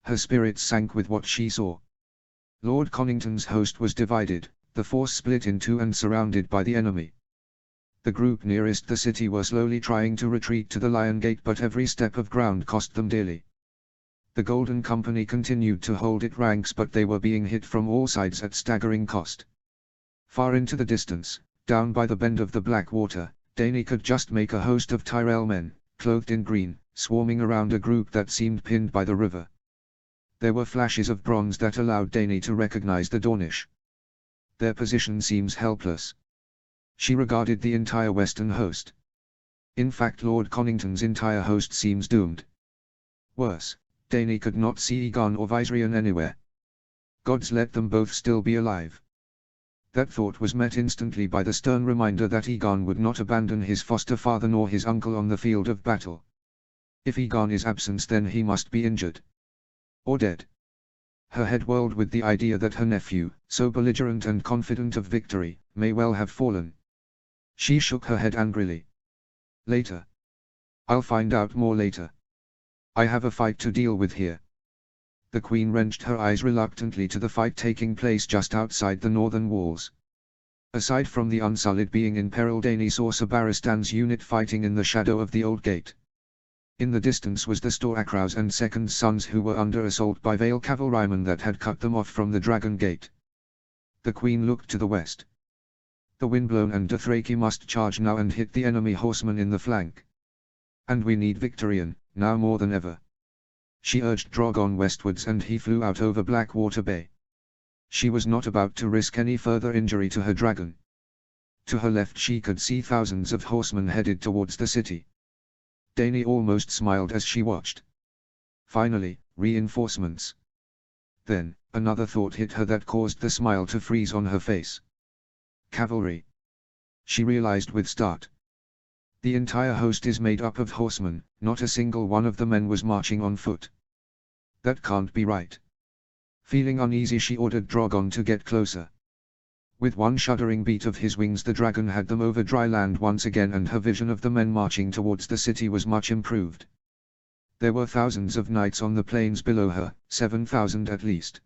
Her spirits sank with what she saw. Lord Connington's host was divided, the force split in two and surrounded by the enemy. The group nearest the city were slowly trying to retreat to the Lion Gate, but every step of ground cost them dearly. The Golden Company continued to hold its ranks, but they were being hit from all sides at staggering cost. Far into the distance, down by the bend of the Blackwater, Dany could just make a host of Tyrell men, clothed in green, swarming around a group that seemed pinned by the river. There were flashes of bronze that allowed Dany to recognize the Dornish. Their position seems helpless. She regarded the entire western host. In fact, Lord Connington's entire host seems doomed. Worse, Dany could not see Aegon or Viserion anywhere. Gods let them both still be alive. That thought was met instantly by the stern reminder that Aegon would not abandon his foster father nor his uncle on the field of battle. If Aegon is absent, then he must be injured. Or dead. Her head whirled with the idea that her nephew, so belligerent and confident of victory, may well have fallen. She shook her head angrily. Later. I'll find out more later. I have a fight to deal with here. The Queen wrenched her eyes reluctantly to the fight taking place just outside the northern walls. Aside from the Unsullied being in peril, Dany saw Sabaristan's unit fighting in the shadow of the old gate. In the distance was the Storakraus and Second Sons, who were under assault by Vale cavalrymen that had cut them off from the Dragon Gate. The Queen looked to the west. The Windblown and Dothraki must charge now and hit the enemy horsemen in the flank. And we need Victarion, now more than ever. She urged Drogon westwards, and he flew out over Blackwater Bay. She was not about to risk any further injury to her dragon. To her left she could see thousands of horsemen headed towards the city. Dany almost smiled as she watched. Finally, reinforcements. Then, another thought hit her that caused the smile to freeze on her face. Cavalry. She realized with start. The entire host is made up of horsemen, not a single one of the men was marching on foot. That can't be right. Feeling uneasy, she ordered Drogon to get closer. With one shuddering beat of his wings, the dragon had them over dry land once again, and her vision of the men marching towards the city was much improved. There were thousands of knights on the plains below her, 7,000 at least.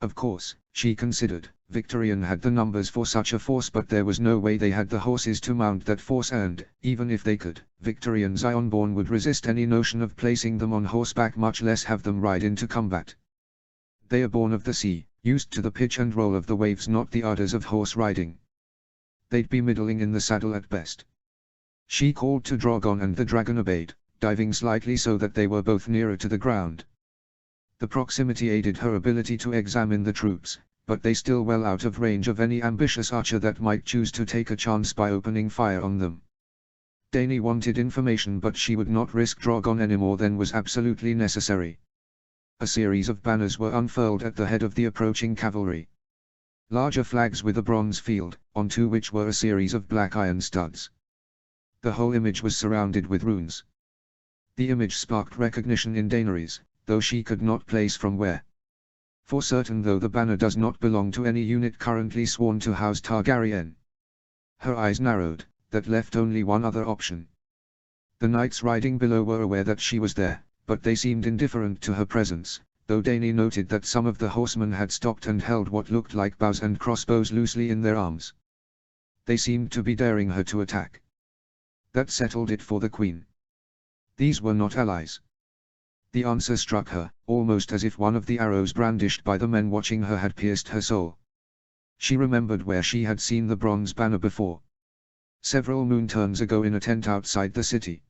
Of course, she considered, Victarion had the numbers for such a force, but there was no way they had the horses to mount that force, and, even if they could, Victarion's Ironborn would resist any notion of placing them on horseback, much less have them ride into combat. They are born of the sea, used to the pitch and roll of the waves, not the ardors of horse riding. They'd be middling in the saddle at best. She called to Drogon, and the dragon obeyed, diving slightly so that they were both nearer to the ground. The proximity aided her ability to examine the troops, but they still well out of range of any ambitious archer that might choose to take a chance by opening fire on them. Dany wanted information, but she would not risk Drogon any more than was absolutely necessary. A series of banners were unfurled at the head of the approaching cavalry. Larger flags with a bronze field, onto which were a series of black iron studs. The whole image was surrounded with runes. The image sparked recognition in Daenerys, though she could not place from where. For certain, though, the banner does not belong to any unit currently sworn to house Targaryen. Her eyes narrowed, that left only one other option. The knights riding below were aware that she was there, but they seemed indifferent to her presence, though Dany noted that some of the horsemen had stopped and held what looked like bows and crossbows loosely in their arms. They seemed to be daring her to attack. That settled it for the Queen. These were not allies. The answer struck her, almost as if one of the arrows brandished by the men watching her had pierced her soul. She remembered where she had seen the bronze banner before. Several moon turns ago in a tent outside the city.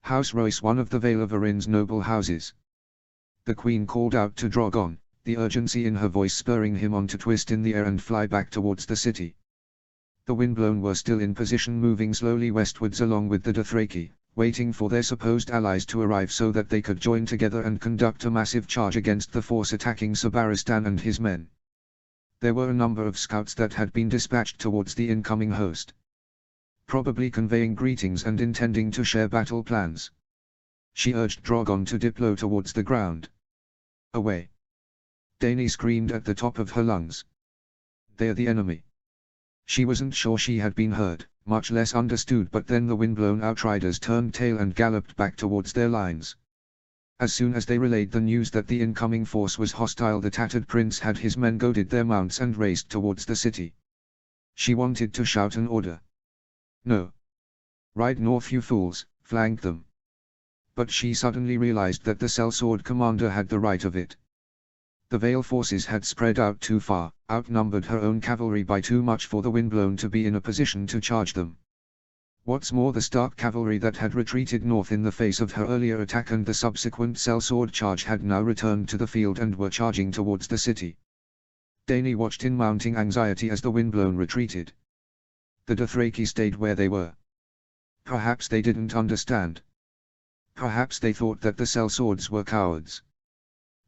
House Royce, one of the Vale of Arryn's noble houses. The Queen called out to Drogon, the urgency in her voice spurring him on to twist in the air and fly back towards the city. The Windblown were still in position, moving slowly westwards along with the Dothraki, waiting for their supposed allies to arrive so that they could join together and conduct a massive charge against the force attacking Sabaristan and his men. There were a number of scouts that had been dispatched towards the incoming host, probably conveying greetings and intending to share battle plans. She urged Drogon to dip low towards the ground. Away! Dany screamed at the top of her lungs. They're the enemy. She wasn't sure she had been heard, much less understood, but then the Windblown outriders turned tail and galloped back towards their lines. As soon as they relayed the news that the incoming force was hostile, the tattered prince had his men goaded their mounts and raced towards the city. She wanted to shout an order. No. Ride north, you fools, flank them. But she suddenly realized that the sellsword commander had the right of it. The Vale forces had spread out too far, outnumbered her own cavalry by too much for the windblown to be in a position to charge them. What's more, the Stark cavalry that had retreated north in the face of her earlier attack and the subsequent sellsword charge had now returned to the field and were charging towards the city. Dany watched in mounting anxiety as the windblown retreated. The Dothraki stayed where they were. Perhaps they didn't understand. Perhaps they thought that the sellswords were cowards.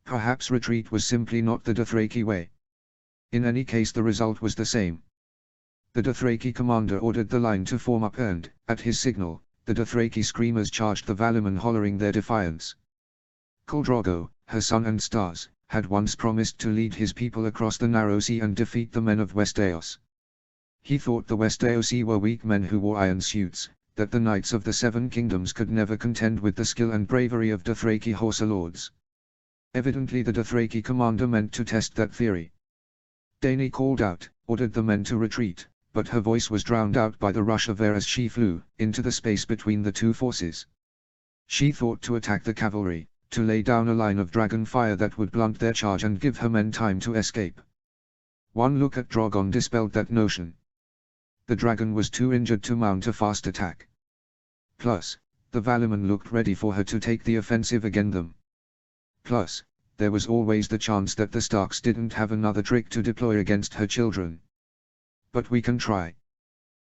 Perhaps retreat was simply not the Dothraki way. In any case, the result was the same. The Dothraki commander ordered the line to form up and, at his signal, the Dothraki screamers charged the Valyman, hollering their defiance. Khal Drogo, her son and Stars, had once promised to lead his people across the narrow sea and defeat the men of Westeros. He thought the Westerosi were weak men who wore iron suits, that the knights of the Seven Kingdoms could never contend with the skill and bravery of Dothraki horse lords. Evidently the Dothraki commander meant to test that theory. Dany called out, ordered the men to retreat, but her voice was drowned out by the rush of air as she flew into the space between the two forces. She thought to attack the cavalry, to lay down a line of dragon fire that would blunt their charge and give her men time to escape. One look at Drogon dispelled that notion. The dragon was too injured to mount a fast attack. Plus, the Valyman looked ready for her to take the offensive against them. Plus, there was always the chance that the Starks didn't have another trick to deploy against her children. But we can try.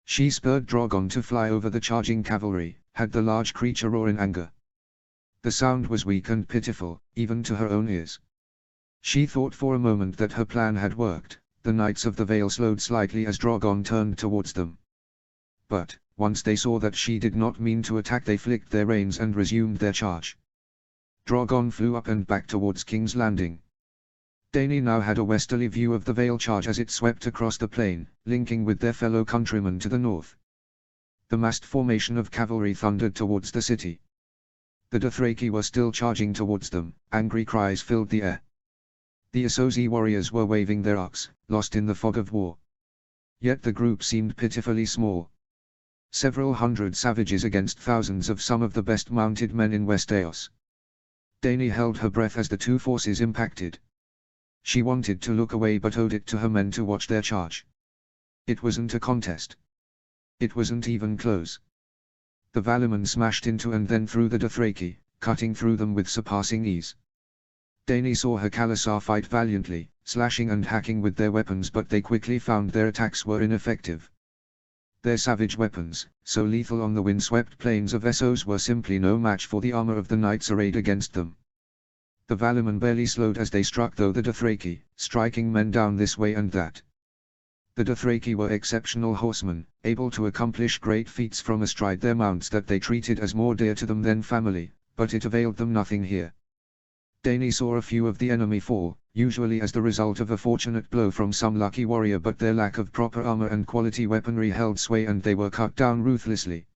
She spurred Drogon to fly over the charging cavalry, had the large creature roar in anger. The sound was weak and pitiful, even to her own ears. She thought for a moment that her plan had worked. The Knights of the Vale slowed slightly as Drogon turned towards them. But, once they saw that she did not mean to attack, they flicked their reins and resumed their charge. Drogon flew up and back towards King's Landing. Dany now had a westerly view of the Vale charge as it swept across the plain, linking with their fellow countrymen to the north. The massed formation of cavalry thundered towards the city. The Dothraki were still charging towards them, angry cries filled the air. The Essosi warriors were waving their arcs, lost in the fog of war. Yet the group seemed pitifully small. Several hundred savages against thousands of some of the best mounted men in Westeros. Dany held her breath as the two forces impacted. She wanted to look away but owed it to her men to watch their charge. It wasn't a contest. It wasn't even close. The Valyman smashed into and then through the Dothraki, cutting through them with surpassing ease. Dany saw her khalasar fight valiantly, slashing and hacking with their weapons, but they quickly found their attacks were ineffective. Their savage weapons, so lethal on the windswept plains of Essos, were simply no match for the armor of the knights arrayed against them. The Valyman barely slowed as they struck though the Dothraki, striking men down this way and that. The Dothraki were exceptional horsemen, able to accomplish great feats from astride their mounts that they treated as more dear to them than family, but it availed them nothing here. Dany saw a few of the enemy fall, usually as the result of a fortunate blow from some lucky warrior, but their lack of proper armor and quality weaponry held sway and they were cut down ruthlessly.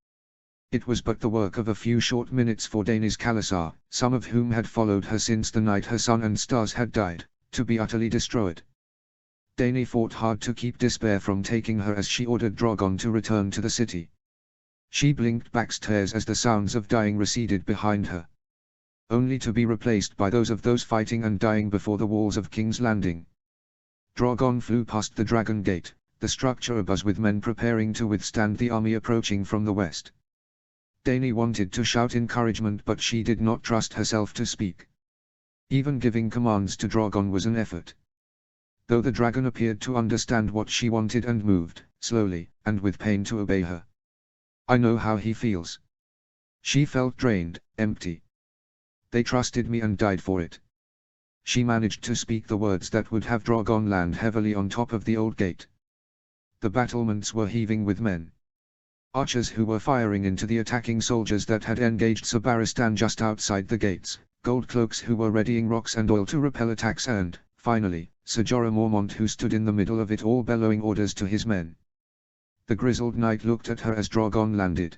It was but the work of a few short minutes for Dany's khalasar, some of whom had followed her since the night her son and Stars had died, to be utterly destroyed. Dany fought hard to keep despair from taking her as she ordered Drogon to return to the city. She blinked back tears as the sounds of dying receded behind her, only to be replaced by those of those fighting and dying before the walls of King's Landing. Drogon flew past the Dragon Gate, the structure abuzz with men preparing to withstand the army approaching from the west. Dany wanted to shout encouragement, but she did not trust herself to speak. Even giving commands to Drogon was an effort. Though the dragon appeared to understand what she wanted and moved, slowly, and with pain to obey her. "I know how he feels." She felt drained, empty. "They trusted me and died for it." She managed to speak the words that would have Drogon land heavily on top of the old gate. The battlements were heaving with men. Archers who were firing into the attacking soldiers that had engaged Sir Barristan just outside the gates, gold cloaks who were readying rocks and oil to repel attacks, and, finally, Sir Jorah Mormont who stood in the middle of it all bellowing orders to his men. The grizzled knight looked at her as Drogon landed.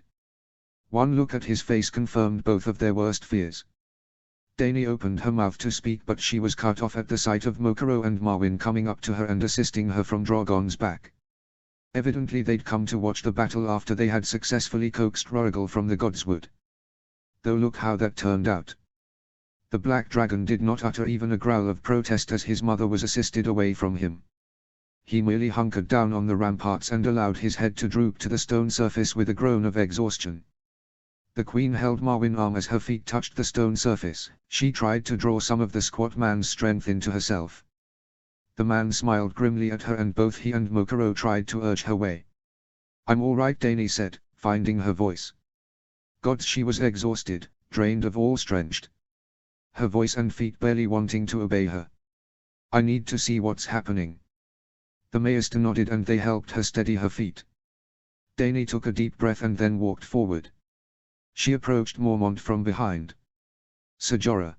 One look at his face confirmed both of their worst fears. Dany opened her mouth to speak, but she was cut off at the sight of Mokaro and Marwyn coming up to her and assisting her from Drogon's back. Evidently they'd come to watch the battle after they had successfully coaxed Rorigal from the Godswood. Though look how that turned out. The black dragon did not utter even a growl of protest as his mother was assisted away from him. He merely hunkered down on the ramparts and allowed his head to droop to the stone surface with a groan of exhaustion. The queen held Marwyn's arm as her feet touched the stone surface. She tried to draw some of the squat man's strength into herself. The man smiled grimly at her and both he and Mokaro tried to urge her way. "I'm all right," Dany said, finding her voice. Gods, she was exhausted, drained of all strength. Her voice and feet barely wanting to obey her. "I need to see what's happening." The maester nodded and they helped her steady her feet. Dany took a deep breath and then walked forward. She approached Mormont from behind. "Ser Jorah?"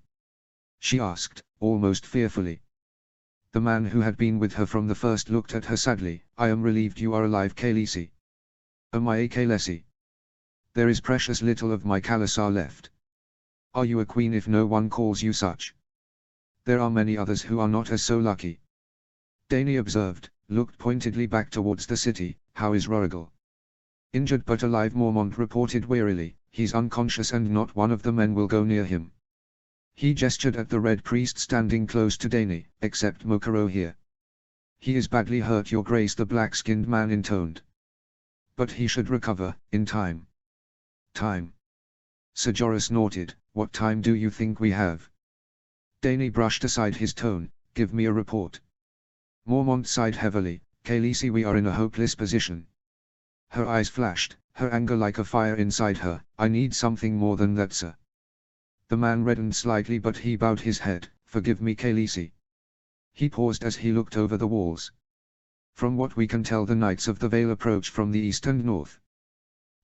she asked, almost fearfully. The man who had been with her from the first looked at her sadly. "I am relieved you are alive, Khaleesi." "Am I a Khaleesi? There is precious little of my khalasar left." "Are you a queen if no one calls you such?" "There are many others who are not as so lucky." Dany observed, looked pointedly back towards the city. "How is Rorigal?" "Injured but alive," Mormont reported wearily. "He's unconscious and not one of the men will go near him." He gestured at the red priest standing close to Dany, "Except Mokaro here." "He is badly hurt, your grace," the black-skinned man intoned. "But he should recover, in time." "Time?" Ser Jorah snorted. "What time do you think we have?" Dany brushed aside his tone. "Give me a report." Mormont sighed heavily. "Khaleesi, we are in a hopeless position." Her eyes flashed, her anger like a fire inside her. "I need something more than that, sir." The man reddened slightly but he bowed his head. "Forgive me, Khaleesi." He paused as he looked over the walls. "From what we can tell, the Knights of the Vale approach from the east and north.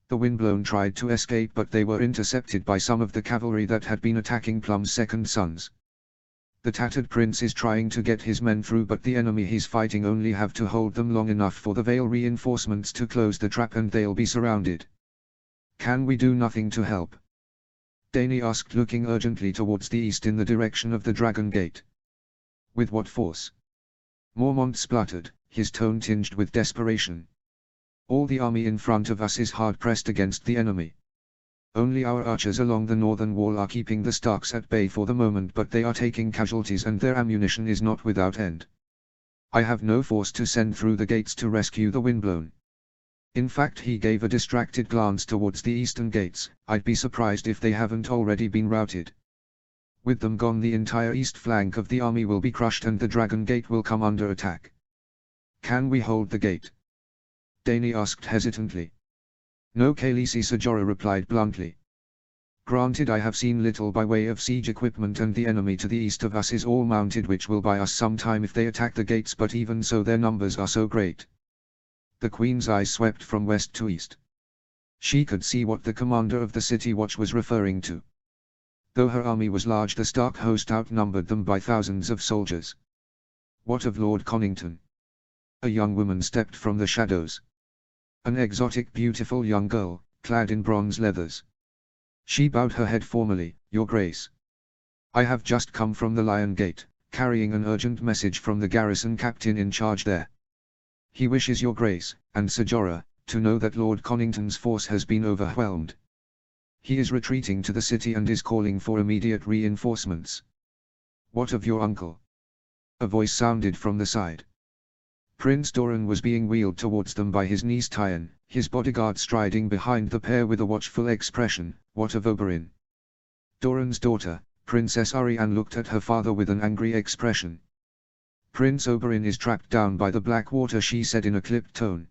The Windblown tried to escape but they were intercepted by some of the cavalry that had been attacking Plum's second sons. The Tattered Prince is trying to get his men through but the enemy he's fighting only have to hold them long enough for the Vale reinforcements to close the trap and they'll be surrounded." "Can we do nothing to help?" Dany asked, looking urgently towards the east in the direction of the Dragon Gate. "With what force?" Mormont spluttered, his tone tinged with desperation. "All the army in front of us is hard pressed against the enemy. Only our archers along the northern wall are keeping the Starks at bay for the moment, but they are taking casualties and their ammunition is not without end. I have no force to send through the gates to rescue the Windblown. In fact," he gave a distracted glance towards the eastern gates, "I'd be surprised if they haven't already been routed. With them gone, the entire east flank of the army will be crushed and the Dragon Gate will come under attack." "Can we hold the gate?" Dany asked hesitantly. "No, Khaleesi," Ser Jorah replied bluntly. "Granted, I have seen little by way of siege equipment and the enemy to the east of us is all mounted, which will buy us some time if they attack the gates, but even so their numbers are so great." The Queen's eyes swept from west to east. She could see what the commander of the City Watch was referring to. Though her army was large, the Stark host outnumbered them by thousands of soldiers. "What of Lord Connington?" A young woman stepped from the shadows. An exotic, beautiful young girl, clad in bronze leathers. She bowed her head formally. "Your Grace. I have just come from the Lion Gate, carrying an urgent message from the garrison captain in charge there. He wishes your Grace, and Ser Jorah, to know that Lord Connington's force has been overwhelmed. He is retreating to the city and is calling for immediate reinforcements." "What of your uncle?" a voice sounded from the side. Prince Doran was being wheeled towards them by his niece Tyon, his bodyguard striding behind the pair with a watchful expression. "What of Oberyn?" Doran's daughter, Princess Arianne, looked at her father with an angry expression. "Prince Oberyn is trapped down by the Blackwater," she said in a clipped tone.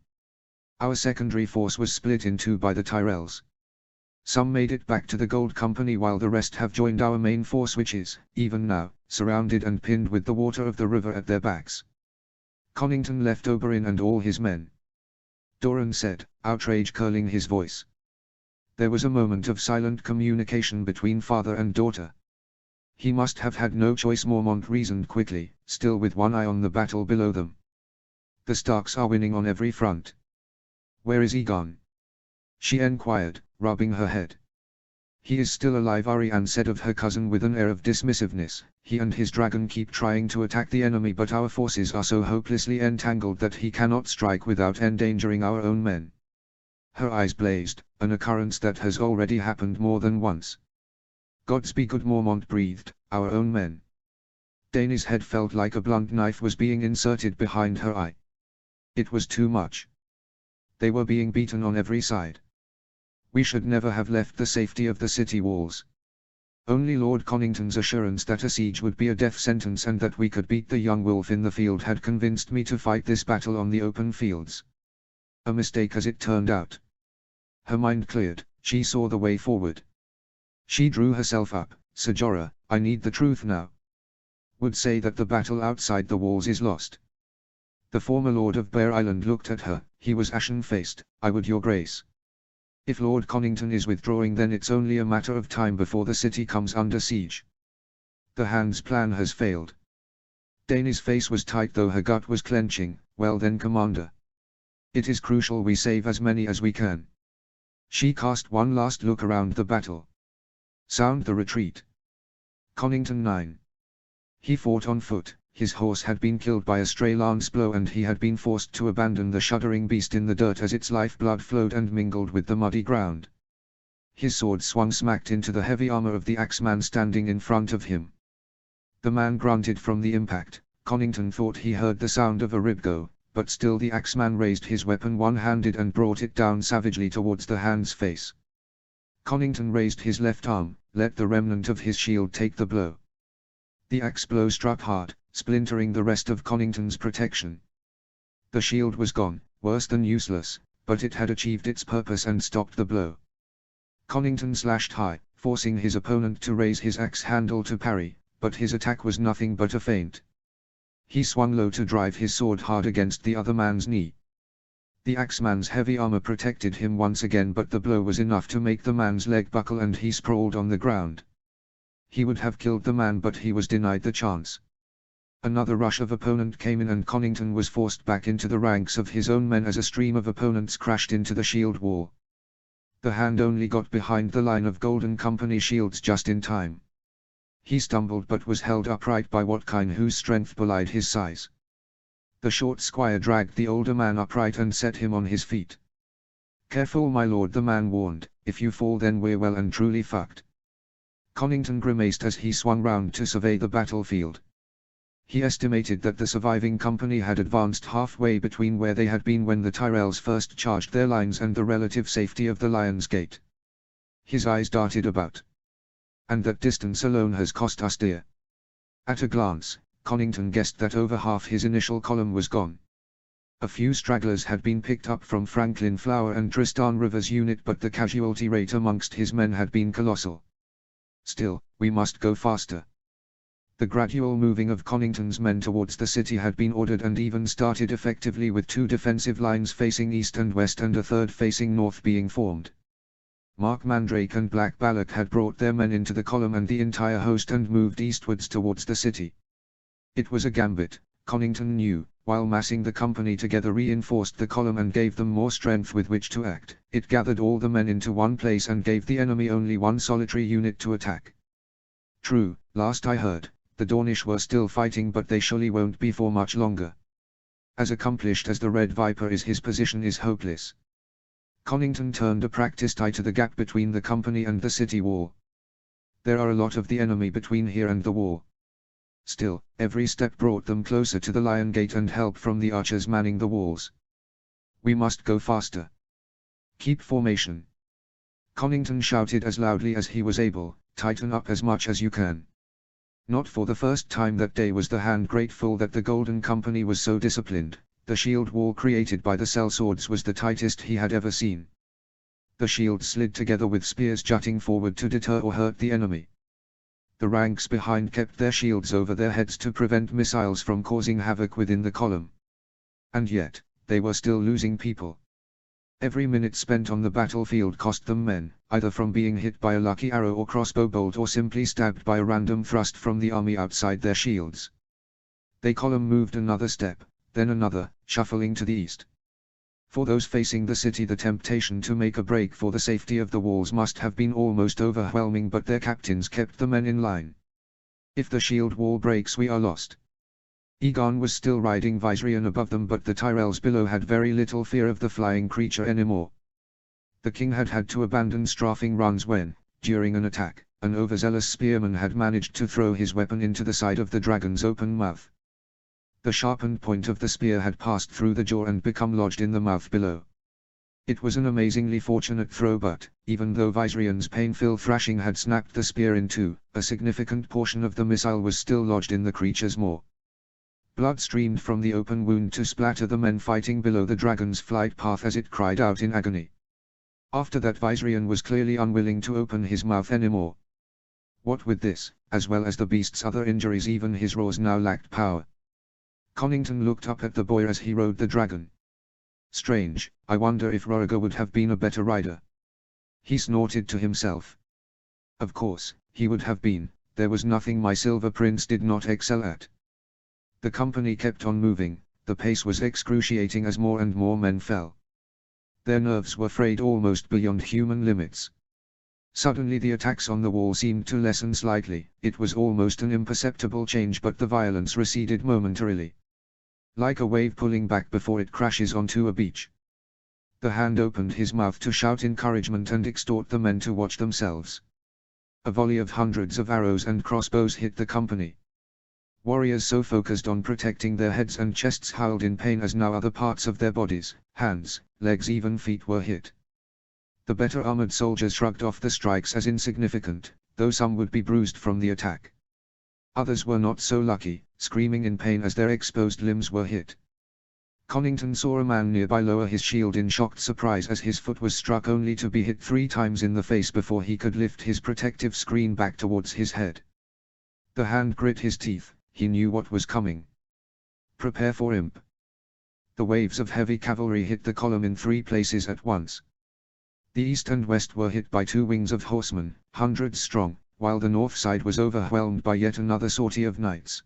"Our secondary force was split in two by the Tyrells. Some made it back to the Gold Company while the rest have joined our main force, which is, even now, surrounded and pinned with the water of the river at their backs. Connington left Oberyn and all his men," Doran said, outrage curling his voice. There was a moment of silent communication between father and daughter. "He must have had no choice," Mormont reasoned quickly, still with one eye on the battle below them. "The Starks are winning on every front." "Where is he gone?" she enquired, rubbing her head. "He is still alive," Ariane said of her cousin with an air of dismissiveness. "He and his dragon keep trying to attack the enemy, but our forces are so hopelessly entangled that he cannot strike without endangering our own men." Her eyes blazed, an occurrence that has already happened more than once. "Gods be good," Mormont breathed, "our own men." Dany's head felt like a blunt knife was being inserted behind her eye. It was too much. They were being beaten on every side. We should never have left the safety of the city walls. Only Lord Connington's assurance that a siege would be a death sentence and that we could beat the young wolf in the field had convinced me to fight this battle on the open fields. A mistake as it turned out. Her mind cleared, she saw the way forward. She drew herself up. "Ser Jorah, I need the truth now. Would say that the battle outside the walls is lost." The former Lord of Bear Island looked at her, he was ashen-faced. "I would, your grace. If Lord Connington is withdrawing, then it's only a matter of time before the city comes under siege. The Hand's plan has failed." Dany's face was tight though her gut was clenching. "Well then, Commander. It is crucial we save as many as we can." She cast one last look around the battle. "Sound the retreat." Connington 9. He fought on foot. His horse had been killed by a stray lance blow and he had been forced to abandon the shuddering beast in the dirt as its lifeblood flowed and mingled with the muddy ground. His sword swung smacked into the heavy armor of the axeman standing in front of him. The man grunted from the impact. Connington thought he heard the sound of a rib go, but still the axeman raised his weapon one-handed and brought it down savagely towards the Hand's face. Connington raised his left arm, let the remnant of his shield take the blow. The axe blow struck hard, splintering the rest of Connington's protection. The shield was gone, worse than useless, but it had achieved its purpose and stopped the blow. Connington slashed high, forcing his opponent to raise his axe handle to parry, but his attack was nothing but a feint. He swung low to drive his sword hard against the other man's knee. The axeman's heavy armor protected him once again, but the blow was enough to make the man's leg buckle and he sprawled on the ground. He would have killed the man, but he was denied the chance. Another rush of opponent came in and Connington was forced back into the ranks of his own men as a stream of opponents crashed into the shield wall. The Hand only got behind the line of Golden Company shields just in time. He stumbled but was held upright by Watkine, whose strength belied his size. The short squire dragged the older man upright and set him on his feet. "Careful, my lord," the man warned, "if you fall then we're well and truly fucked." Connington grimaced as he swung round to survey the battlefield. He estimated that the surviving company had advanced halfway between where they had been when the Tyrells first charged their lines and the relative safety of the Lion's Gate. His eyes darted about. "And that distance alone has cost us dear." At a glance, Connington guessed that over half his initial column was gone. A few stragglers had been picked up from Franklin Flower and Tristan Rivers' unit, but the casualty rate amongst his men had been colossal. "Still, we must go faster." The gradual moving of Connington's men towards the city had been ordered and even started effectively, with two defensive lines facing east and west and a third facing north being formed. Mark Mandrake and Black Balak had brought their men into the column and the entire host and moved eastwards towards the city. It was a gambit, Connington knew. While massing the company together reinforced the column and gave them more strength with which to act. It gathered all the men into one place and gave the enemy only one solitary unit to attack. True, last I heard, the Dornish were still fighting, but they surely won't be for much longer. As accomplished as the Red Viper is, his position is hopeless. Connington turned a practiced eye to the gap between the company and the city wall. There are a lot of the enemy between here and the wall. Still, every step brought them closer to the Lion Gate and help from the archers manning the walls. "We must go faster. Keep formation." Connington shouted as loudly as he was able, "Tighten up as much as you can." Not for the first time that day was the Hand grateful that the Golden Company was so disciplined. The shield wall created by the sellswords was the tightest he had ever seen. The shields slid together with spears jutting forward to deter or hurt the enemy. The ranks behind kept their shields over their heads to prevent missiles from causing havoc within the column. And yet, they were still losing people. Every minute spent on the battlefield cost them men, either from being hit by a lucky arrow or crossbow bolt or simply stabbed by a random thrust from the army outside their shields. The column moved another step, then another, shuffling to the east. For those facing the city, the temptation to make a break for the safety of the walls must have been almost overwhelming, but their captains kept the men in line. If the shield wall breaks, we are lost. Egon was still riding Viserion above them, but the Tyrells below had very little fear of the flying creature anymore. The king had had to abandon strafing runs when, during an attack, an overzealous spearman had managed to throw his weapon into the side of the dragon's open mouth. The sharpened point of the spear had passed through the jaw and become lodged in the mouth below. It was an amazingly fortunate throw, but, even though Viserion's pain-filled thrashing had snapped the spear in two, a significant portion of the missile was still lodged in the creature's maw. Blood streamed from the open wound to splatter the men fighting below the dragon's flight path as it cried out in agony. After that, Viserion was clearly unwilling to open his mouth anymore. What with this, as well as the beast's other injuries, even his roars now lacked power. Connington looked up at the boy as he rode the dragon. Strange, I wonder if Roriger would have been a better rider. He snorted to himself. Of course, he would have been, there was nothing my Silver Prince did not excel at. The company kept on moving, the pace was excruciating as more and more men fell. Their nerves were frayed almost beyond human limits. Suddenly the attacks on the wall seemed to lessen slightly. It was almost an imperceptible change, but the violence receded momentarily. Like a wave pulling back before it crashes onto a beach. The Hand opened his mouth to shout encouragement and exhort the men to watch themselves. A volley of hundreds of arrows and crossbows hit the company. Warriors so focused on protecting their heads and chests howled in pain as now other parts of their bodies, hands, legs, even feet were hit. The better armored soldiers shrugged off the strikes as insignificant, though some would be bruised from the attack. Others were not so lucky, screaming in pain as their exposed limbs were hit. Connington saw a man nearby lower his shield in shocked surprise as his foot was struck, only to be hit 3 times in the face before he could lift his protective screen back towards his head. The Hand grit his teeth. He knew what was coming. Prepare for imp. The waves of heavy cavalry hit the column in 3 places at once. The east and west were hit by 2 wings of horsemen, hundreds strong, while the north side was overwhelmed by yet another sortie of knights.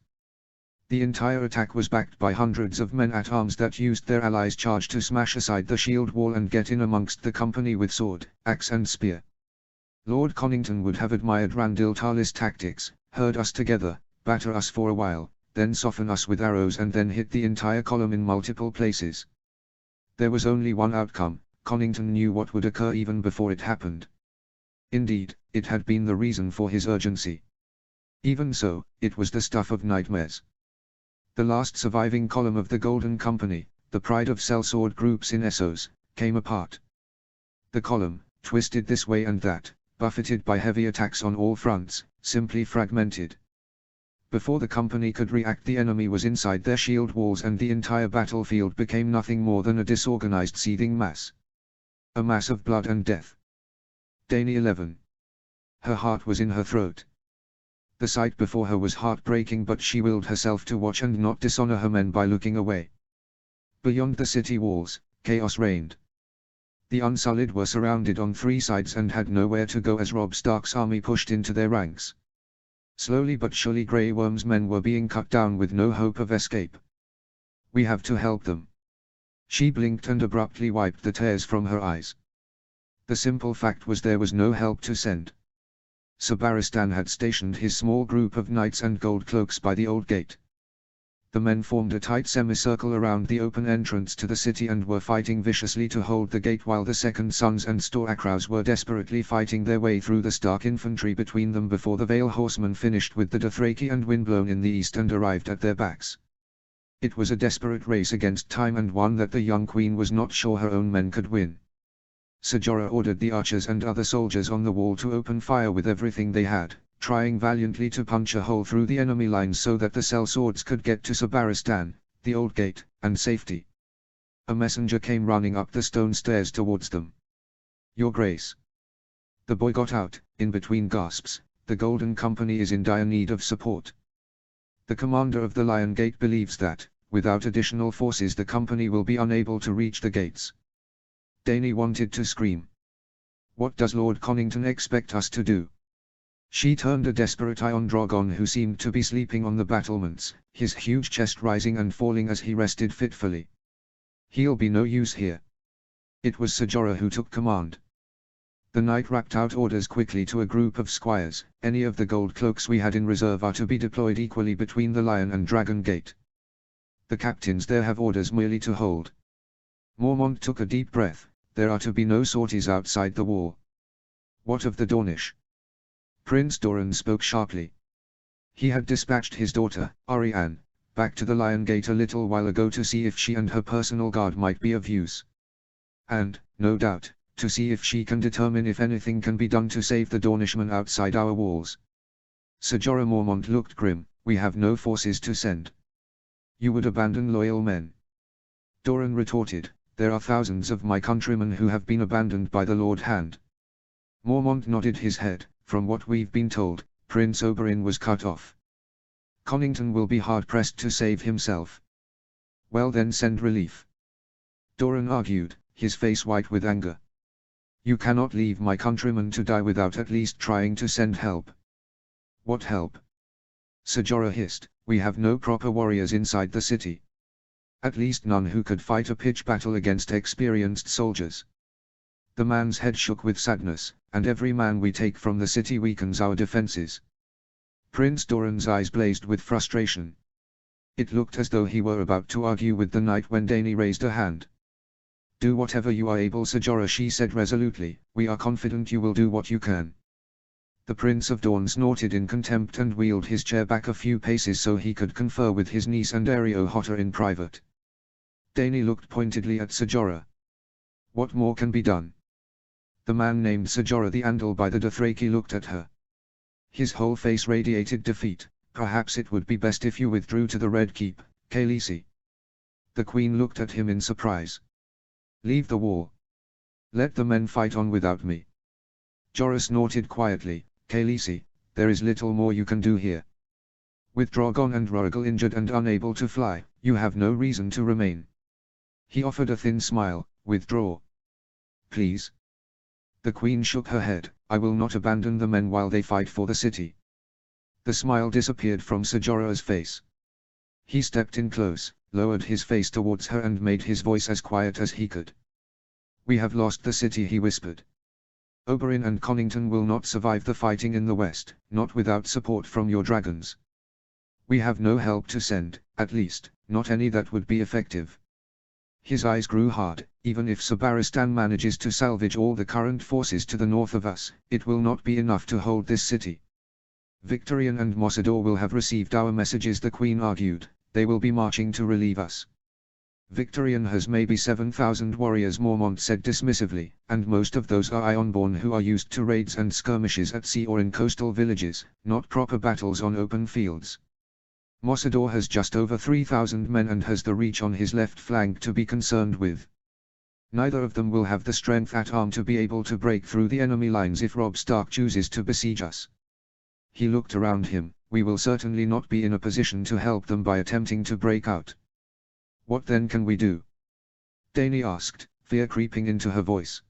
The entire attack was backed by hundreds of men at arms that used their allies' charge to smash aside the shield wall and get in amongst the company with sword, axe and spear. Lord Connington would have admired Randil-Tarlis' tactics: herd us together, batter us for a while, then soften us with arrows and then hit the entire column in multiple places. There was only one outcome. Connington knew what would occur even before it happened. Indeed, it had been the reason for his urgency. Even so, it was the stuff of nightmares. The last surviving column of the Golden Company, the pride of sellsword groups in Essos, came apart. The column, twisted this way and that, buffeted by heavy attacks on all fronts, simply fragmented. Before the company could react, the enemy was inside their shield walls and the entire battlefield became nothing more than a disorganized seething mass. A mass of blood and death. Dany 11. Her heart was in her throat. The sight before her was heartbreaking, but she willed herself to watch and not dishonor her men by looking away. Beyond the city walls, chaos reigned. The Unsullied were surrounded on 3 sides and had nowhere to go as Robb Stark's army pushed into their ranks. Slowly but surely Grey Worm's men were being cut down with no hope of escape. We have to help them. She blinked and abruptly wiped the tears from her eyes. The simple fact was there was no help to send. Sabaristan had stationed his small group of knights and gold cloaks by the old gate. The men formed a tight semicircle around the open entrance to the city and were fighting viciously to hold the gate, while the Second Sons and Storakraus were desperately fighting their way through the Stark infantry between them before the Vale horsemen finished with the Dothraki and Windblown in the east and arrived at their backs. It was a desperate race against time, and one that the young queen was not sure her own men could win. Ser Jorah ordered the archers and other soldiers on the wall to open fire with everything they had, trying valiantly to punch a hole through the enemy lines so that the sellswords could get to Sabaristan, the old gate, and safety. A messenger came running up the stone stairs towards them. Your Grace. The boy got out, in between gasps. The Golden Company is in dire need of support. The commander of the Lion Gate believes that, without additional forces, the company will be unable to reach the gates. Dany wanted to scream. What does Lord Connington expect us to do? She turned a desperate eye on Drogon, who seemed to be sleeping on the battlements, his huge chest rising and falling as he rested fitfully. He'll be no use here. It was Sajora who took command. The knight rapped out orders quickly to a group of squires. Any of the gold cloaks we had in reserve are to be deployed equally between the Lion and Dragon Gate. The captains there have orders merely to hold. Mormont took a deep breath. There are to be no sorties outside the wall. What of the Dornish? Prince Doran spoke sharply. He had dispatched his daughter, Arianne, back to the Lion Gate a little while ago to see if she and her personal guard might be of use. And, no doubt, to see if she can determine if anything can be done to save the Dornishmen outside our walls. Ser Jorah Mormont looked grim. We have no forces to send. You would abandon loyal men? Doran retorted, there are thousands of my countrymen who have been abandoned by the Lord Hand. Mormont nodded his head. From what we've been told, Prince Oberyn was cut off. Connington will be hard-pressed to save himself. Well then send relief. Doran argued, his face white with anger. You cannot leave my countrymen to die without at least trying to send help. What help? Ser Jorah hissed, we have no proper warriors inside the city. At least none who could fight a pitched battle against experienced soldiers. The man's head shook with sadness, and every man we take from the city weakens our defenses. Prince Doran's eyes blazed with frustration. It looked as though he were about to argue with the knight when Dany raised a hand. Do whatever you are able, Ser Jorah, she said resolutely. We are confident you will do what you can. The Prince of Dorne snorted in contempt and wheeled his chair back a few paces so he could confer with his niece and Areo Hotter in private. Dany looked pointedly at Ser Jorah. What more can be done? The man named Ser Jorah the Andal by the Dothraki looked at her. His whole face radiated defeat. Perhaps it would be best if you withdrew to the Red Keep, Khaleesi. The Queen looked at him in surprise. Leave the war. Let the men fight on without me. Jorah snorted quietly, Khaleesi, there is little more you can do here. With Drogon and Rhaegal injured and unable to fly, you have no reason to remain. He offered a thin smile, withdraw. Please. The Queen shook her head, I will not abandon the men while they fight for the city. The smile disappeared from Ser Jorah's face. He stepped in close, lowered his face towards her and made his voice as quiet as he could. We have lost the city, he whispered. Oberyn and Connington will not survive the fighting in the west, not without support from your dragons. We have no help to send, at least, not any that would be effective. His eyes grew hard. Even if Ser Barristan manages to salvage all the current forces to the north of us, it will not be enough to hold this city. Victarion and Mossador will have received our messages, the Queen argued. They will be marching to relieve us. Victarion has maybe 7,000 warriors, Mormont said dismissively, and most of those are Ironborn who are used to raids and skirmishes at sea or in coastal villages, not proper battles on open fields. Mossador has just over 3,000 men and has the Reach on his left flank to be concerned with. Neither of them will have the strength at arm to be able to break through the enemy lines if Robb Stark chooses to besiege us. He looked around him. We will certainly not be in a position to help them by attempting to break out. What then can we do? Dany asked, fear creeping into her voice.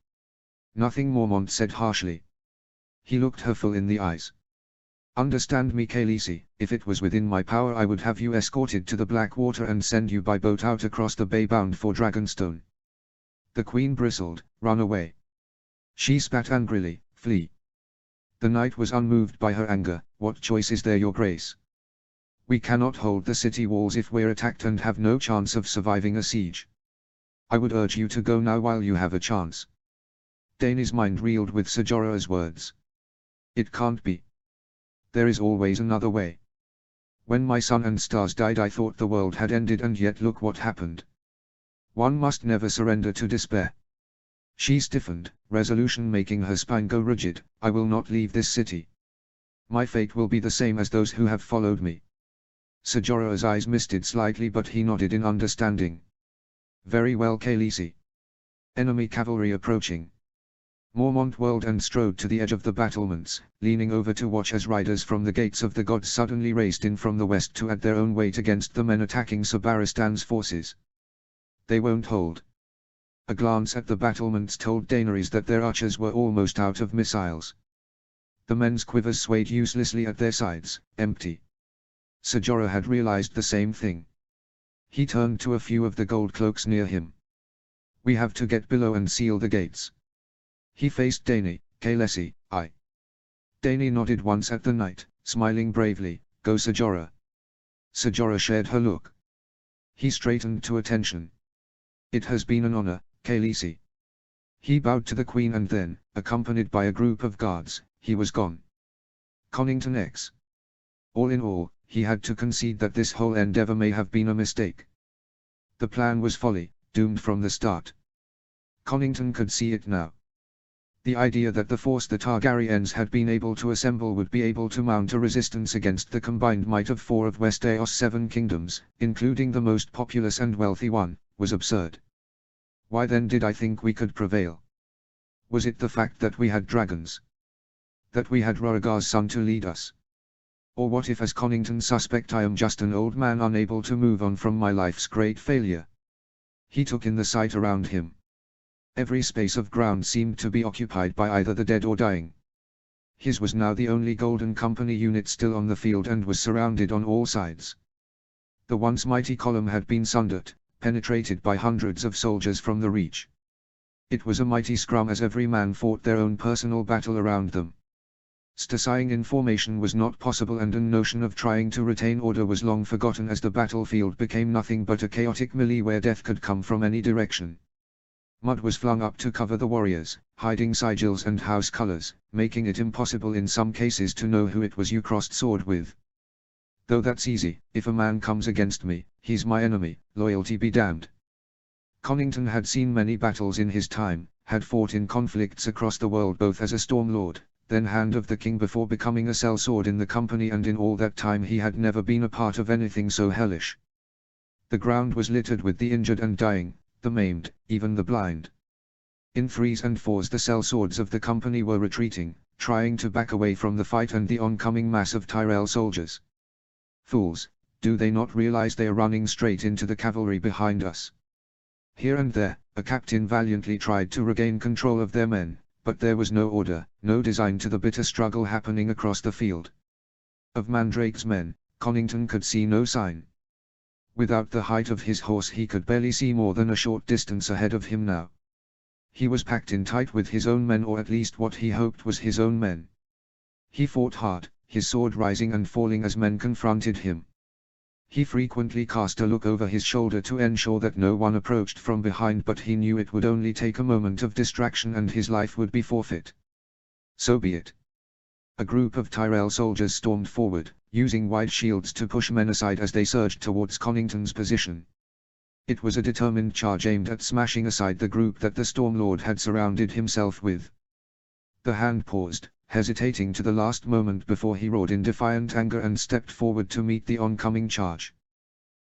Nothing, Mormont said harshly. He looked her full in the eyes. Understand me, Khaleesi, if it was within my power I would have you escorted to the Blackwater and send you by boat out across the bay bound for Dragonstone. The Queen bristled, run away. She spat angrily, flee. The knight was unmoved by her anger. What choice is there, your grace? We cannot hold the city walls if we're attacked and have no chance of surviving a siege. I would urge you to go now while you have a chance. Dany's mind reeled with Ser Jorah's words. It can't be. There is always another way. When my sun and stars died I thought the world had ended, and yet look what happened. One must never surrender to despair. She stiffened, resolution making her spine go rigid. I will not leave this city. My fate will be the same as those who have followed me. Ser Jorah's eyes misted slightly, but he nodded in understanding. Very well, Khaleesi. Enemy cavalry approaching. Mormont whirled and strode to the edge of the battlements, leaning over to watch as riders from the Gates of the Gods suddenly raced in from the west to add their own weight against the men attacking Ser Barristan's forces. They won't hold. A glance at the battlements told Daenerys that their archers were almost out of missiles. The men's quivers swayed uselessly at their sides, empty. Ser Jorah had realized the same thing. He turned to a few of the gold cloaks near him. We have to get below and seal the gates. He faced Dany, Khaleesi, I. Dany nodded once at the knight, smiling bravely. Go Ser Jorah. Ser Jorah shared her look. He straightened to attention. It has been an honor, Khaleesi. He bowed to the Queen and then, accompanied by a group of guards, he was gone. Connington X. All in all, he had to concede that this whole endeavor may have been a mistake. The plan was folly, doomed from the start. Connington could see it now. The idea that the force the Targaryens had been able to assemble would be able to mount a resistance against the combined might of 4 of Westeros' 7 kingdoms, including the most populous and wealthy one, was absurd. Why then did I think we could prevail? Was it the fact that we had dragons? That we had Rhaegar's son to lead us? Or what if, as Connington suspect, I am just an old man unable to move on from my life's great failure? He took in the sight around him. Every space of ground seemed to be occupied by either the dead or dying. His was now the only Golden Company unit still on the field and was surrounded on all sides. The once mighty column had been sundered, penetrated by hundreds of soldiers from the Reach. It was a mighty scrum as every man fought their own personal battle around them. Staying in formation was not possible and a notion of trying to retain order was long forgotten as the battlefield became nothing but a chaotic melee where death could come from any direction. Mud was flung up to cover the warriors, hiding sigils and house colors, making it impossible in some cases to know who it was you crossed sword with. Though that's easy, if a man comes against me, he's my enemy, loyalty be damned. Connington had seen many battles in his time, had fought in conflicts across the world both as a Stormlord, then Hand of the King before becoming a sellsword in the company, and in all that time he had never been a part of anything so hellish. The ground was littered with the injured and dying, the maimed, even the blind. In 3s and 4s the sellswords of the company were retreating, trying to back away from the fight and the oncoming mass of Tyrell soldiers. Fools, do they not realize they are running straight into the cavalry behind us? Here and there, a captain valiantly tried to regain control of their men, but there was no order, no design to the bitter struggle happening across the field. Of Mandrake's men, Connington could see no sign. Without the height of his horse he could barely see more than a short distance ahead of him now. He was packed in tight with his own men, or at least what he hoped was his own men. He fought hard, his sword rising and falling as men confronted him. He frequently cast a look over his shoulder to ensure that no one approached from behind, but he knew it would only take a moment of distraction and his life would be forfeit. So be it. A group of Tyrell soldiers stormed forward, using wide shields to push men aside as they surged towards Connington's position. It was a determined charge aimed at smashing aside the group that the Stormlord had surrounded himself with. The Hand paused, hesitating to the last moment before he roared in defiant anger and stepped forward to meet the oncoming charge.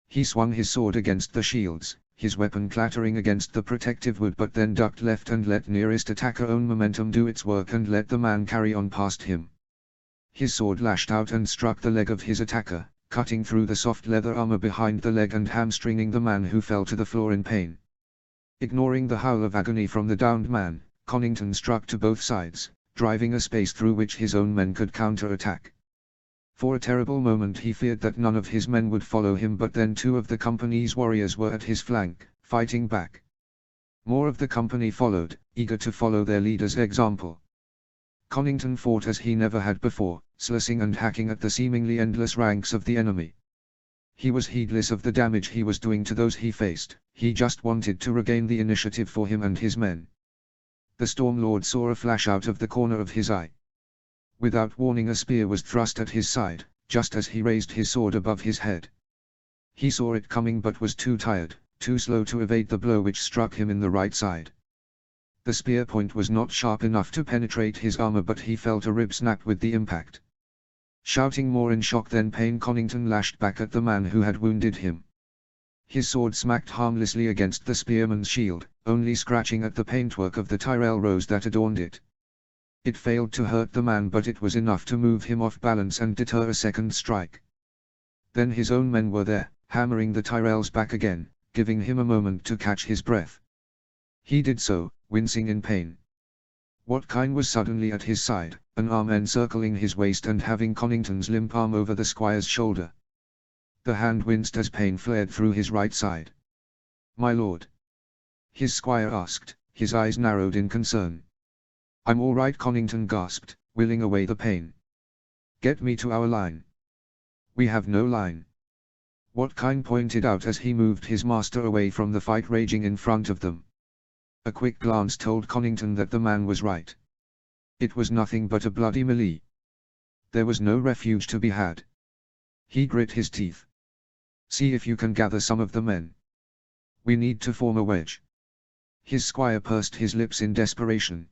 He swung his sword against the shields, his weapon clattering against the protective wood, but then ducked left and let nearest attacker own momentum do its work and let the man carry on past him. His sword lashed out and struck the leg of his attacker, cutting through the soft leather armor behind the leg and hamstringing the man, who fell to the floor in pain. Ignoring the howl of agony from the downed man, Connington struck to both sides, driving a space through which his own men could counter-attack. For a terrible moment he feared that none of his men would follow him, but then 2 of the company's warriors were at his flank, fighting back. More of the company followed, eager to follow their leader's example. Connington fought as he never had before, slashing and hacking at the seemingly endless ranks of the enemy. He was heedless of the damage he was doing to those he faced, he just wanted to regain the initiative for him and his men. The Stormlord saw a flash out of the corner of his eye. Without warning, a spear was thrust at his side, just as he raised his sword above his head. He saw it coming but was too tired, too slow to evade the blow which struck him in the right side. The spear point was not sharp enough to penetrate his armor, but he felt a rib snap with the impact. Shouting more in shock than pain, Connington lashed back at the man who had wounded him. His sword smacked harmlessly against the spearman's shield, only scratching at the paintwork of the Tyrell rose that adorned it. It failed to hurt the man, but it was enough to move him off balance and deter a second strike. Then his own men were there, hammering the Tyrells back again, giving him a moment to catch his breath. He did so, wincing in pain. Watkine was suddenly at his side, an arm encircling his waist and having Connington's limp arm over the squire's shoulder. The Hand winced as pain flared through his right side. "My lord." his squire asked, his eyes narrowed in concern. I'm all right, Conington gasped, willing away the pain. Get me to our line. We have no line. Watkine pointed out as he moved his master away from the fight raging in front of them. A quick glance told Conington that the man was right. It was nothing but a bloody melee. There was no refuge to be had. He grit his teeth. See if you can gather some of the men. We need to form a wedge. His squire pursed his lips in desperation.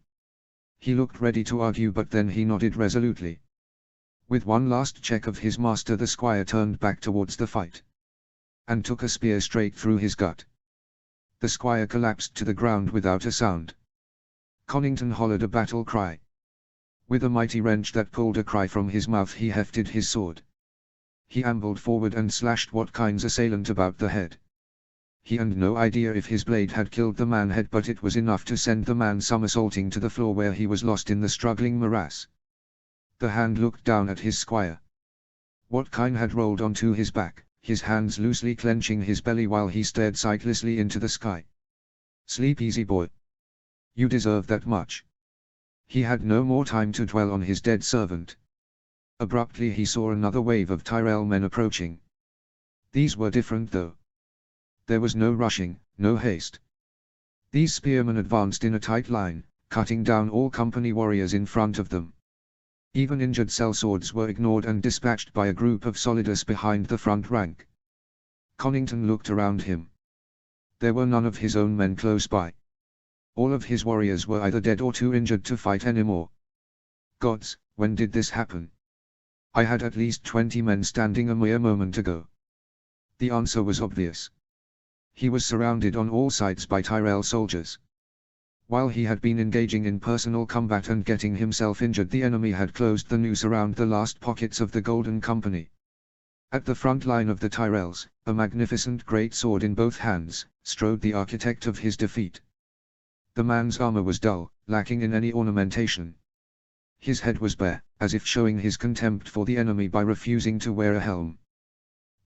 He looked ready to argue, but then he nodded resolutely. With one last check of his master, the squire turned back towards the fight. And took a spear straight through his gut. The squire collapsed to the ground without a sound. Conington hollered a battle cry. With a mighty wrench that pulled a cry from his mouth, he hefted his sword. He ambled forward and slashed Watkine's assailant about the head. He had no idea if his blade had killed the man head, but it was enough to send the man somersaulting to the floor, where he was lost in the struggling morass. The hand looked down at his squire. Watkine had rolled onto his back, his hands loosely clenching his belly while he stared sightlessly into the sky. Sleep easy, boy. You deserve that much. He had no more time to dwell on his dead servant. Abruptly he saw another wave of Tyrell men approaching. These were different though. There was no rushing, no haste. These spearmen advanced in a tight line, cutting down all company warriors in front of them. Even injured sellswords were ignored and dispatched by a group of soldiers behind the front rank. Conington looked around him. There were none of his own men close by. All of his warriors were either dead or too injured to fight anymore. Gods, when did this happen? I had at least 20 men standing a mere moment ago. The answer was obvious. He was surrounded on all sides by Tyrell soldiers. While he had been engaging in personal combat and getting himself injured, the enemy had closed the noose around the last pockets of the Golden Company. At the front line of the Tyrells, a magnificent great sword in both hands, strode the architect of his defeat. The man's armor was dull, lacking in any ornamentation. His head was bare, as if showing his contempt for the enemy by refusing to wear a helm.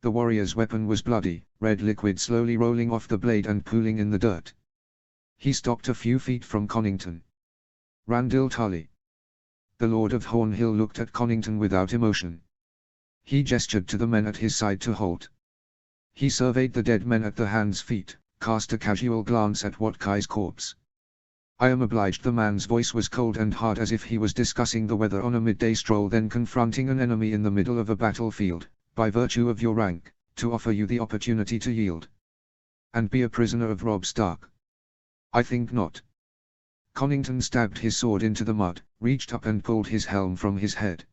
The warrior's weapon was bloody, red liquid slowly rolling off the blade and pooling in the dirt. He stopped a few feet from Conington. Randil Tully. The Lord of Hornhill looked at Conington without emotion. He gestured to the men at his side to halt. He surveyed the dead men at the hand's feet, cast a casual glance at Watkine's corpse. I am obliged. The man's voice was cold and hard, as if he was discussing the weather on a midday stroll, then confronting an enemy in the middle of a battlefield, by virtue of your rank, to offer you the opportunity to yield. And be a prisoner of Robb Stark. I think not. Conington stabbed his sword into the mud, reached up and pulled his helm from his head.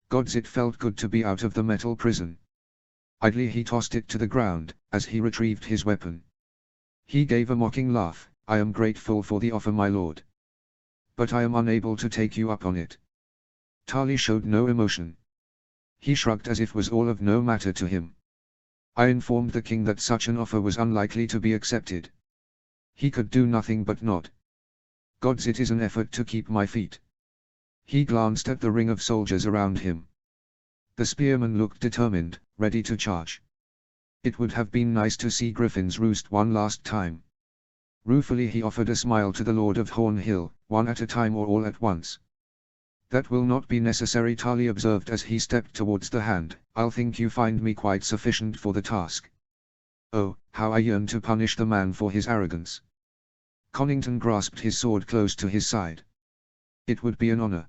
Gods, it felt good to be out of the metal prison. Idly he tossed it to the ground, as he retrieved his weapon. He gave a mocking laugh. I am grateful for the offer, my lord. But I am unable to take you up on it. Tully showed no emotion. He shrugged as if it was all of no matter to him. I informed the king that such an offer was unlikely to be accepted. He could do nothing but nod. Gods, it is an effort to keep my feet. He glanced at the ring of soldiers around him. The spearmen looked determined, ready to charge. It would have been nice to see Griffin's Roost one last time. Ruefully he offered a smile to the Lord of Hornhill, one at a time or all at once. That will not be necessary, Tully observed as he stepped towards the hand. I'll think you find me quite sufficient for the task. Oh, how I yearn to punish the man for his arrogance. Conington grasped his sword close to his side. It would be an honor.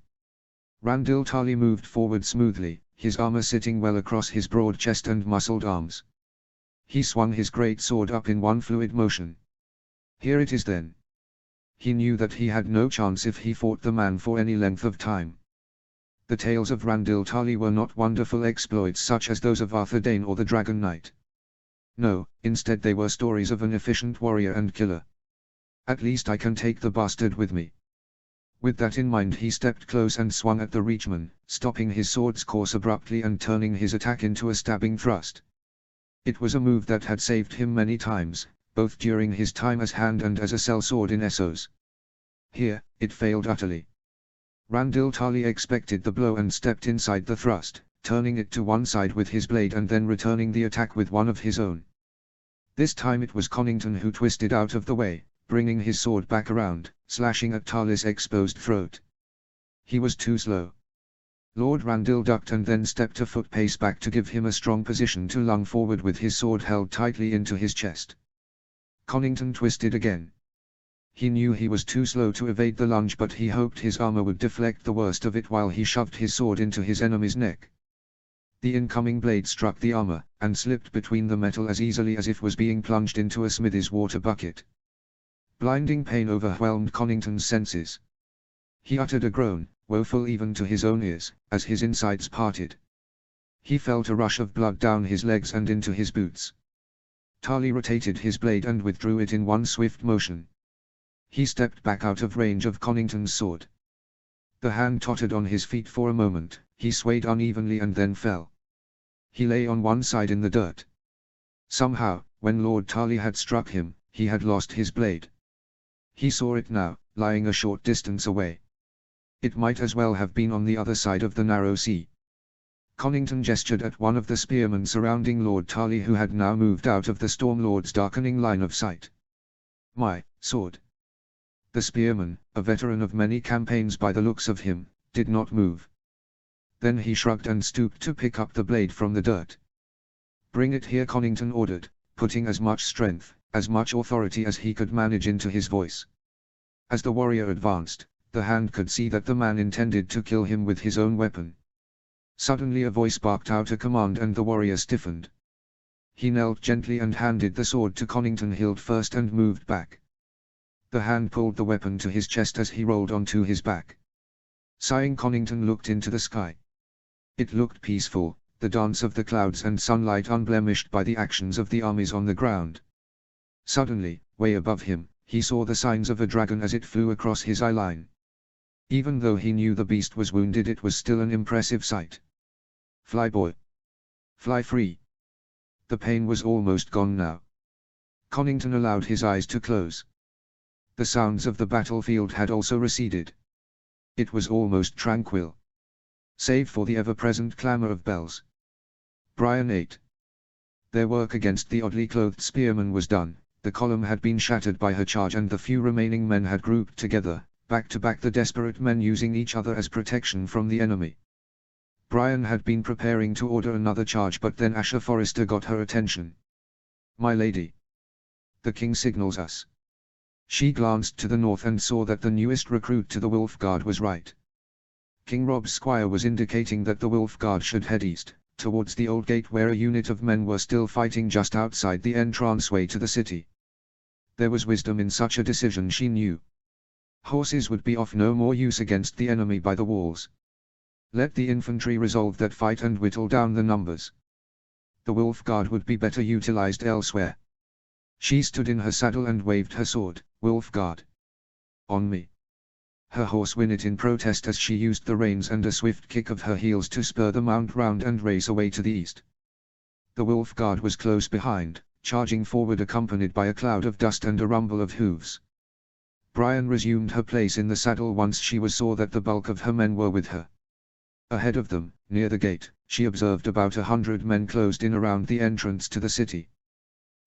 Randil Tully moved forward smoothly, his armor sitting well across his broad chest and muscled arms. He swung his great sword up in one fluid motion. Here it is then. He knew that he had no chance if he fought the man for any length of time. The tales of Randil Tully were not wonderful exploits such as those of Arthur Dane or the Dragon Knight. No, instead they were stories of an efficient warrior and killer. At least I can take the bastard with me. With that in mind he stepped close and swung at the reachman, stopping his sword's course abruptly and turning his attack into a stabbing thrust. It was a move that had saved him many times, both during his time as hand and as a sellsword in Essos. Here, it failed utterly. Randil Tully expected the blow and stepped inside the thrust, turning it to one side with his blade and then returning the attack with one of his own. This time it was Conington who twisted out of the way, bringing his sword back around, slashing at Tali's exposed throat. He was too slow. Lord Randall ducked and then stepped a foot pace back to give him a strong position to lung forward with his sword held tightly into his chest. Connington twisted again. He knew he was too slow to evade the lunge, but he hoped his armor would deflect the worst of it while he shoved his sword into his enemy's neck. The incoming blade struck the armor, and slipped between the metal as easily as if was being plunged into a smithy's water bucket. Blinding pain overwhelmed Connington's senses. He uttered a groan, woeful even to his own ears, as his insides parted. He felt a rush of blood down his legs and into his boots. Tali rotated his blade and withdrew it in one swift motion. He stepped back out of range of Connington's sword. The hand tottered on his feet for a moment, he swayed unevenly and then fell. He lay on one side in the dirt. Somehow, when Lord Tali had struck him, he had lost his blade. He saw it now, lying a short distance away. It might as well have been on the other side of the narrow sea. Connington gestured at one of the spearmen surrounding Lord Tali, who had now moved out of the Stormlord's darkening line of sight. "My sword." The spearman, a veteran of many campaigns by the looks of him, did not move. Then he shrugged and stooped to pick up the blade from the dirt. "Bring it here," Connington ordered, putting as much strength, as much authority as he could manage into his voice. As the warrior advanced, the hand could see that the man intended to kill him with his own weapon. Suddenly a voice barked out a command and the warrior stiffened. He knelt gently and handed the sword to Connington hilt first and moved back. The hand pulled the weapon to his chest as he rolled onto his back. Sighing, Connington looked into the sky. It looked peaceful, the dance of the clouds and sunlight unblemished by the actions of the armies on the ground. Suddenly, way above him, he saw the signs of a dragon as it flew across his eye line. Even though he knew the beast was wounded, it was still an impressive sight. "Fly, boy. Fly free." The pain was almost gone now. Connington allowed his eyes to close. The sounds of the battlefield had also receded. It was almost tranquil. Save for the ever-present clamor of bells. Brian 8. Their work against the oddly clothed spearman was done. The column had been shattered by her charge and the few remaining men had grouped together, back to back, the desperate men using each other as protection from the enemy. Brian had been preparing to order another charge, but then Asher Forrester got her attention. "My lady. The king signals us." She glanced to the north and saw that the newest recruit to the Wolf Guard was right. King Rob's squire was indicating that the Wolf Guard should head east, towards the old gate where a unit of men were still fighting just outside the entranceway to the city. There was wisdom in such a decision, she knew. Horses would be of no more use against the enemy by the walls. Let the infantry resolve that fight and whittle down the numbers. The Wolf Guard would be better utilized elsewhere. She stood in her saddle and waved her sword. "Wolf Guard. On me." Her horse whinnied in protest as she used the reins and a swift kick of her heels to spur the mount round and race away to the east. The Wolf Guard was close behind, charging forward accompanied by a cloud of dust and a rumble of hooves. Brian resumed her place in the saddle once she saw that the bulk of her men were with her. Ahead of them, near the gate, she observed about 100 men closed in around the entrance to the city.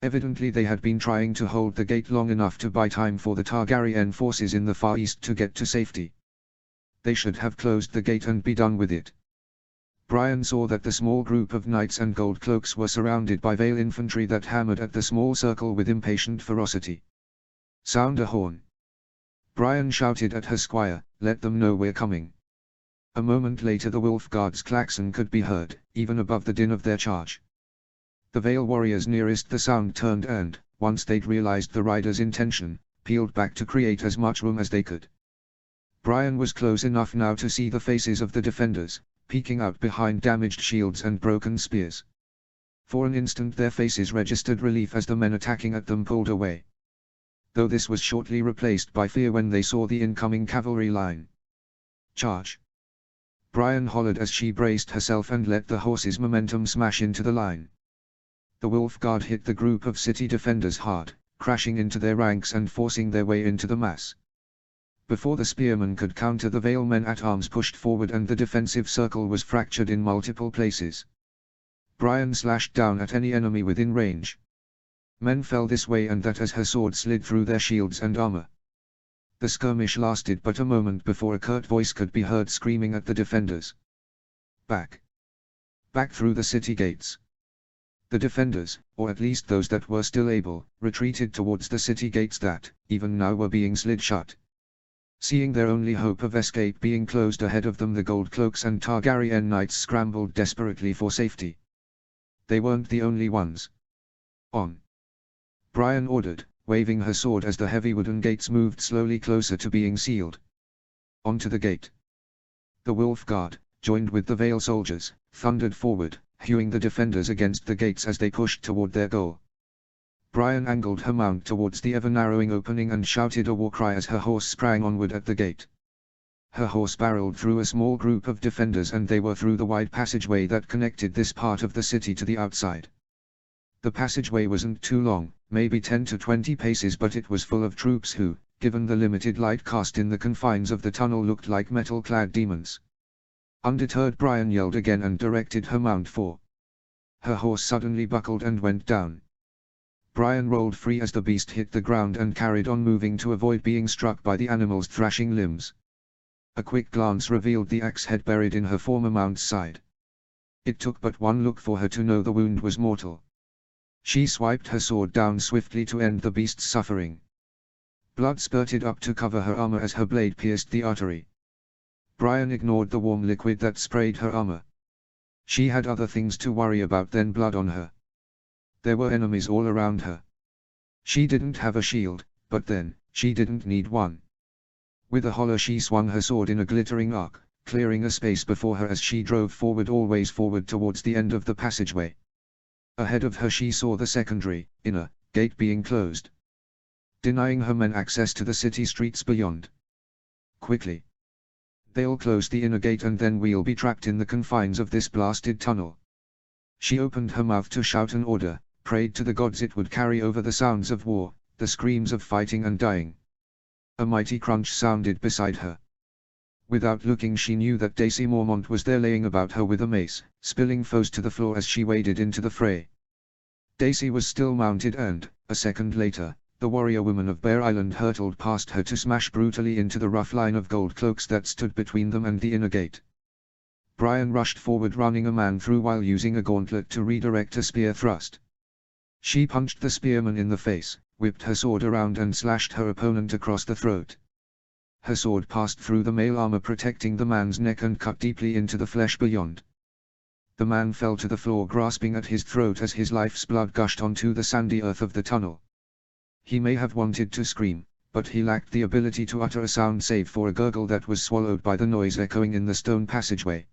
Evidently they had been trying to hold the gate long enough to buy time for the Targaryen forces in the far east to get to safety. They should have closed the gate and be done with it. Brian saw that the small group of knights and gold cloaks were surrounded by Vale infantry that hammered at the small circle with impatient ferocity. "Sound a horn." Brian shouted at her squire, "Let them know we're coming." A moment later the Wolf Guard's klaxon could be heard, even above the din of their charge. The Vale warriors nearest the sound turned and, once they'd realized the rider's intention, peeled back to create as much room as they could. Brian was close enough now to see the faces of the defenders, peeking out behind damaged shields and broken spears. For an instant their faces registered relief as the men attacking at them pulled away. Though this was shortly replaced by fear when they saw the incoming cavalry line. "Charge!" Brian hollered as she braced herself and let the horse's momentum smash into the line. The Wolf Guard hit the group of city defenders hard, crashing into their ranks and forcing their way into the mass. Before the spearmen could counter, the Vale men at arms pushed forward and the defensive circle was fractured in multiple places. Brian slashed down at any enemy within range. Men fell this way and that as her sword slid through their shields and armor. The skirmish lasted but a moment before a curt voice could be heard screaming at the defenders. Back! Back through the city gates! The defenders, or at least those that were still able, retreated towards the city gates that, even now, were being slid shut. Seeing their only hope of escape being closed ahead of them, the Gold Cloaks and Targaryen knights scrambled desperately for safety. They weren't the only ones. On! Brian ordered, waving her sword as the heavy wooden gates moved slowly closer to being sealed. Onto the gate. The Wolf Guard, joined with the Vale soldiers, thundered forward, hewing the defenders against the gates as they pushed toward their goal. Brian angled her mount towards the ever-narrowing opening and shouted a war cry as her horse sprang onward at the gate. Her horse barreled through a small group of defenders and they were through the wide passageway that connected this part of the city to the outside. The passageway wasn't too long, maybe 10 to 20 paces, but it was full of troops who, given the limited light cast in the confines of the tunnel, looked like metal-clad demons. Undeterred, Brian yelled again and directed her mount for. Her horse suddenly buckled and went down. Brian rolled free as the beast hit the ground and carried on moving to avoid being struck by the animal's thrashing limbs. A quick glance revealed the axe head buried in her former mount's side. It took but one look for her to know the wound was mortal. She swiped her sword down swiftly to end the beast's suffering. Blood spurted up to cover her armor as her blade pierced the artery. Brian ignored the warm liquid that sprayed her armor. She had other things to worry about than blood on her. There were enemies all around her. She didn't have a shield, but then, she didn't need one. With a holler she swung her sword in a glittering arc, clearing a space before her as she drove forward, always forward towards the end of the passageway. Ahead of her she saw the secondary, inner, gate being closed, denying her men access to the city streets beyond. Quickly! They'll close the inner gate and then we'll be trapped in the confines of this blasted tunnel. She opened her mouth to shout an order, prayed to the gods it would carry over the sounds of war, the screams of fighting and dying. A mighty crunch sounded beside her. Without looking she knew that Daisy Mormont was there, laying about her with a mace, spilling foes to the floor as she waded into the fray. Daisy was still mounted and, a second later, the warrior woman of Bear Island hurtled past her to smash brutally into the rough line of Gold Cloaks that stood between them and the inner gate. Brian rushed forward, running a man through while using a gauntlet to redirect a spear thrust. She punched the spearman in the face, whipped her sword around and slashed her opponent across the throat. Her sword passed through the mail armor protecting the man's neck and cut deeply into the flesh beyond. The man fell to the floor grasping at his throat as his life's blood gushed onto the sandy earth of the tunnel. He may have wanted to scream, but he lacked the ability to utter a sound save for a gurgle that was swallowed by the noise echoing in the stone passageway.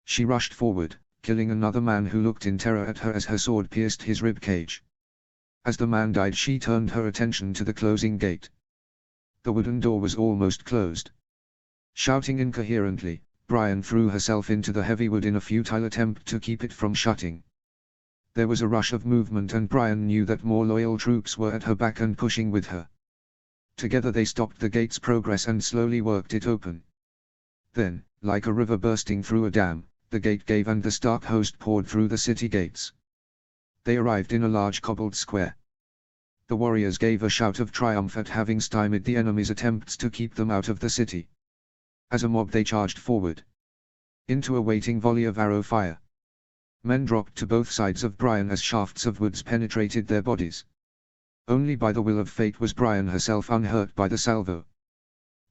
She rushed forward, killing another man who looked in terror at her as her sword pierced his rib cage. As the man died she turned her attention to the closing gate. The wooden door was almost closed. Shouting incoherently, Brian threw herself into the heavy wood in a futile attempt to keep it from shutting. There was a rush of movement and Brian knew that more loyal troops were at her back and pushing with her. Together they stopped the gate's progress and slowly worked it open. Then, like a river bursting through a dam, the gate gave and the Stark host poured through the city gates. They arrived in a large cobbled square. The warriors gave a shout of triumph at having stymied the enemy's attempts to keep them out of the city. As a mob they charged forward into a waiting volley of arrow fire. Men dropped to both sides of Brian as shafts of woods penetrated their bodies. Only by the will of fate was Brian herself unhurt by the salvo.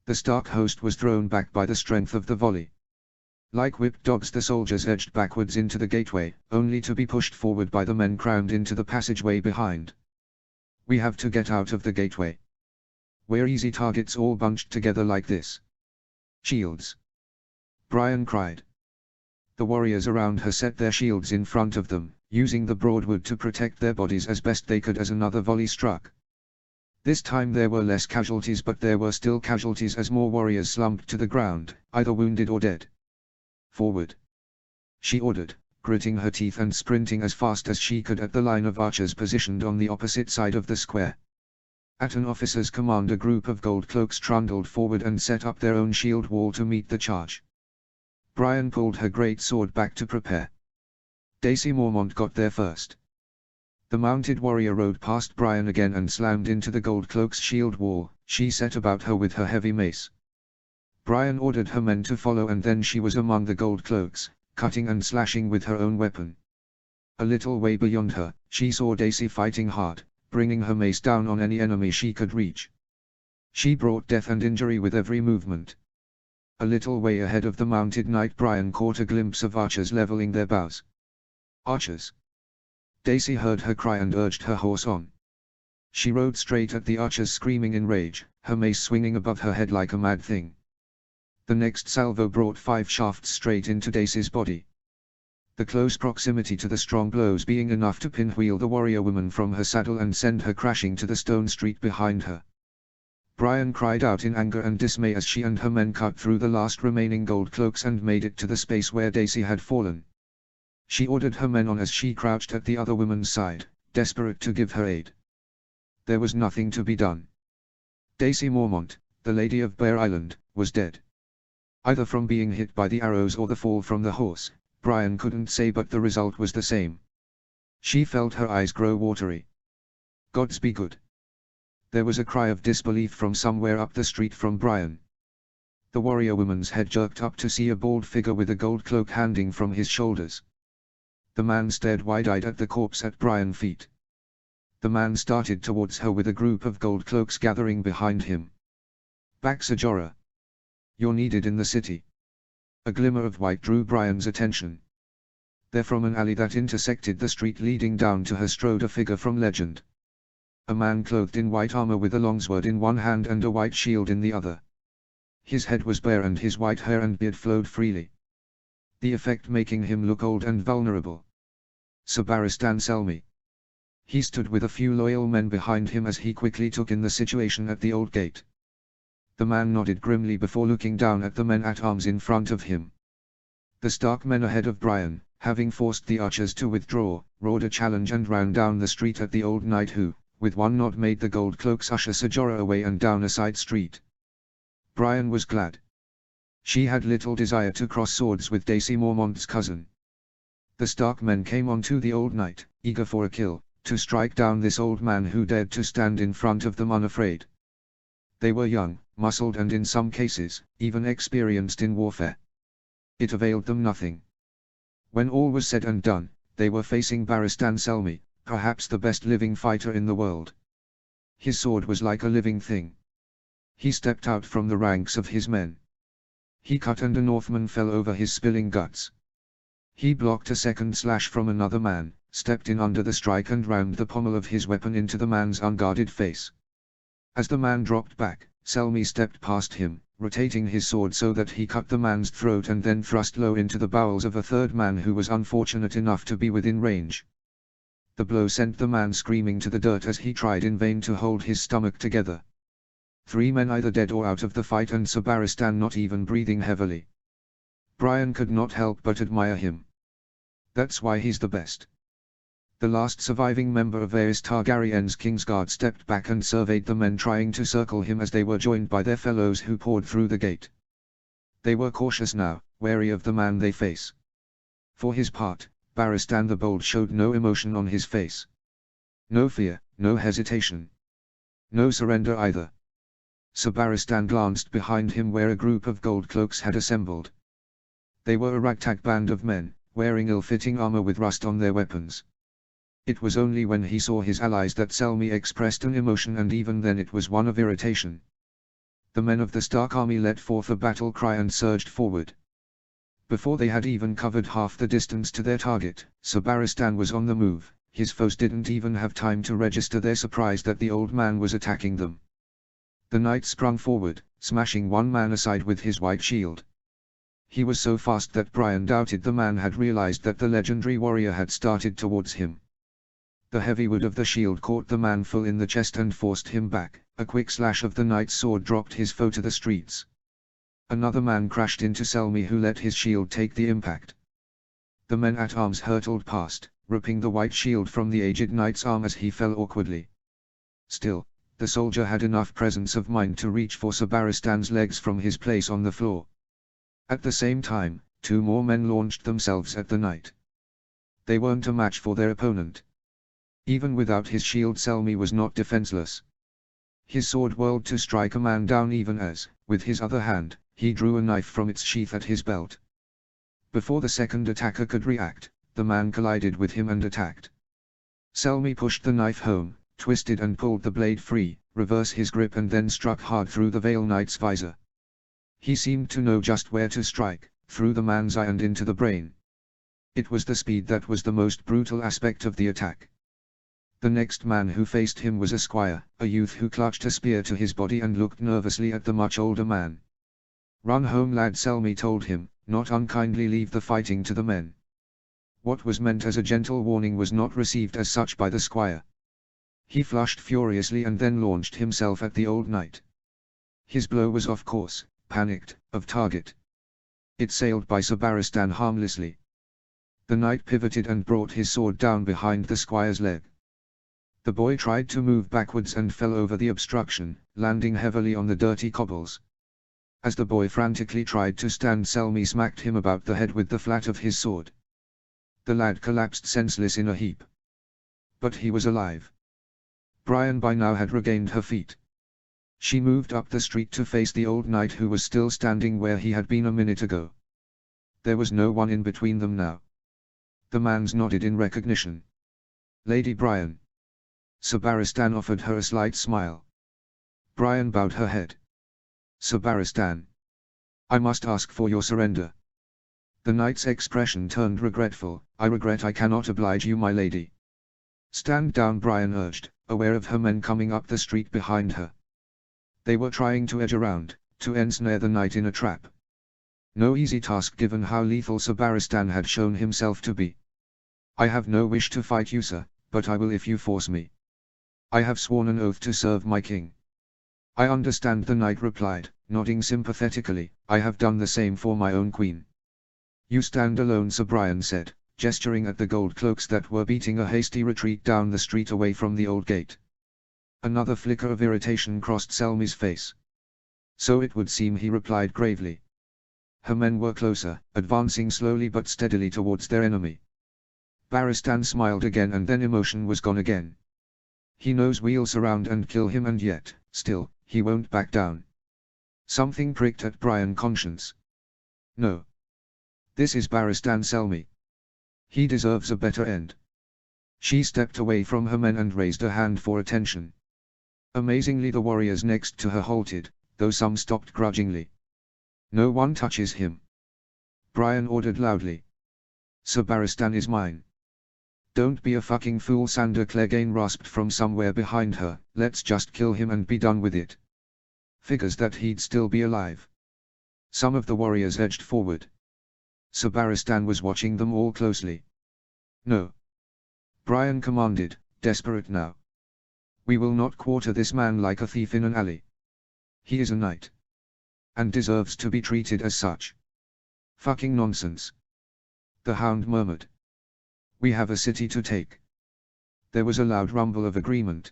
The Stark host was thrown back by the strength of the volley. Like whipped dogs the soldiers edged backwards into the gateway, only to be pushed forward by the men crammed into the passageway behind. We have to get out of the gateway. We're easy targets all bunched together like this. Shields! Brian cried. The warriors around her set their shields in front of them, using the broadwood to protect their bodies as best they could as another volley struck. This time there were less casualties, but there were still casualties as more warriors slumped to the ground, either wounded or dead. Forward! She ordered, gritting her teeth and sprinting as fast as she could at the line of archers positioned on the opposite side of the square. At an officer's command a group of Gold Cloaks trundled forward and set up their own shield wall to meet the charge. Brian pulled her great sword back to prepare. Daisy Mormont got there first. The mounted warrior rode past Brian again and slammed into the gold cloak's shield wall. She set about her with her heavy mace. Brian ordered her men to follow, and then she was among the gold cloaks, cutting and slashing with her own weapon. A little way beyond her, she saw Daisy fighting hard, bringing her mace down on any enemy she could reach. She brought death and injury with every movement. A little way ahead of the mounted knight, Brian caught a glimpse of archers leveling their bows. Archers! Daisy heard her cry and urged her horse on. She rode straight at the archers, screaming in rage, her mace swinging above her head like a mad thing. The next salvo brought 5 shafts straight into Daisy's body. The close proximity to the strong blows being enough to pinwheel the warrior woman from her saddle and send her crashing to the stone street behind her. Brian cried out in anger and dismay as she and her men cut through the last remaining gold cloaks and made it to the space where Daisy had fallen. She ordered her men on as she crouched at the other woman's side, desperate to give her aid. There was nothing to be done. Daisy Mormont, the Lady of Bear Island, was dead. Either from being hit by the arrows or the fall from the horse, Brian couldn't say, but the result was the same. She felt her eyes grow watery. Gods be good. There was a cry of disbelief from somewhere up the street from Brian. The warrior woman's head jerked up to see a bald figure with a gold cloak hanging from his shoulders. The man stared wide-eyed at the corpse at Brian's feet. The man started towards her with a group of gold cloaks gathering behind him. Baxa Jorah. You're needed in the city. A glimmer of white drew Brian's attention. There from an alley that intersected the street leading down to her strode a figure from legend. A man clothed in white armor with a longsword in one hand and a white shield in the other. His head was bare and his white hair and beard flowed freely, the effect making him look old and vulnerable. Sir Barristan Selmy. He stood with a few loyal men behind him as he quickly took in the situation at the old gate. The man nodded grimly before looking down at the men at arms in front of him. The Stark men ahead of Brian, having forced the archers to withdraw, roared a challenge and ran down the street at the old knight who, with one nod, made the gold cloaks usher Sir Jorah away and down a side street. Brian was glad. She had little desire to cross swords with Daisy Mormont's cousin. The Stark men came on to the old knight, eager for a kill, to strike down this old man who dared to stand in front of them unafraid. They were young, muscled and in some cases, even experienced in warfare. It availed them nothing. When all was said and done, they were facing Barristan Selmy, perhaps the best living fighter in the world. His sword was like a living thing. He stepped out from the ranks of his men. He cut and a Northman fell over his spilling guts. He blocked a second slash from another man, stepped in under the strike and rammed the pommel of his weapon into the man's unguarded face. As the man dropped back, Selmy stepped past him, rotating his sword so that he cut the man's throat and then thrust low into the bowels of a third man who was unfortunate enough to be within range. The blow sent the man screaming to the dirt as he tried in vain to hold his stomach together. 3 men either dead or out of the fight, and Sir Barristan not even breathing heavily. Brian could not help but admire him. That's why he's the best. The last surviving member of Aerys Targaryen's Kingsguard stepped back and surveyed the men trying to circle him as they were joined by their fellows who poured through the gate. They were cautious now, wary of the man they face. For his part, Barristan the Bold showed no emotion on his face. No fear, no hesitation. No surrender either. Sir Barristan glanced behind him where a group of gold cloaks had assembled. They were a ragtag band of men, wearing ill-fitting armor with rust on their weapons. It was only when he saw his allies that Selmy expressed an emotion, and even then it was one of irritation. The men of the Stark army let forth a battle cry and surged forward. Before they had even covered half the distance to their target, Sir Barristan was on the move. His foes didn't even have time to register their surprise that the old man was attacking them. The knight sprung forward, smashing one man aside with his white shield. He was so fast that Brian doubted the man had realized that the legendary warrior had started towards him. The heavy wood of the shield caught the man full in the chest and forced him back. A quick slash of the knight's sword dropped his foe to the streets. Another man crashed into Selmy, who let his shield take the impact. The men at arms hurtled past, ripping the white shield from the aged knight's arm as he fell awkwardly. Still, the soldier had enough presence of mind to reach for Sir Barristan's legs from his place on the floor. At the same time, 2 more men launched themselves at the knight. They weren't a match for their opponent. Even without his shield Selmy was not defenseless. His sword whirled to strike a man down even as, with his other hand, he drew a knife from its sheath at his belt. Before the second attacker could react, the man collided with him and attacked. Selmy pushed the knife home, twisted and pulled the blade free, reversed his grip and then struck hard through the Veil Knight's visor. He seemed to know just where to strike, through the man's eye and into the brain. It was the speed that was the most brutal aspect of the attack. The next man who faced him was a squire, a youth who clutched a spear to his body and looked nervously at the much older man. "Run home, lad," Selmy told him, not unkindly. "Leave the fighting to the men." What was meant as a gentle warning was not received as such by the squire. He flushed furiously and then launched himself at the old knight. His blow was off course, panicked, of target. It sailed by Sir Barristan harmlessly. The knight pivoted and brought his sword down behind the squire's leg. The boy tried to move backwards and fell over the obstruction, landing heavily on the dirty cobbles. As the boy frantically tried to stand, Selmy smacked him about the head with the flat of his sword. The lad collapsed senseless in a heap. But he was alive. Brian by now had regained her feet. She moved up the street to face the old knight who was still standing where he had been a minute ago. There was no one in between them now. The man's nodded in recognition. "Lady Brian." Sir Barristan offered her a slight smile. Brian bowed her head. "Sir Barristan, I must ask for your surrender." The knight's expression turned regretful. "I regret I cannot oblige you, my lady." "Stand down," Brian urged, aware of her men coming up the street behind her. They were trying to edge around, to ensnare the knight in a trap. No easy task given how lethal Sir Barristan had shown himself to be. "I have no wish to fight you, sir, but I will if you force me. I have sworn an oath to serve my king." "I understand," the knight replied, nodding sympathetically. "I have done the same for my own queen." "You stand alone," Sir Brian said, gesturing at the gold cloaks that were beating a hasty retreat down the street away from the old gate. Another flicker of irritation crossed Selmy's face. "So it would seem," he replied gravely. Her men were closer, advancing slowly but steadily towards their enemy. Barristan smiled again and then emotion was gone again. He knows we'll surround and kill him, and yet, still, he won't back down. Something pricked at Brian's conscience. No. This is Barristan Selmy. He deserves a better end. She stepped away from her men and raised a hand for attention. Amazingly, the warriors next to her halted, though some stopped grudgingly. "No one touches him," Brian ordered loudly. "Sir Barristan is mine." "Don't be a fucking fool," Sandor Clegane rasped from somewhere behind her. "Let's just kill him and be done with it." Figures that he'd still be alive. Some of the warriors edged forward. Sir Barristan was watching them all closely. "No," Brian commanded, desperate now. "We will not quarter this man like a thief in an alley. He is a knight. And deserves to be treated as such." "Fucking nonsense," the hound murmured. "We have a city to take." There was a loud rumble of agreement.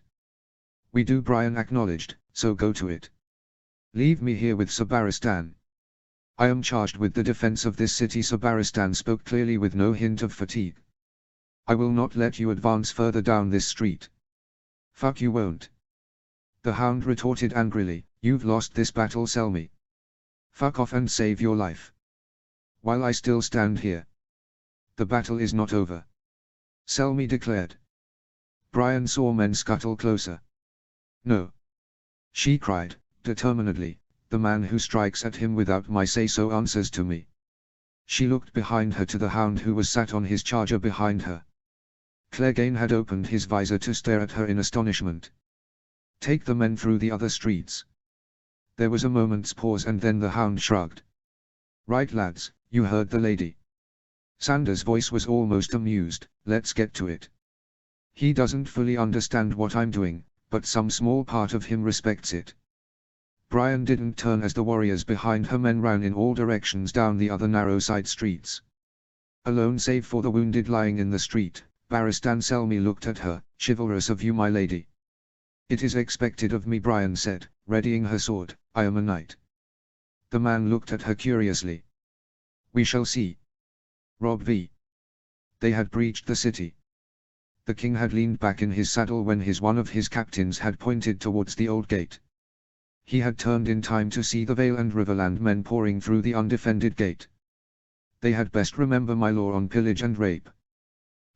"We do," Brian acknowledged, "so go to it. Leave me here with Sir Barristan. I am charged with the defense of this city." Sir Barristan spoke clearly with no hint of fatigue. "I will not let you advance further down this street." "Fuck you won't," the hound retorted angrily. "You've lost this battle, Selmy. Fuck off and save your life. While I still stand here. The battle is not over," Selmy declared. Brian saw men scuttle closer. "No," she cried, determinedly, "the man who strikes at him without my say-so answers to me." She looked behind her to the hound who was sat on his charger behind her. Clegane had opened his visor to stare at her in astonishment. "Take the men through the other streets." There was a moment's pause and then the hound shrugged. "Right lads, you heard the lady." Sandor's voice was almost amused. "Let's get to it. He doesn't fully understand what I'm doing, but some small part of him respects it." Brian didn't turn as the warriors behind her men ran in all directions down the other narrow side streets. Alone save for the wounded lying in the street, Barristan Selmy looked at her. "Chivalrous of you, my lady." "It is expected of me," Brian said, readying her sword. "I am a knight." The man looked at her curiously. "We shall see." Rob V. They had breached the city. The king had leaned back in his saddle when one of his captains had pointed towards the old gate. He had turned in time to see the Vale and Riverland men pouring through the undefended gate. They had best remember my law on pillage and rape.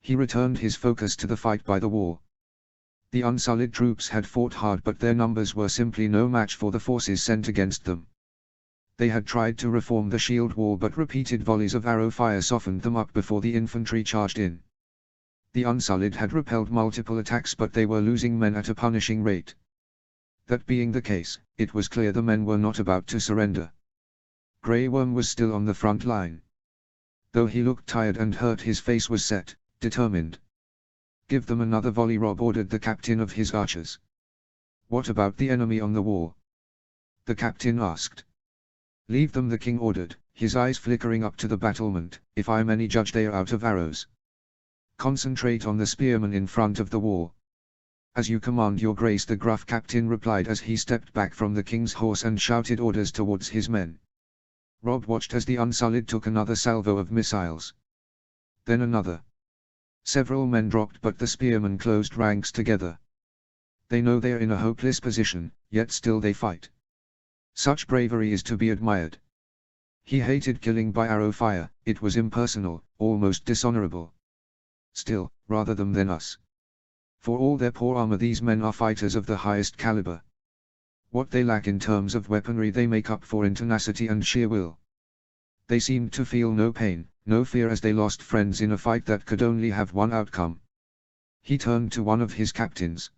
He returned his focus to the fight by the wall. The unsullied troops had fought hard, but their numbers were simply no match for the forces sent against them. They had tried to reform the shield wall, but repeated volleys of arrow fire softened them up before the infantry charged in. The Unsullied had repelled multiple attacks, but they were losing men at a punishing rate. That being the case, it was clear the men were not about to surrender. Grey Worm was still on the front line. Though he looked tired and hurt, his face was set, determined. "Give them another volley," Rob ordered the captain of his archers. "What about the enemy on the wall?" the captain asked. "Leave them," the king ordered, his eyes flickering up to the battlement. "If I'm any judge, they are out of arrows. Concentrate on the spearmen in front of the wall." "As you command, your grace," the gruff captain replied as he stepped back from the king's horse and shouted orders towards his men. Rob watched as the Unsullied took another salvo of missiles. Then another. Several men dropped, but the spearmen closed ranks together. They know they are in a hopeless position, yet still they fight. Such bravery is to be admired. He hated killing by arrow fire. It was impersonal, almost dishonorable. Still, rather them than us. For all their poor armor, these men are fighters of the highest caliber. What they lack in terms of weaponry they make up for in tenacity and sheer will. They seemed to feel no pain, no fear as they lost friends in a fight that could only have one outcome. He turned to one of his captains.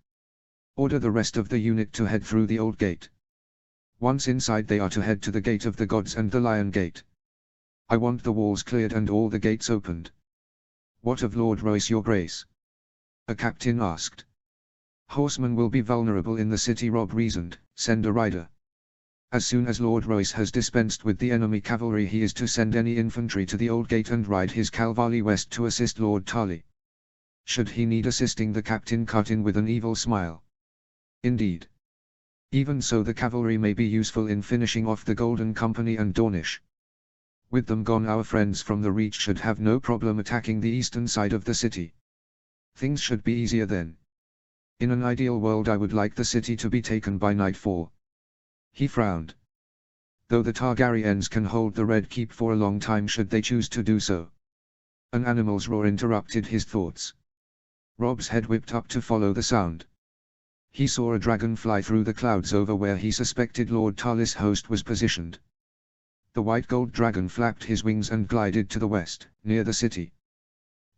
"Order the rest of the unit to head through the old gate. Once inside, they are to head to the Gate of the Gods and the Lion Gate. I want the walls cleared and all the gates opened." "What of Lord Royce, your grace?" a captain asked. "Horsemen will be vulnerable in the city," Rob reasoned. "Send a rider. As soon as Lord Royce has dispensed with the enemy cavalry, he is to send any infantry to the old gate and ride his cavalry west to assist Lord Tarley. Should he need assisting," the captain cut in with an evil smile. "Indeed. Even so, the cavalry may be useful in finishing off the Golden Company and Dornish. With them gone, our friends from the Reach should have no problem attacking the eastern side of the city. Things should be easier then. In an ideal world, I would like the city to be taken by nightfall." He frowned. "Though the Targaryens can hold the Red Keep for a long time should they choose to do so." An animal's roar interrupted his thoughts. Rob's head whipped up to follow the sound. He saw a dragon fly through the clouds over where he suspected Lord Tarly's host was positioned. The white-gold dragon flapped his wings and glided to the west, near the city.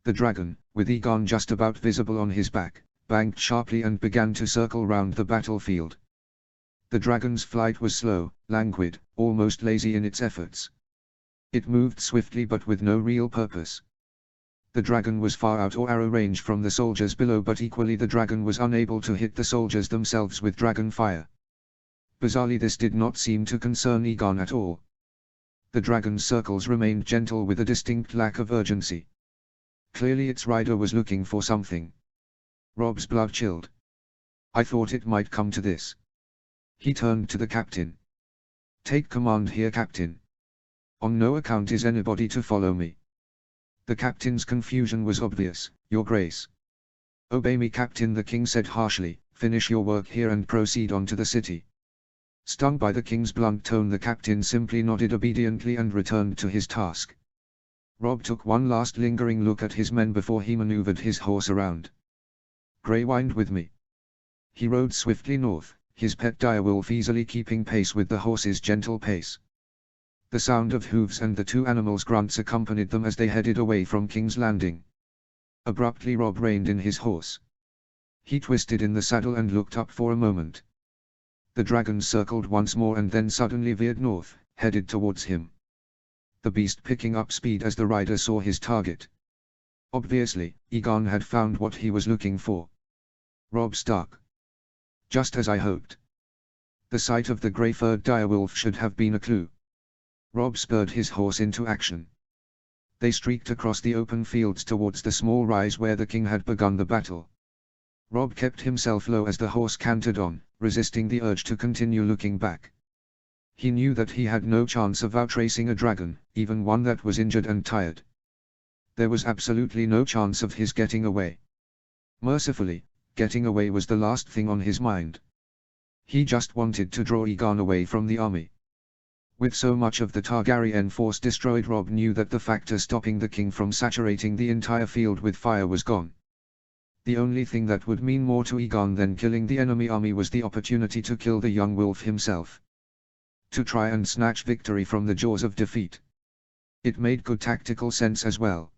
The dragon, with Aegon just about visible on his back, banked sharply and began to circle round the battlefield. The dragon's flight was slow, languid, almost lazy in its efforts. It moved swiftly but with no real purpose. The dragon was far out or arrow range from the soldiers below, but equally the dragon was unable to hit the soldiers themselves with dragon fire. Bizarrely, this did not seem to concern Aegon at all. The dragon's circles remained gentle with a distinct lack of urgency. Clearly its rider was looking for something. Rob's blood chilled. "I thought it might come to this." He turned to the captain. "Take command here, captain. On no account is anybody to follow me." The captain's confusion was obvious. "Your grace." "Obey me, captain," the king said harshly. "Finish your work here and proceed on to the city." Stung by the king's blunt tone, the captain simply nodded obediently and returned to his task. Rob took one last lingering look at his men before he maneuvered his horse around. "Grey, wind with me." He rode swiftly north, his pet direwolf easily keeping pace with the horse's gentle pace. The sound of hooves and the two animals' grunts accompanied them as they headed away from King's Landing. Abruptly Rob reined in his horse. He twisted in the saddle and looked up for a moment. The dragon circled once more and then suddenly veered north, headed towards him. The beast picking up speed as the rider saw his target. Obviously, Aegon had found what he was looking for. Rob stuck. Just as I hoped. The sight of the grey-furred direwolf should have been a clue. Rob spurred his horse into action. They streaked across the open fields towards the small rise where the king had begun the battle. Rob kept himself low as the horse cantered on, resisting the urge to continue looking back. He knew that he had no chance of outracing a dragon, even one that was injured and tired. There was absolutely no chance of his getting away. Mercifully, getting away was the last thing on his mind. He just wanted to draw Aegon away from the army. With so much of the Targaryen force destroyed, Robb knew that the factor stopping the king from saturating the entire field with fire was gone. The only thing that would mean more to Aegon than killing the enemy army was the opportunity to kill the young wolf himself. To try and snatch victory from the jaws of defeat. It made good tactical sense as well.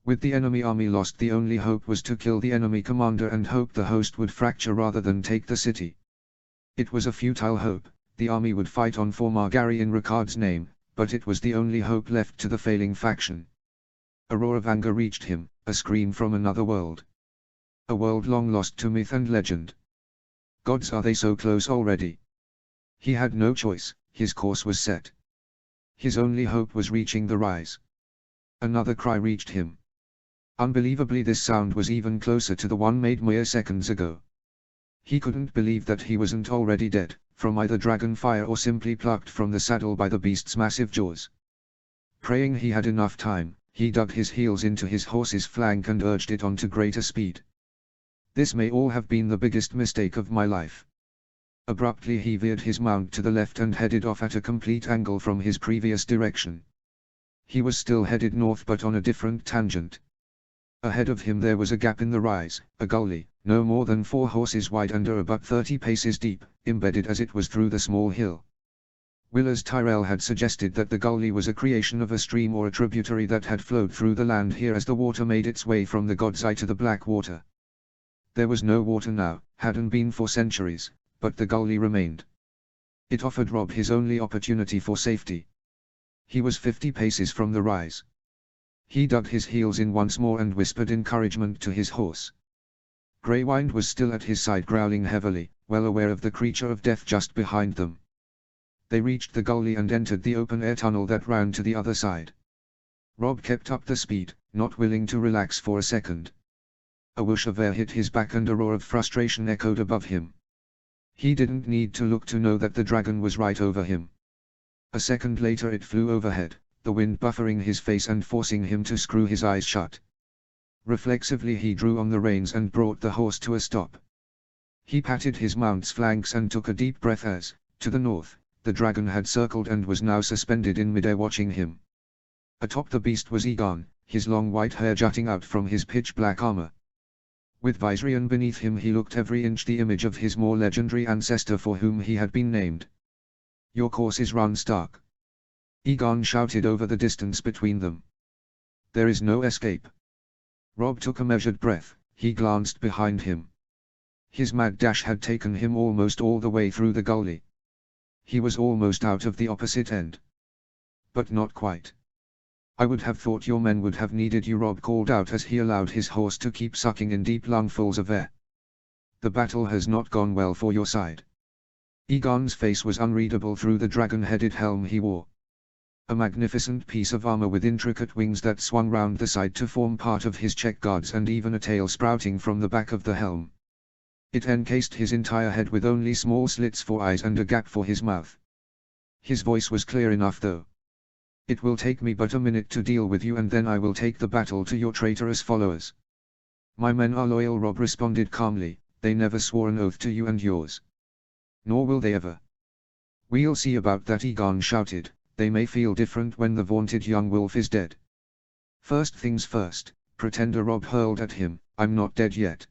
With the enemy army lost, the only hope was to kill the enemy commander and hope the host would fracture rather than take the city. It was a futile hope. The army would fight on for Margaery in Rickard's name, but it was the only hope left to the failing faction. A roar of anger reached him, a scream from another world. A world long lost to myth and legend. Gods, are they so close already? He had no choice, his course was set. His only hope was reaching the rise. Another cry reached him. Unbelievably, this sound was even closer to the one made mere seconds ago. He couldn't believe that he wasn't already dead, from either dragon fire or simply plucked from the saddle by the beast's massive jaws. Praying he had enough time, he dug his heels into his horse's flank and urged it on to greater speed. This may all have been the biggest mistake of my life. Abruptly he veered his mount to the left and headed off at a complete angle from his previous direction. He was still headed north but on a different tangent. Ahead of him there was a gap in the rise, a gully, no more than 4 horses wide and about 30 paces deep, embedded as it was through the small hill. Willers Tyrell had suggested that the gully was a creation of a stream or a tributary that had flowed through the land here as the water made its way from the God's Eye to the Black Water. There was no water now, hadn't been for centuries, but the gully remained. It offered Robb his only opportunity for safety. He was 50 paces from the rise. He dug his heels in once more and whispered encouragement to his horse. Greywind was still at his side, growling heavily, well aware of the creature of death just behind them. They reached the gully and entered the open-air tunnel that ran to the other side. Robb kept up the speed, not willing to relax for a second. A whoosh of air hit his back and a roar of frustration echoed above him. He didn't need to look to know that the dragon was right over him. A second later it flew overhead, the wind buffering his face and forcing him to screw his eyes shut. Reflexively he drew on the reins and brought the horse to a stop. He patted his mount's flanks and took a deep breath as, to the north, the dragon had circled and was now suspended in midair watching him. Atop the beast was Aegon, his long white hair jutting out from his pitch-black armor. With Viserion beneath him he looked every inch the image of his more legendary ancestor for whom he had been named. "Your course is run, Stark," Aegon shouted over the distance between them. "There is no escape." Robb took a measured breath, he glanced behind him. His mad dash had taken him almost all the way through the gully. He was almost out of the opposite end. But not quite. "I would have thought your men would have needed you," Robb called out as he allowed his horse to keep sucking in deep lungfuls of air. "The battle has not gone well for your side." Aegon's face was unreadable through the dragon-headed helm he wore. A magnificent piece of armor with intricate wings that swung round the side to form part of his check guards and even a tail sprouting from the back of the helm. It encased his entire head with only small slits for eyes and a gap for his mouth. His voice was clear enough though. "It will take me but a minute to deal with you and then I will take the battle to your traitorous followers." "My men are loyal," Robb responded calmly, "they never swore an oath to you and yours. Nor will they ever." "We'll see about that," Aegon shouted, "they may feel different when the vaunted young wolf is dead." "First things first, pretender," Robb hurled at him, "I'm not dead yet."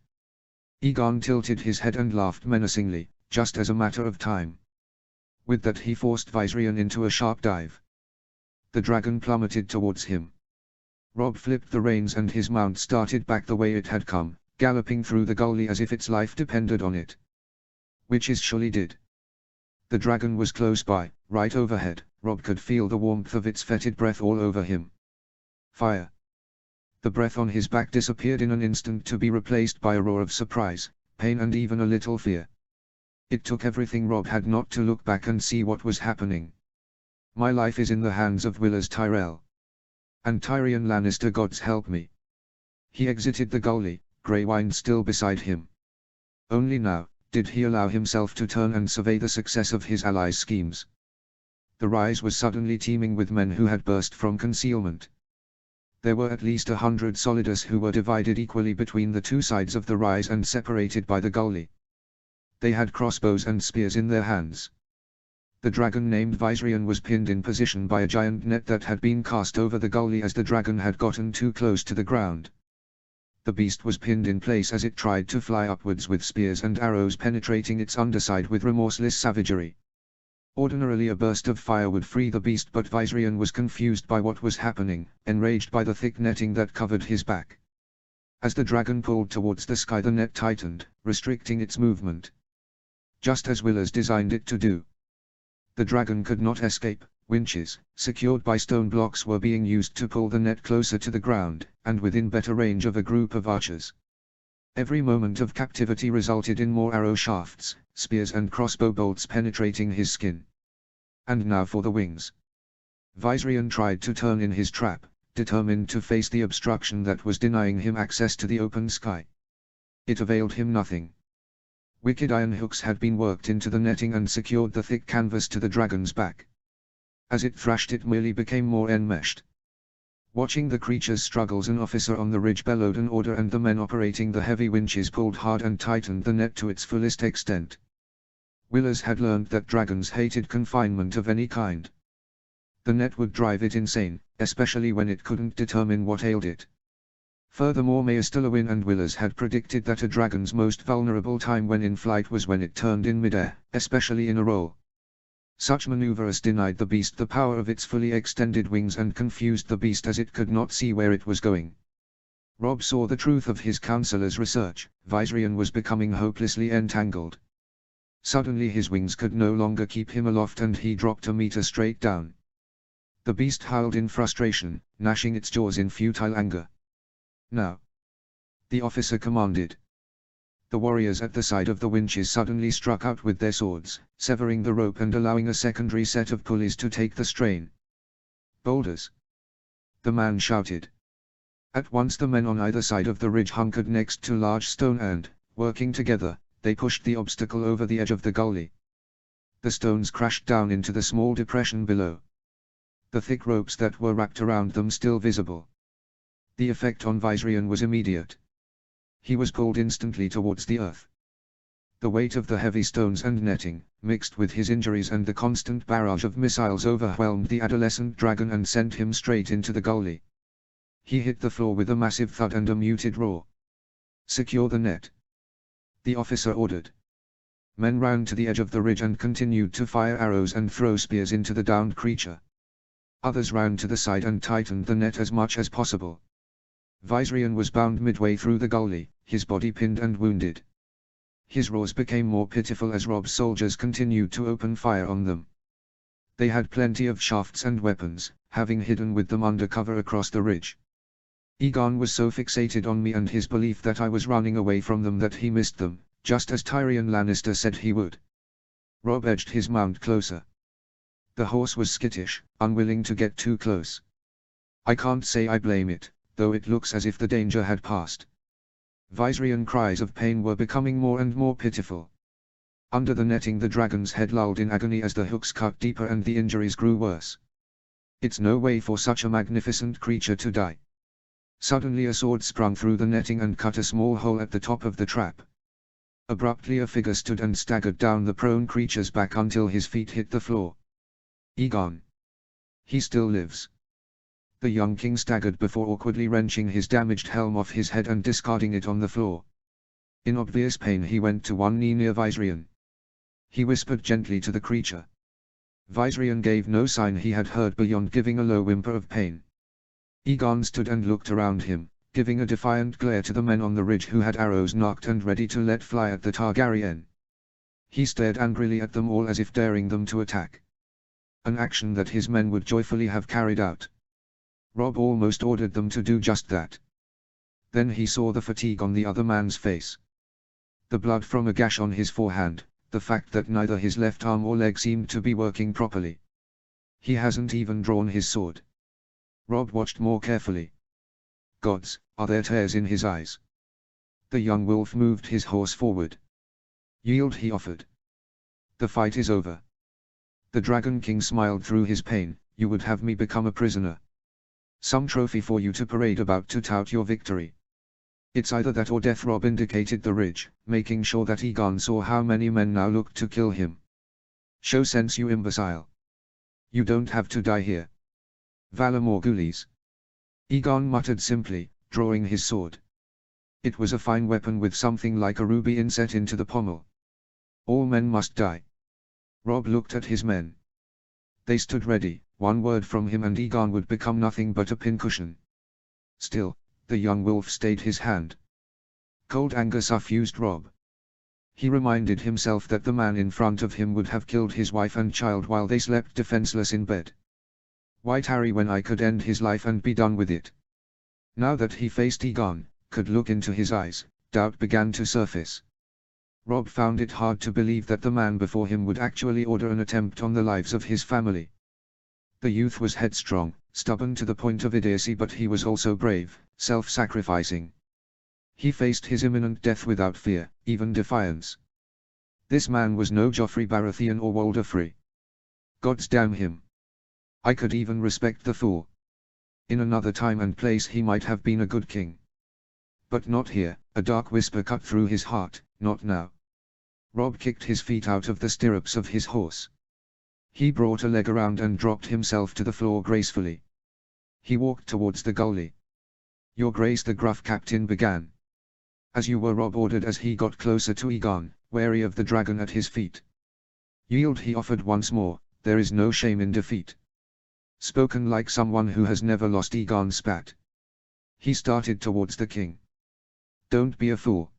Aegon tilted his head and laughed menacingly, "just as a matter of time." With that he forced Viserion into a sharp dive. The dragon plummeted towards him. Robb flipped the reins and his mount started back the way it had come, galloping through the gully as if its life depended on it. Which it surely did. The dragon was close by, right overhead. Robb could feel the warmth of its fetid breath all over him. Fire! The breath on his back disappeared in an instant to be replaced by a roar of surprise, pain and even a little fear. It took everything Robb had not to look back and see what was happening. My life is in the hands of Willers Tyrell. And Tyrion Lannister, gods help me. He exited the gully, Greywind still beside him. Only now did he allow himself to turn and survey the success of his allies' schemes. The rise was suddenly teeming with men who had burst from concealment. There were at least 100 Solidus who were divided equally between the two sides of the rise and separated by the gully. They had crossbows and spears in their hands. The dragon named Viserion was pinned in position by a giant net that had been cast over the gully as the dragon had gotten too close to the ground. The beast was pinned in place as it tried to fly upwards with spears and arrows penetrating its underside with remorseless savagery. Ordinarily a burst of fire would free the beast, but Viserion was confused by what was happening, enraged by the thick netting that covered his back. As the dragon pulled towards the sky, the net tightened, restricting its movement. Just as Willers designed it to do. The dragon could not escape. Winches, secured by stone blocks, were being used to pull the net closer to the ground, and within better range of a group of archers. Every moment of captivity resulted in more arrow shafts, spears and crossbow bolts penetrating his skin. And now for the wings. Viserion tried to turn in his trap, determined to face the obstruction that was denying him access to the open sky. It availed him nothing. Wicked iron hooks had been worked into the netting and secured the thick canvas to the dragon's back. As it thrashed, it merely became more enmeshed. Watching the creature's struggles, an officer on the ridge bellowed an order, and the men operating the heavy winches pulled hard and tightened the net to its fullest extent. Willers had learned that dragons hated confinement of any kind. The net would drive it insane, especially when it couldn't determine what ailed it. Furthermore, Maester Lewin and Willers had predicted that a dragon's most vulnerable time when in flight was when it turned in midair, especially in a roll. Such maneuvers denied the beast the power of its fully extended wings and confused the beast as it could not see where it was going. Rob saw the truth of his counselor's research. Viserion was becoming hopelessly entangled. Suddenly his wings could no longer keep him aloft and he dropped a meter straight down. The beast howled in frustration, gnashing its jaws in futile anger. Now! The officer commanded. The warriors at the side of the winches suddenly struck out with their swords, severing the rope and allowing a secondary set of pulleys to take the strain. Boulders! The man shouted. At once the men on either side of the ridge hunkered next to large stone and, working together, they pushed the obstacle over the edge of the gully. The stones crashed down into the small depression below. The thick ropes that were wrapped around them still visible. The effect on Viserion was immediate. He was pulled instantly towards the earth. The weight of the heavy stones and netting, mixed with his injuries and the constant barrage of missiles, overwhelmed the adolescent dragon and sent him straight into the gully. He hit the floor with a massive thud and a muted roar. "Secure the net," the officer ordered. Men ran to the edge of the ridge and continued to fire arrows and throw spears into the downed creature. Others ran to the side and tightened the net as much as possible. Viserion was bound midway through the gully, his body pinned and wounded. His roars became more pitiful as Rob's soldiers continued to open fire on them. They had plenty of shafts and weapons, having hidden with them under cover across the ridge. Aegon was so fixated on me and his belief that I was running away from them that he missed them, just as Tyrion Lannister said he would. Rob edged his mount closer. The horse was skittish, unwilling to get too close. I can't say I blame it, though it looks as if the danger had passed. Viserion cries of pain were becoming more and more pitiful. Under the netting the dragon's head lolled in agony as the hooks cut deeper and the injuries grew worse. It's no way for such a magnificent creature to die. Suddenly a sword sprung through the netting and cut a small hole at the top of the trap. Abruptly a figure stood and staggered down the prone creature's back until his feet hit the floor. Aegon. He still lives. The young king staggered before awkwardly wrenching his damaged helm off his head and discarding it on the floor. In obvious pain he went to one knee near Viserion. He whispered gently to the creature. Viserion gave no sign he had heard beyond giving a low whimper of pain. Aegon stood and looked around him, giving a defiant glare to the men on the ridge who had arrows nocked and ready to let fly at the Targaryen. He stared angrily at them all as if daring them to attack. An action that his men would joyfully have carried out. Rob almost ordered them to do just that. Then he saw the fatigue on the other man's face. The blood from a gash on his forehand, the fact that neither his left arm or leg seemed to be working properly. He hasn't even drawn his sword. Rob watched more carefully. Gods, are there tears in his eyes? The young wolf moved his horse forward. Yield, he offered. The fight is over. The Dragon King smiled through his pain. You would have me become a prisoner. Some trophy for you to parade about to tout your victory. It's either that or death. Robb indicated the ridge, making sure that Egon saw how many men now looked to kill him. Show sense, you imbecile. You don't have to die here. Valor Morghulis. Egon muttered simply, drawing his sword. It was a fine weapon with something like a ruby inset into the pommel. All men must die. Robb looked at his men. They stood ready, one word from him and Egon would become nothing but a pincushion. Still, the young wolf stayed his hand. Cold anger suffused Robb. He reminded himself that the man in front of him would have killed his wife and child while they slept defenseless in bed. Why tarry when I could end his life and be done with it? Now that he faced Egon, could look into his eyes, doubt began to surface. Robb found it hard to believe that the man before him would actually order an attempt on the lives of his family. The youth was headstrong, stubborn to the point of idiocy, but he was also brave, self-sacrificing. He faced his imminent death without fear, even defiance. This man was no Joffrey Baratheon or Walder Frey. Gods damn him. I could even respect the fool. In another time and place he might have been a good king. But not here. A dark whisper cut through his heart, not now. Robb kicked his feet out of the stirrups of his horse. He brought a leg around and dropped himself to the floor gracefully. He walked towards the gully. Your Grace, the gruff captain began. As you were, Robb ordered as he got closer to Egon, wary of the dragon at his feet. Yield, he offered once more, there is no shame in defeat. Spoken like someone who has never lost. Egon spat. He started towards the king. Don't be a fool.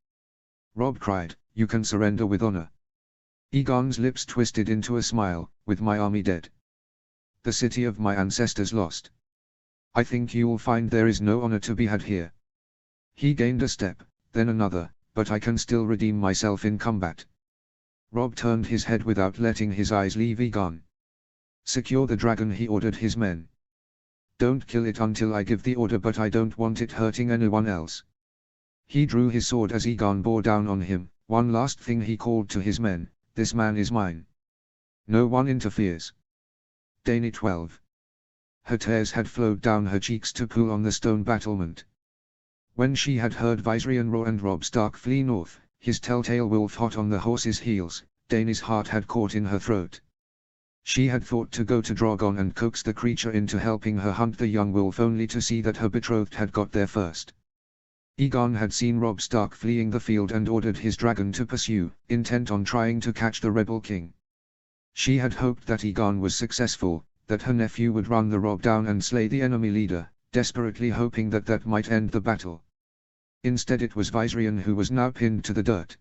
Robb cried, you can surrender with honor. Egon's lips twisted into a smile, with my army dead. The city of my ancestors lost. I think you'll find there is no honor to be had here. He gained a step, then another, but I can still redeem myself in combat. Robb turned his head without letting his eyes leave Egon. Secure the dragon, he ordered his men. Don't kill it until I give the order, but I don't want it hurting anyone else. He drew his sword as Egon bore down on him. One last thing he called to his men, this man is mine. No one interferes. Dany 12. Her tears had flowed down her cheeks to pool on the stone battlement. When she had heard Viserion roar and Robb Stark flee north, his telltale wolf hot on the horse's heels, Dany's heart had caught in her throat. She had thought to go to Drogon and coax the creature into helping her hunt the young wolf, only to see that her betrothed had got there first. Egon had seen Robb Stark fleeing the field and ordered his dragon to pursue, intent on trying to catch the rebel king. She had hoped that Egon was successful, that her nephew would run the Robb down and slay the enemy leader, desperately hoping that that might end the battle. Instead it was Viserion who was now pinned to the dirt.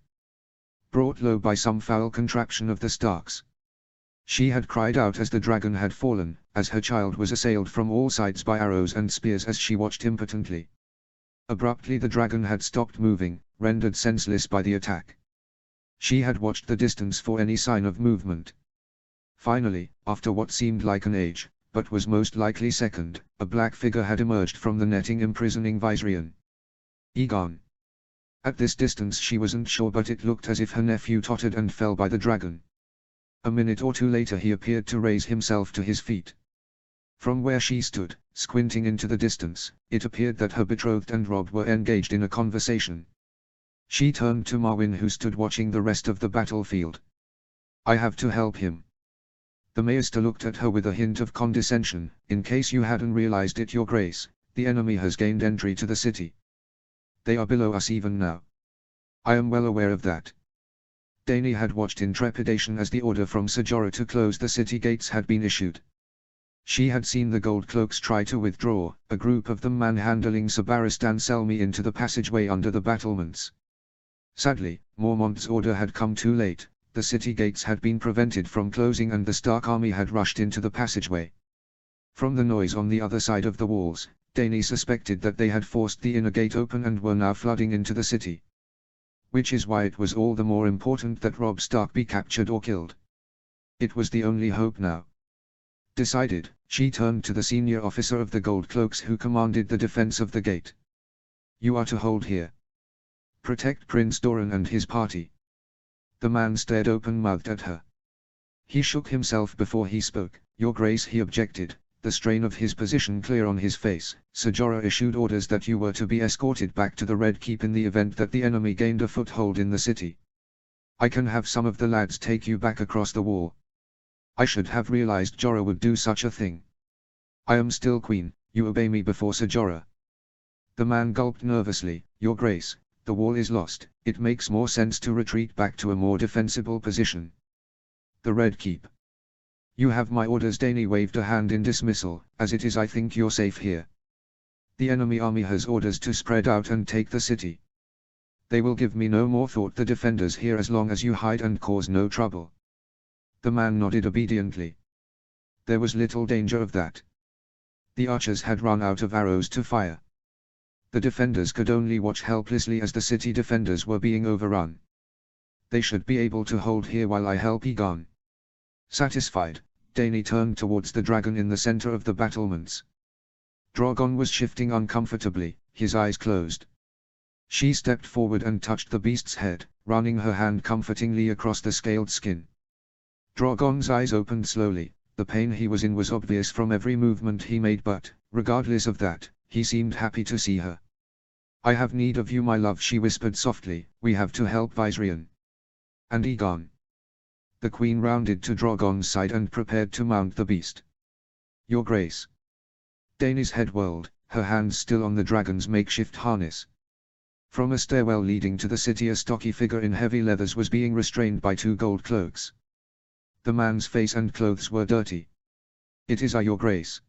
Brought low by some foul contraption of the Starks. She had cried out as the dragon had fallen, as her child was assailed from all sides by arrows and spears as she watched impotently. Abruptly the dragon had stopped moving, rendered senseless by the attack. She had watched the distance for any sign of movement. Finally, after what seemed like an age, but was most likely second, a black figure had emerged from the netting imprisoning Viserion. Egon. At this distance she wasn't sure, but it looked as if her nephew tottered and fell by the dragon. A minute or two later he appeared to raise himself to his feet. From where she stood, squinting into the distance, it appeared that her betrothed and Robb were engaged in a conversation. She turned to Marwyn, who stood watching the rest of the battlefield. I have to help him. The Maester looked at her with a hint of condescension. In case you hadn't realized it, Your Grace, the enemy has gained entry to the city. They are below us even now. I am well aware of that. Dany had watched in trepidation as the order from Ser Jorah to close the city gates had been issued. She had seen the gold cloaks try to withdraw, a group of them manhandling Ser Barristan Selmy into the passageway under the battlements. Sadly, Mormont's order had come too late. The city gates had been prevented from closing and the Stark army had rushed into the passageway. From the noise on the other side of the walls, Dany suspected that they had forced the inner gate open and were now flooding into the city. Which is why it was all the more important that Robb Stark be captured or killed. It was the only hope now. Decided, she turned to the senior officer of the Gold Cloaks who commanded the defense of the gate. You are to hold here. Protect Prince Doran and his party. The man stared open-mouthed at her. He shook himself before he spoke. Your Grace, he objected, the strain of his position clear on his face, Ser Jorah issued orders that you were to be escorted back to the Red Keep in the event that the enemy gained a foothold in the city. I can have some of the lads take you back across the wall. I should have realized Jorah would do such a thing. I am still queen, you obey me before Ser Jorah. The man gulped nervously. Your Grace, the wall is lost, it makes more sense to retreat back to a more defensible position. The Red Keep. You have my orders. Dany waved a hand in dismissal. As it is, I think you're safe here. The enemy army has orders to spread out and take the city. They will give me no more thought, the defenders here, as long as you hide and cause no trouble. The man nodded obediently. There was little danger of that. The archers had run out of arrows to fire. The defenders could only watch helplessly as the city defenders were being overrun. They should be able to hold here while I help Aegon. Satisfied, Dany turned towards the dragon in the center of the battlements. Drogon was shifting uncomfortably, his eyes closed. She stepped forward and touched the beast's head, running her hand comfortingly across the scaled skin. Drogon's eyes opened slowly. The pain he was in was obvious from every movement he made, but, regardless of that, he seemed happy to see her. I have need of you, my love, she whispered softly. We have to help Viserion. And Aegon. The queen rounded to Drogon's side and prepared to mount the beast. Your Grace. Dany's head whirled, her hands still on the dragon's makeshift harness. From a stairwell leading to the city, a stocky figure in heavy leathers was being restrained by 2 gold cloaks. The man's face and clothes were dirty. It is I, Your Grace.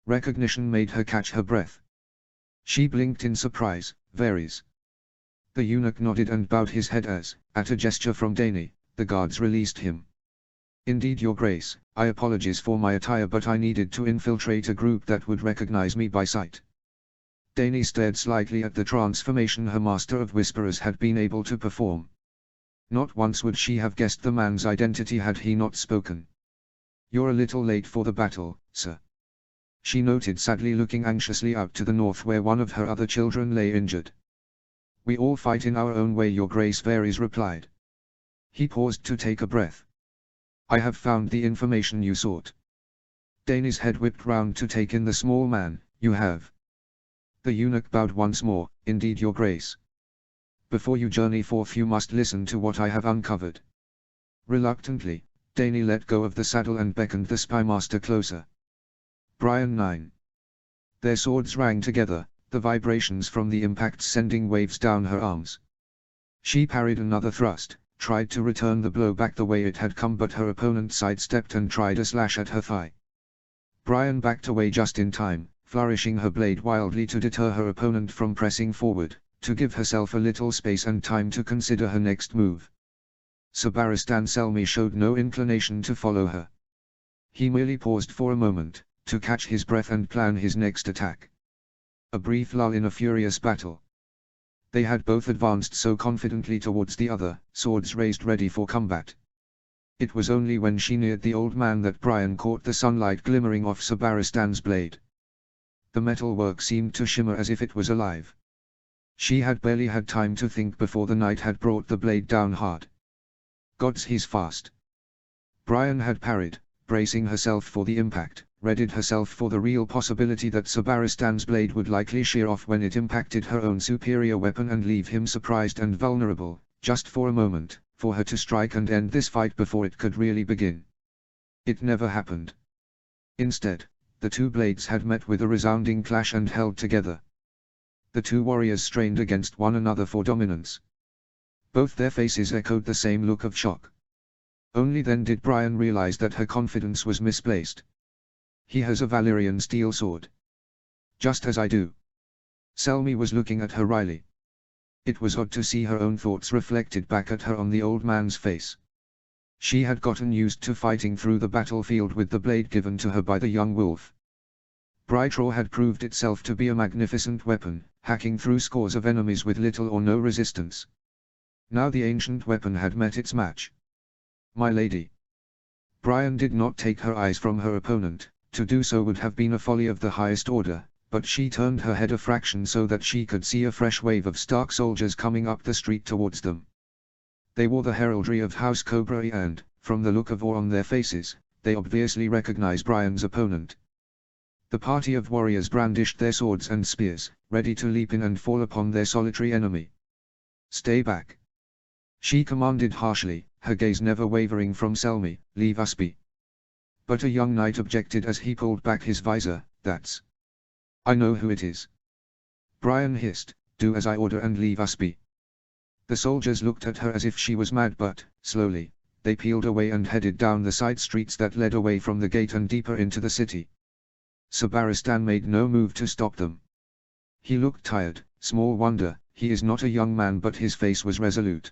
Recognition made her catch her breath. She blinked in surprise. Varys. The eunuch nodded and bowed his head as, at a gesture from Dany, the guards released him. Indeed, Your Grace, I apologize for my attire, but I needed to infiltrate a group that would recognize me by sight. Dany stared slightly at the transformation her master of whisperers had been able to perform. Not once would she have guessed the man's identity had he not spoken. You're a little late for the battle, sir. She noted sadly, looking anxiously out to the north where one of her other children lay injured. We all fight in our own way, Your Grace, Varys replied. He paused to take a breath. I have found the information you sought. Dany's head whipped round to take in the small man. You have. The eunuch bowed once more. Indeed, Your Grace. Before you journey forth, you must listen to what I have uncovered. Reluctantly, Dany let go of the saddle and beckoned the spymaster closer. Brian 9. Their swords rang together, the vibrations from the impacts sending waves down her arms. She parried another thrust, tried to return the blow back the way it had come, but her opponent sidestepped and tried a slash at her thigh. Brian backed away just in time, flourishing her blade wildly to deter her opponent from pressing forward, to give herself a little space and time to consider her next move. Sir Barristan Selmy showed no inclination to follow her. He merely paused for a moment, to catch his breath and plan his next attack. A brief lull in a furious battle. They had both advanced so confidently towards the other, swords raised ready for combat. It was only when she neared the old man that Brian caught the sunlight glimmering off Sir Barristan's blade. The metalwork seemed to shimmer as if it was alive. She had barely had time to think before the knight had brought the blade down hard. Gods, he's fast. Brian had parried, bracing herself for the impact, readied herself for the real possibility that Sir Barristan's blade would likely shear off when it impacted her own superior weapon and leave him surprised and vulnerable, just for a moment, for her to strike and end this fight before it could really begin. It never happened. Instead, the two blades had met with a resounding clash and held together. The two warriors strained against one another for dominance. Both their faces echoed the same look of shock. Only then did Brian realize that her confidence was misplaced. He has a Valyrian steel sword. Just as I do. Selmy was looking at her wryly. It was odd to see her own thoughts reflected back at her on the old man's face. She had gotten used to fighting through the battlefield with the blade given to her by the young wolf. Brightraw had proved itself to be a magnificent weapon, hacking through scores of enemies with little or no resistance. Now the ancient weapon had met its match. My lady. Brian did not take her eyes from her opponent. To do so would have been a folly of the highest order, but she turned her head a fraction so that she could see a fresh wave of Stark soldiers coming up the street towards them. They wore the heraldry of House Cobra and, from the look of awe on their faces, they obviously recognized Brian's opponent. The party of warriors brandished their swords and spears, ready to leap in and fall upon their solitary enemy. "Stay back!" she commanded harshly, her gaze never wavering from Selmy. "Leave us be." But a young knight objected as he pulled back his visor. "That's... I know who it is." Brian hissed, "Do as I order and leave us be." The soldiers looked at her as if she was mad, but, slowly, they peeled away and headed down the side streets that led away from the gate and deeper into the city. Sabaristan made no move to stop them. He looked tired. Small wonder, he is not a young man, but his face was resolute.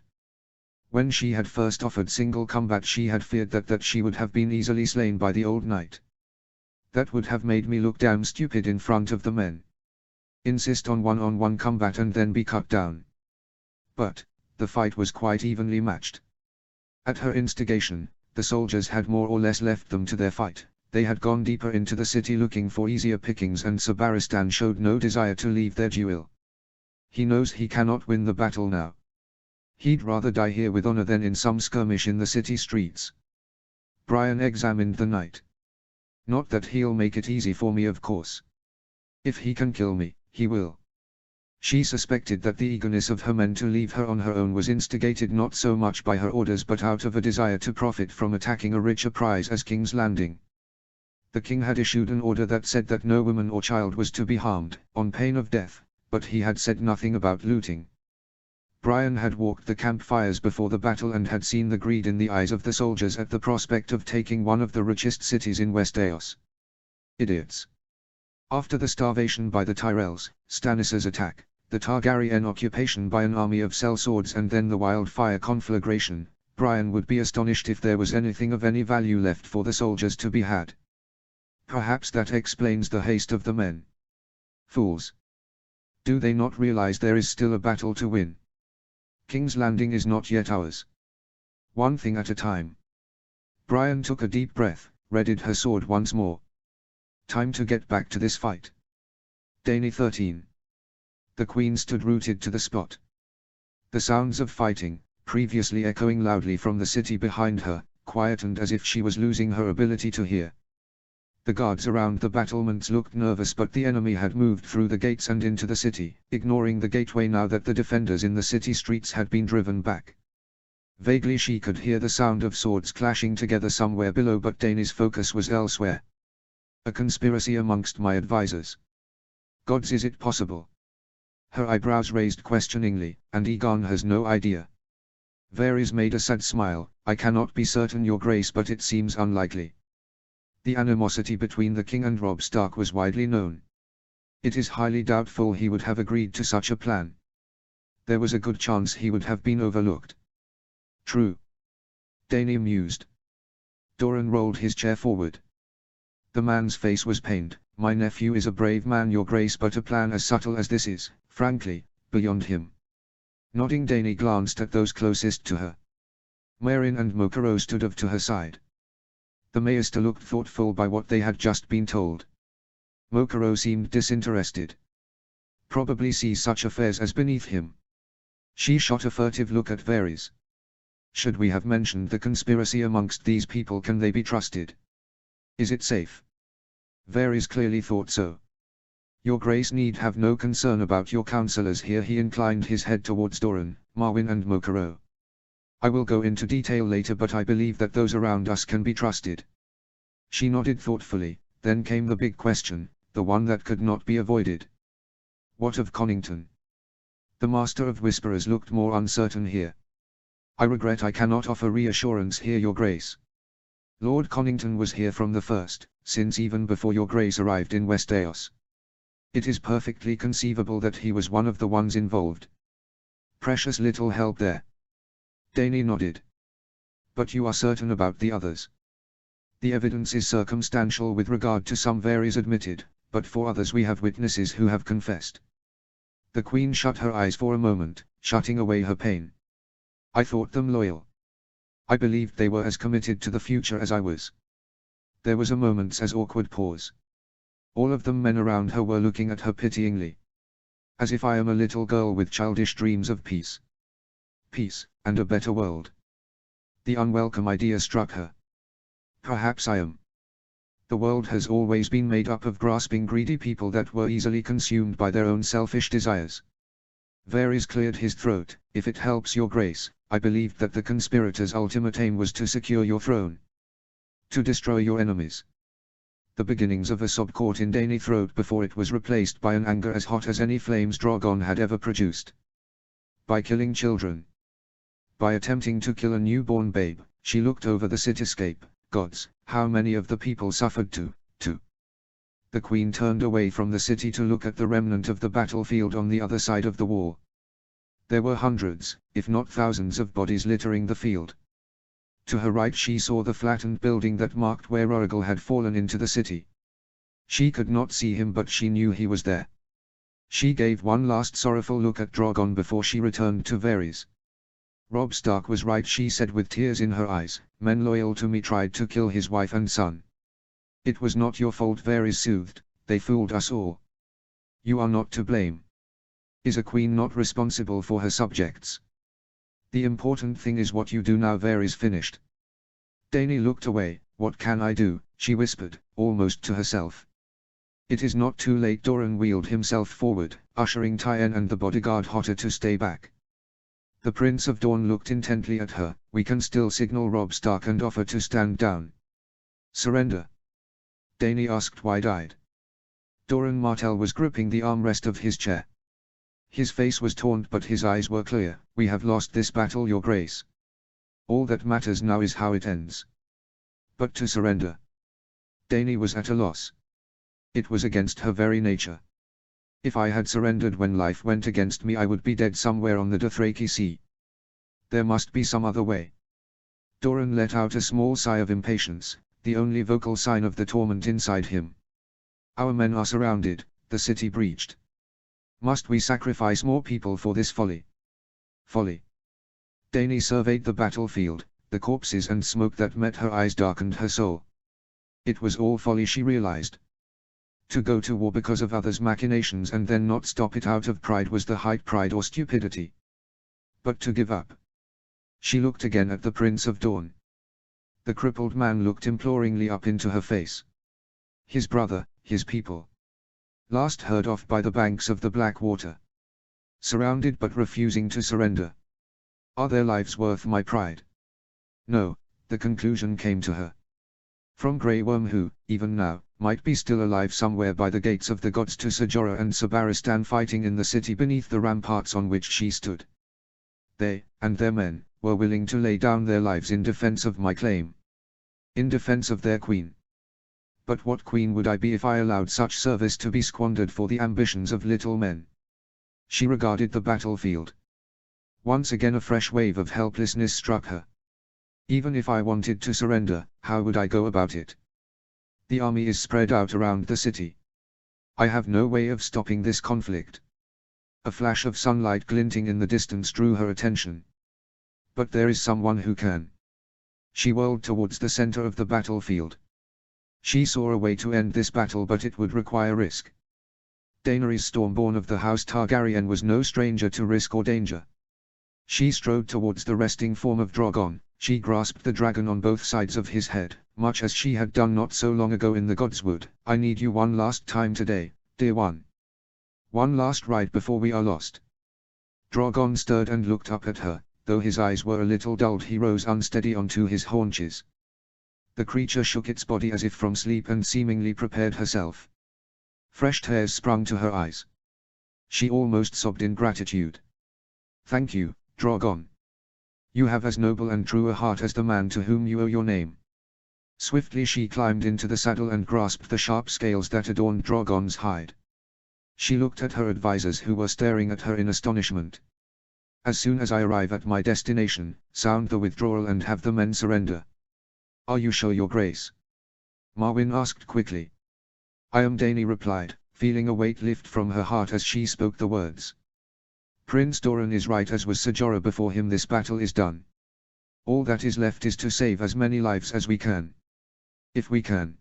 When she had first offered single combat she had feared that she would have been easily slain by the old knight. "That would have made me look damn stupid in front of the men. Insist on one-on-one combat and then be cut down." But, the fight was quite evenly matched. At her instigation, the soldiers had more or less left them to their fate. They had gone deeper into the city looking for easier pickings, and Sabaristan showed no desire to leave their duel. He knows he cannot win the battle now. He'd rather die here with honor than in some skirmish in the city streets. Brian examined the knight. "Not that he'll make it easy for me, of course. If he can kill me, he will." She suspected that the eagerness of her men to leave her on her own was instigated not so much by her orders but out of a desire to profit from attacking a richer prize as King's Landing. The king had issued an order that said that no woman or child was to be harmed, on pain of death, but he had said nothing about looting. Brian had walked the campfires before the battle and had seen the greed in the eyes of the soldiers at the prospect of taking one of the richest cities in Westeros. Idiots. After the starvation by the Tyrells, Stannis' attack, the Targaryen occupation by an army of sellswords, and then the wildfire conflagration, Brian would be astonished if there was anything of any value left for the soldiers to be had. Perhaps that explains the haste of the men. Fools. Do they not realize there is still a battle to win? King's Landing is not yet ours. One thing at a time. Brian took a deep breath, readied her sword once more. Time to get back to this fight. Dany 13. The Queen stood rooted to the spot. The sounds of fighting, previously echoing loudly from the city behind her, quietened as if she was losing her ability to hear. The guards around the battlements looked nervous, but the enemy had moved through the gates and into the city, ignoring the gateway now that the defenders in the city streets had been driven back. Vaguely she could hear the sound of swords clashing together somewhere below, but Dany's focus was elsewhere. A conspiracy amongst my advisors. Gods, is it possible? Her eyebrows raised questioningly, and Aegon has no idea. Varys made a sad smile. "I cannot be certain, Your Grace, but it seems unlikely." The animosity between the king and Robb Stark was widely known. It is highly doubtful he would have agreed to such a plan. There was a good chance he would have been overlooked. True. Dany mused. Doran rolled his chair forward. The man's face was pained. "My nephew is a brave man, Your Grace, but a plan as subtle as this is, frankly, beyond him." Nodding, Dany glanced at those closest to her. Meryn and Mokaro stood off to her side. The Maester looked thoughtful by what they had just been told. Mokaro seemed disinterested. Probably sees such affairs as beneath him. She shot a furtive look at Varys. Should we have mentioned the conspiracy amongst these people? Can they be trusted? Is it safe? Varys clearly thought so. Your Grace need have no concern about your counselors here. He inclined his head towards Doran, Marwyn and Mokaro. I will go into detail later, but I believe that those around us can be trusted. She nodded thoughtfully. Then came the big question, the one that could not be avoided. What of Connington? The Master of Whisperers looked more uncertain here. "I regret I cannot offer reassurance here, Your Grace. Lord Connington was here from the first, since even before Your Grace arrived in Westeros. It is perfectly conceivable that he was one of the ones involved." Precious little help there. Dany nodded. "But you are certain about the others?" "The evidence is circumstantial with regard to some," Varys admitted, "but for others we have witnesses who have confessed." The Queen shut her eyes for a moment, shutting away her pain. "I thought them loyal. I believed they were as committed to the future as I was." There was a moment's as awkward pause. All of the men around her were looking at her pityingly. "As if I am a little girl with childish dreams of peace. Peace, and a better world." The unwelcome idea struck her. "Perhaps I am. The world has always been made up of grasping greedy people that were easily consumed by their own selfish desires. Varys cleared his throat. If it helps your grace, I believed that the conspirators' ultimate aim was to secure your throne. To destroy your enemies. The beginnings of a sob caught in Dany's throat before it was replaced by an anger as hot as any flames Drogon had ever produced. By killing children. By attempting to kill a newborn babe, she looked over the cityscape. Gods, how many of the people suffered too. The queen turned away from the city to look at the remnant of the battlefield on the other side of the wall. There were hundreds, if not thousands of bodies littering the field. To her right she saw the flattened building that marked where Oracle had fallen into the city. She could not see him, but she knew he was there. She gave one last sorrowful look at Drogon before she returned to Varys. Robb Stark was right, she said with tears in her eyes. Men loyal to me tried to kill his wife and son. It was not your fault, Varys soothed. They fooled us all. You are not to blame. Is a queen not responsible for her subjects? The important thing is what you do now, Varys finished. Dany looked away. What can I do? She whispered, almost to herself. It is not too late. Doran wheeled himself forward, ushering Tyenn and the bodyguard Hotter to stay back. The Prince of Dawn looked intently at her. We can still signal Robb Stark and offer to stand down. Surrender? Dany asked wide-eyed. Doran Martell was gripping the armrest of his chair. His face was taunt but his eyes were clear. We have lost this battle, your grace. All that matters now is how it ends. But to surrender? Dany was at a loss. It was against her very nature. If I had surrendered when life went against me, I would be dead somewhere on the Dothraki Sea. There must be some other way. Doran let out a small sigh of impatience, the only vocal sign of the torment inside him. Our men are surrounded, the city breached. Must we sacrifice more people for this folly? Folly. Dany surveyed the battlefield, the corpses and smoke that met her eyes darkened her soul. It was all folly, she realized. To go to war because of others' machinations and then not stop it out of pride was the height, pride or stupidity. But to give up. She looked again at the Prince of Dawn. The crippled man looked imploringly up into her face. His brother, his people. Last heard of by the banks of the Black Water. Surrounded but refusing to surrender. Are their lives worth my pride? No, the conclusion came to her. From Grey Worm, who, even now, might be still alive somewhere by the gates of the gods, to Ser Jorah and Ser Barristan fighting in the city beneath the ramparts on which she stood. They, and their men, were willing to lay down their lives in defense of my claim. In defense of their queen. But what queen would I be if I allowed such service to be squandered for the ambitions of little men? She regarded the battlefield. Once again a fresh wave of helplessness struck her. Even if I wanted to surrender, how would I go about it? The army is spread out around the city. I have no way of stopping this conflict. A flash of sunlight glinting in the distance drew her attention. But there is someone who can. She whirled towards the center of the battlefield. She saw a way to end this battle, but it would require risk. Daenerys Stormborn of the House Targaryen was no stranger to risk or danger. She strode towards the resting form of Drogon. She grasped the dragon on both sides of his head, much as she had done not so long ago in the Godswood. I need you one last time today, dear one. One last ride before we are lost. Drogon stirred and looked up at her. Though his eyes were a little dulled, he rose unsteady onto his haunches. The creature shook its body as if from sleep and seemingly prepared herself. Fresh tears sprung to her eyes. She almost sobbed in gratitude. Thank you, Drogon. You have as noble and true a heart as the man to whom you owe your name. Swiftly she climbed into the saddle and grasped the sharp scales that adorned Drogon's hide. She looked at her advisors, who were staring at her in astonishment. As soon as I arrive at my destination, sound the withdrawal and have the men surrender. Are you sure, your grace? Marwyn asked quickly. I am, Dany replied, feeling a weight lift from her heart as she spoke the words. Prince Doran is right, as was Ser Jorah before him. This battle is done. All that is left is to save as many lives as we can. If we can.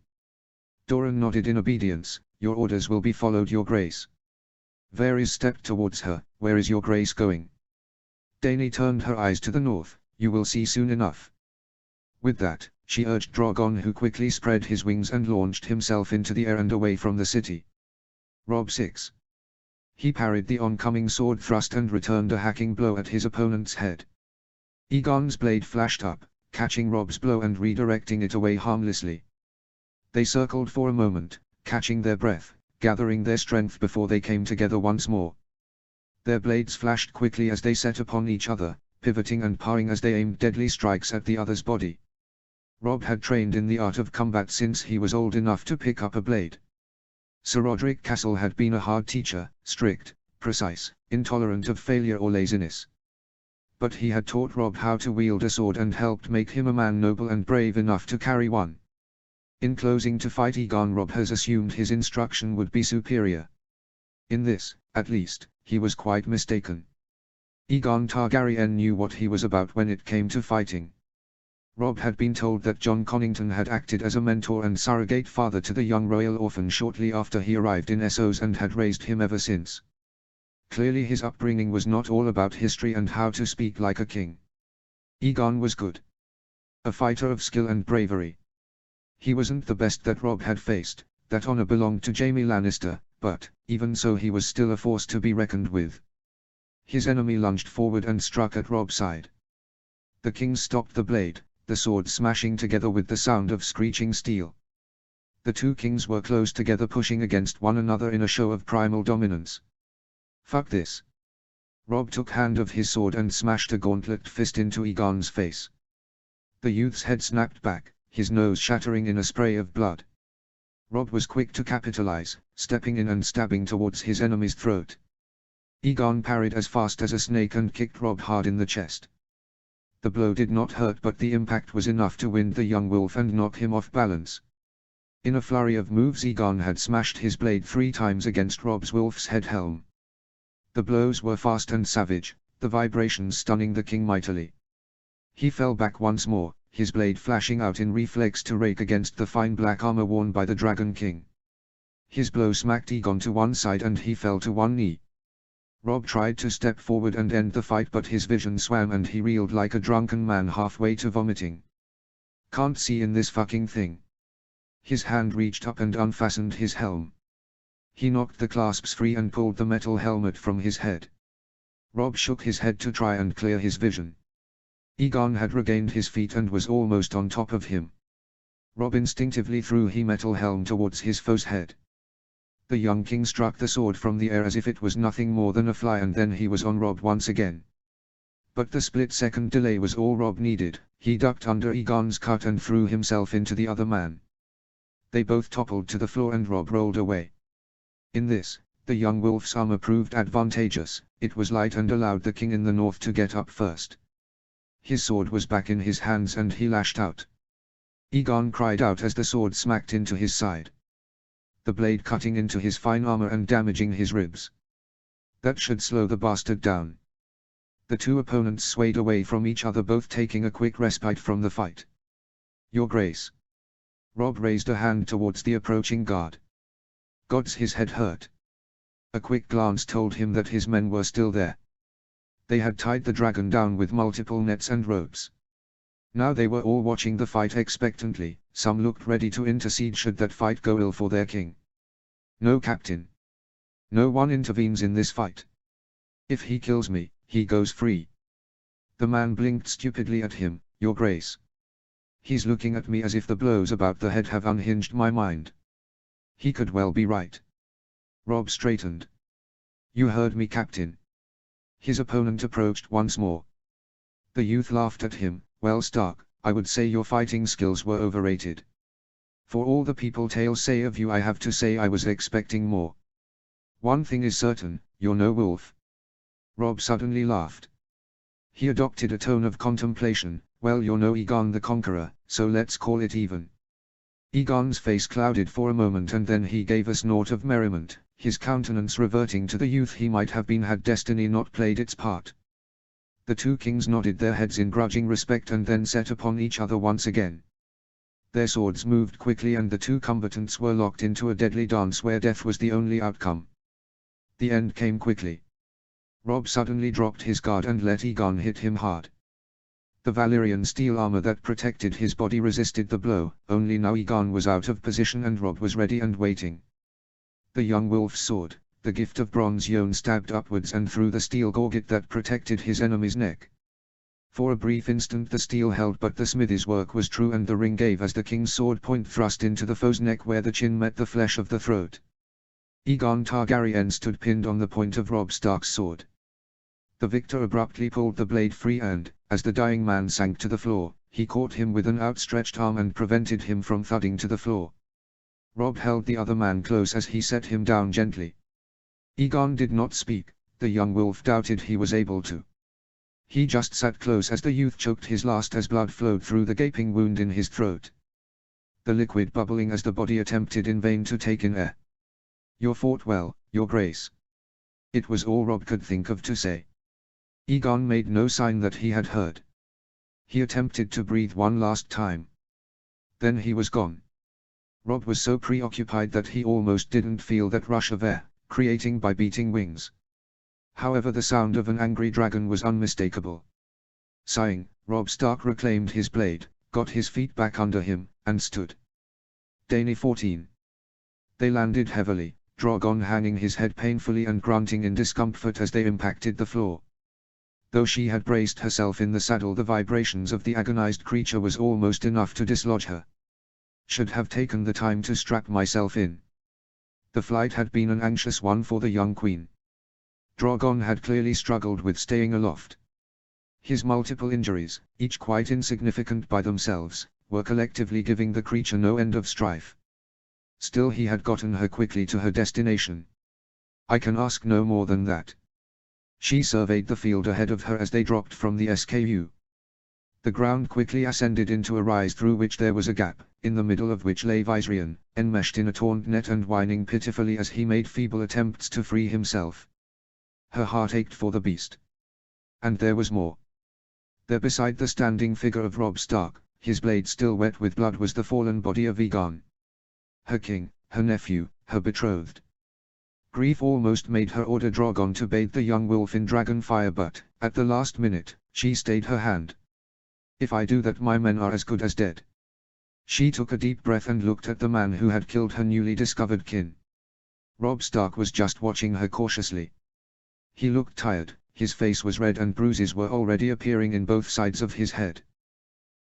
Doran nodded in obedience. Your orders will be followed, your grace. Varys stepped towards her. Where is your grace going? Dany turned her eyes to the north. You will see soon enough. With that, she urged Drogon, who quickly spread his wings and launched himself into the air and away from the city. Robb 6. He parried the oncoming sword thrust and returned a hacking blow at his opponent's head. Aegon's blade flashed up, catching Robb's blow and redirecting it away harmlessly. They circled for a moment, catching their breath, gathering their strength before they came together once more. Their blades flashed quickly as they set upon each other, pivoting and parrying as they aimed deadly strikes at the other's body. Robb had trained in the art of combat since he was old enough to pick up a blade. Sir Roderick Castle had been a hard teacher, strict, precise, intolerant of failure or laziness. But he had taught Robb how to wield a sword and helped make him a man noble and brave enough to carry one. In closing to fight Aegon, Robb has assumed his instruction would be superior. In this, at least, he was quite mistaken. Aegon Targaryen knew what he was about when it came to fighting. Robb had been told that Jon Connington had acted as a mentor and surrogate father to the young royal orphan shortly after he arrived in Essos and had raised him ever since. Clearly his upbringing was not all about history and how to speak like a king. Aegon was good. A fighter of skill and bravery. He wasn't the best that Robb had faced, that honor belonged to Jaime Lannister, but, even so, he was still a force to be reckoned with. His enemy lunged forward and struck at Robb's side. The king stopped the blade, the sword smashing together with the sound of screeching steel. The two kings were close together, pushing against one another in a show of primal dominance. Fuck this. Robb took hand of his sword and smashed a gauntlet fist into Aegon's face. The youth's head snapped back, his nose shattering in a spray of blood. Robb was quick to capitalize, stepping in and stabbing towards his enemy's throat. Aegon parried as fast as a snake and kicked Robb hard in the chest. The blow did not hurt, but the impact was enough to wind the young wolf and knock him off balance. In a flurry of moves, Aegon had smashed his blade 3 times against Robb's wolf's head helm. The blows were fast and savage, the vibrations stunning the king mightily. He fell back once more, his blade flashing out in reflex to rake against the fine black armor worn by the Dragon King. His blow smacked Aegon to one side and he fell to one knee. Robb tried to step forward and end the fight, but his vision swam and he reeled like a drunken man halfway to vomiting. Can't see in this fucking thing. His hand reached up and unfastened his helm. He knocked the clasps free and pulled the metal helmet from his head. Robb shook his head to try and clear his vision. Aegon had regained his feet and was almost on top of him. Robb instinctively threw his metal helm towards his foe's head. The young king struck the sword from the air as if it was nothing more than a fly, and then he was on Robb once again. But the split-second delay was all Robb needed. He ducked under Aegon's cut and threw himself into the other man. They both toppled to the floor and Robb rolled away. In this, the young wolf's armor proved advantageous. It was light and allowed the king in the north to get up first. His sword was back in his hands and he lashed out. Aegon cried out as the sword smacked into his side. The blade cutting into his fine armor and damaging his ribs. That should slow the bastard down. The two opponents swayed away from each other, both taking a quick respite from the fight. Your Grace. Robb raised a hand towards the approaching guard. Gods, his head hurt. A quick glance told him that his men were still there. They had tied the dragon down with multiple nets and ropes. Now they were all watching the fight expectantly. Some looked ready to intercede should that fight go ill for their king. No, Captain. No one intervenes in this fight. If he kills me, he goes free. The man blinked stupidly at him. Your Grace. He's looking at me as if the blows about the head have unhinged my mind. He could well be right. Robb straightened. You heard me, Captain. His opponent approached once more. The youth laughed at him. Well, Stark, I would say your fighting skills were overrated. For all the people tales say of you, I have to say I was expecting more. One thing is certain, you're no wolf. Robb suddenly laughed. He adopted a tone of contemplation. Well, you're no Aegon the Conqueror, so let's call it even. Aegon's face clouded for a moment and then he gave a snort of merriment, his countenance reverting to the youth he might have been had destiny not played its part. The two kings nodded their heads in grudging respect and then set upon each other once again. Their swords moved quickly and the two combatants were locked into a deadly dance where death was the only outcome. The end came quickly. Robb suddenly dropped his guard and let Aegon hit him hard. The Valyrian steel armor that protected his body resisted the blow, only now Aegon was out of position and Robb was ready and waiting. The young wolf's sword, the gift of bronze Jon, stabbed upwards and through the steel gorget that protected his enemy's neck. For a brief instant the steel held, but the smithy's work was true and the ring gave as the king's sword point thrust into the foe's neck where the chin met the flesh of the throat. Aegon Targaryen stood pinned on the point of Robb Stark's sword. The victor abruptly pulled the blade free and, as the dying man sank to the floor, he caught him with an outstretched arm and prevented him from thudding to the floor. Robb held the other man close as he set him down gently. Aegon did not speak, the young wolf doubted he was able to. He just sat close as the youth choked his last as blood flowed through the gaping wound in his throat. The liquid bubbling as the body attempted in vain to take in air. "You fought well, your grace." It was all Robb could think of to say. Aegon made no sign that he had heard. He attempted to breathe one last time. Then he was gone. Robb was so preoccupied that he almost didn't feel that rush of air, creating by beating wings. However, the sound of an angry dragon was unmistakable. Sighing, Robb Stark reclaimed his blade, got his feet back under him, and stood. Dany 14. They landed heavily, Drogon hanging his head painfully and grunting in discomfort as they impacted the floor. Though she had braced herself in the saddle, the vibrations of the agonized creature was almost enough to dislodge her. Should have taken the time to strap myself in. The flight had been an anxious one for the young queen. Drogon had clearly struggled with staying aloft. His multiple injuries, each quite insignificant by themselves, were collectively giving the creature no end of strife. Still he had gotten her quickly to her destination. I can ask no more than that. She surveyed the field ahead of her as they dropped from the SKU. The ground quickly ascended into a rise through which there was a gap, in the middle of which lay Viserion, enmeshed in a taunt net and whining pitifully as he made feeble attempts to free himself. Her heart ached for the beast. And there was more. There beside the standing figure of Robb Stark, his blade still wet with blood, was the fallen body of Aegon. Her king, her nephew, her betrothed. Grief almost made her order Drogon to bathe the young wolf in dragon fire, but, at the last minute, she stayed her hand. "If I do that, my men are as good as dead." She took a deep breath and looked at the man who had killed her newly discovered kin. Robb Stark was just watching her cautiously. He looked tired, his face was red and bruises were already appearing in both sides of his head.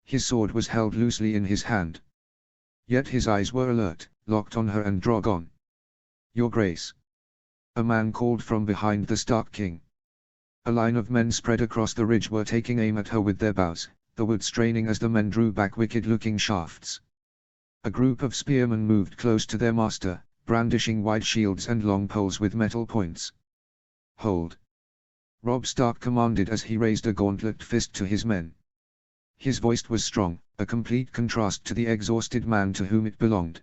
His sword was held loosely in his hand. Yet his eyes were alert, locked on her and Drogon. "Your Grace." A man called from behind the Stark King. A line of men spread across the ridge were taking aim at her with their bows, the wood straining as the men drew back wicked-looking shafts. A group of spearmen moved close to their master, brandishing wide shields and long poles with metal points. "Hold!" Robb Stark commanded as he raised a gauntlet fist to his men. His voice was strong, a complete contrast to the exhausted man to whom it belonged.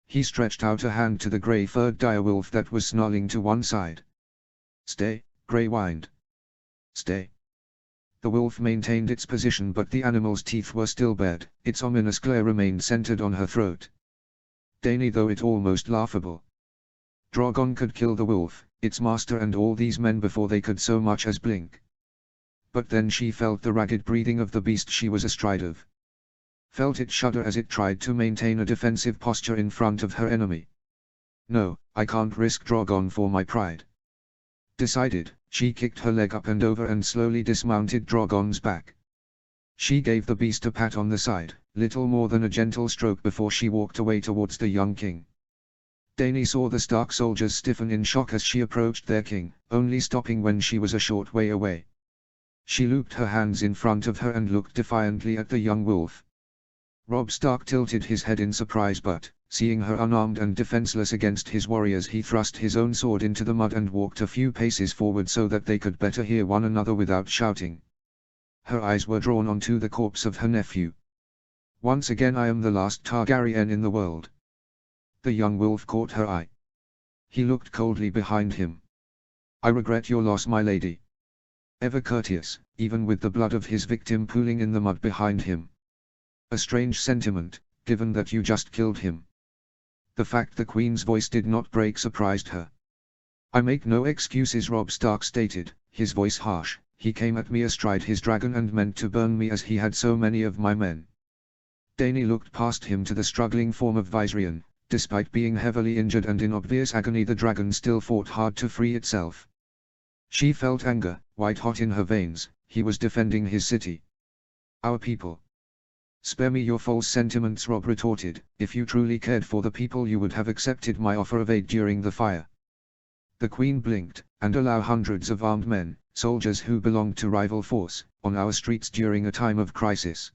He stretched out a hand to the grey-furred direwolf that was snarling to one side. "Stay," Grey whined. "Stay." The wolf maintained its position, but the animal's teeth were still bared, its ominous glare remained centered on her throat. Dany, though it almost laughable. Drogon could kill the wolf, its master, and all these men before they could so much as blink. But then she felt the ragged breathing of the beast she was astride of. Felt it shudder as it tried to maintain a defensive posture in front of her enemy. "No, I can't risk Drogon for my pride." Decided, she kicked her leg up and over and slowly dismounted Drogon's back. She gave the beast a pat on the side, little more than a gentle stroke, before she walked away towards the young king. Dany saw the Stark soldiers stiffen in shock as she approached their king, only stopping when she was a short way away. She looped her hands in front of her and looked defiantly at the young wolf. Robb Stark tilted his head in surprise, but, seeing her unarmed and defenseless against his warriors, he thrust his own sword into the mud and walked a few paces forward so that they could better hear one another without shouting. Her eyes were drawn onto the corpse of her nephew. "Once again I am the last Targaryen in the world." The young wolf caught her eye. He looked coldly behind him. "I regret your loss, my lady." Ever courteous, even with the blood of his victim pooling in the mud behind him. A strange sentiment, given that you just killed him. The fact the Queen's voice did not break surprised her. "I make no excuses," Robb Stark stated, his voice harsh, he came at me astride his dragon and meant to burn me as he had so many of my men. Dany looked past him to the struggling form of Viserion. Despite being heavily injured and in obvious agony, the dragon still fought hard to free itself. She felt anger, white hot in her veins. He was defending his city. Our people. Spare me your false sentiments, Robb retorted. If you truly cared for the people, you would have accepted my offer of aid during the fire. The Queen blinked, and allow hundreds of armed men, soldiers who belonged to rival force, on our streets during a time of crisis.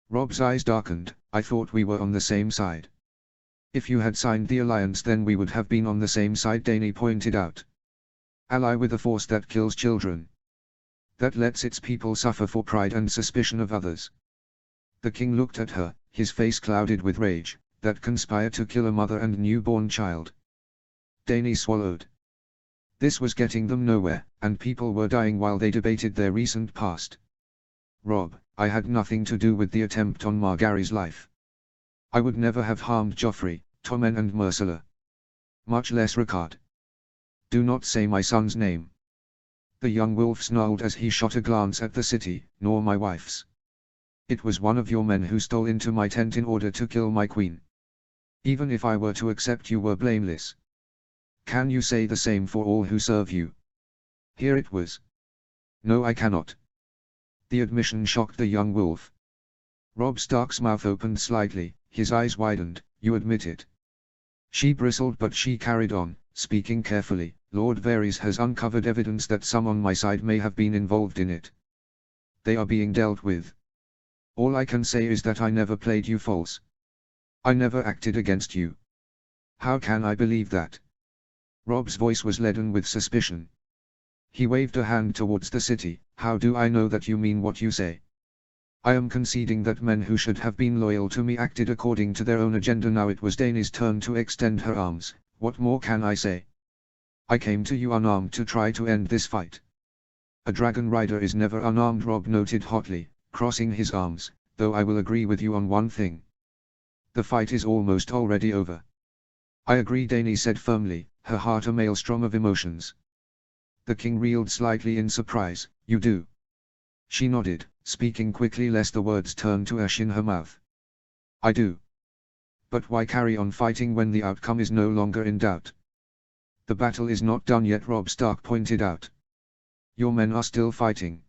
Robb's eyes darkened. I thought we were on the same side. If you had signed the alliance, then we would have been on the same side, Dany pointed out. Ally with a force that kills children. That lets its people suffer for pride and suspicion of others. The king looked at her, his face clouded with rage. That conspire to kill a mother and newborn child. Dany swallowed. This was getting them nowhere, and people were dying while they debated their recent past. Robb, I had nothing to do with the attempt on Margaery's life. I would never have harmed Joffrey, Tommen and Myrcella. Much less Rickard. Do not say my son's name. The young wolf snarled as he shot a glance at the city. Nor my wife's. It was one of your men who stole into my tent in order to kill my queen. Even if I were to accept, you were blameless. Can you say the same for all who serve you? Here it was. No, I cannot. The admission shocked the young wolf. Robb Stark's mouth opened slightly. His eyes widened. You admit it. She bristled, but she carried on, speaking carefully. Lord Varys has uncovered evidence that some on my side may have been involved in it. They are being dealt with. All I can say is that I never played you false. I never acted against you. How can I believe that? Robb's voice was leaden with suspicion. He waved a hand towards the city. How do I know that you mean what you say? I am conceding that men who should have been loyal to me acted according to their own agenda. Now it was Dany's turn to extend her arms. What more can I say? I came to you unarmed to try to end this fight. A dragon rider is never unarmed, Robb noted hotly, crossing his arms, though I will agree with you on one thing. The fight is almost already over. I agree, Dany said firmly, her heart a maelstrom of emotions. The king reeled slightly in surprise. You do? She nodded, speaking quickly lest the words turn to ash in her mouth. I do. But why carry on fighting when the outcome is no longer in doubt? The battle is not done yet, Robb Stark pointed out. Your men are still fighting.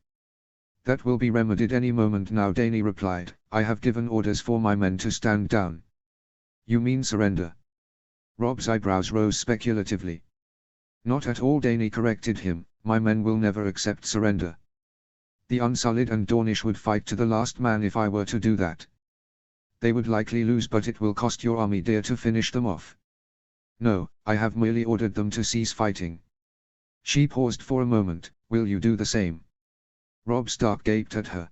That will be remedied any moment now, Dany replied. I have given orders for my men to stand down. You mean surrender? Robb's eyebrows rose speculatively. Not at all, Dany corrected him. My men will never accept surrender. The Unsullied and Dornish would fight to the last man if I were to do that. They would likely lose, but it will cost your army dear to finish them off. No, I have merely ordered them to cease fighting. She paused for a moment. Will you do the same? Robb Stark gaped at her.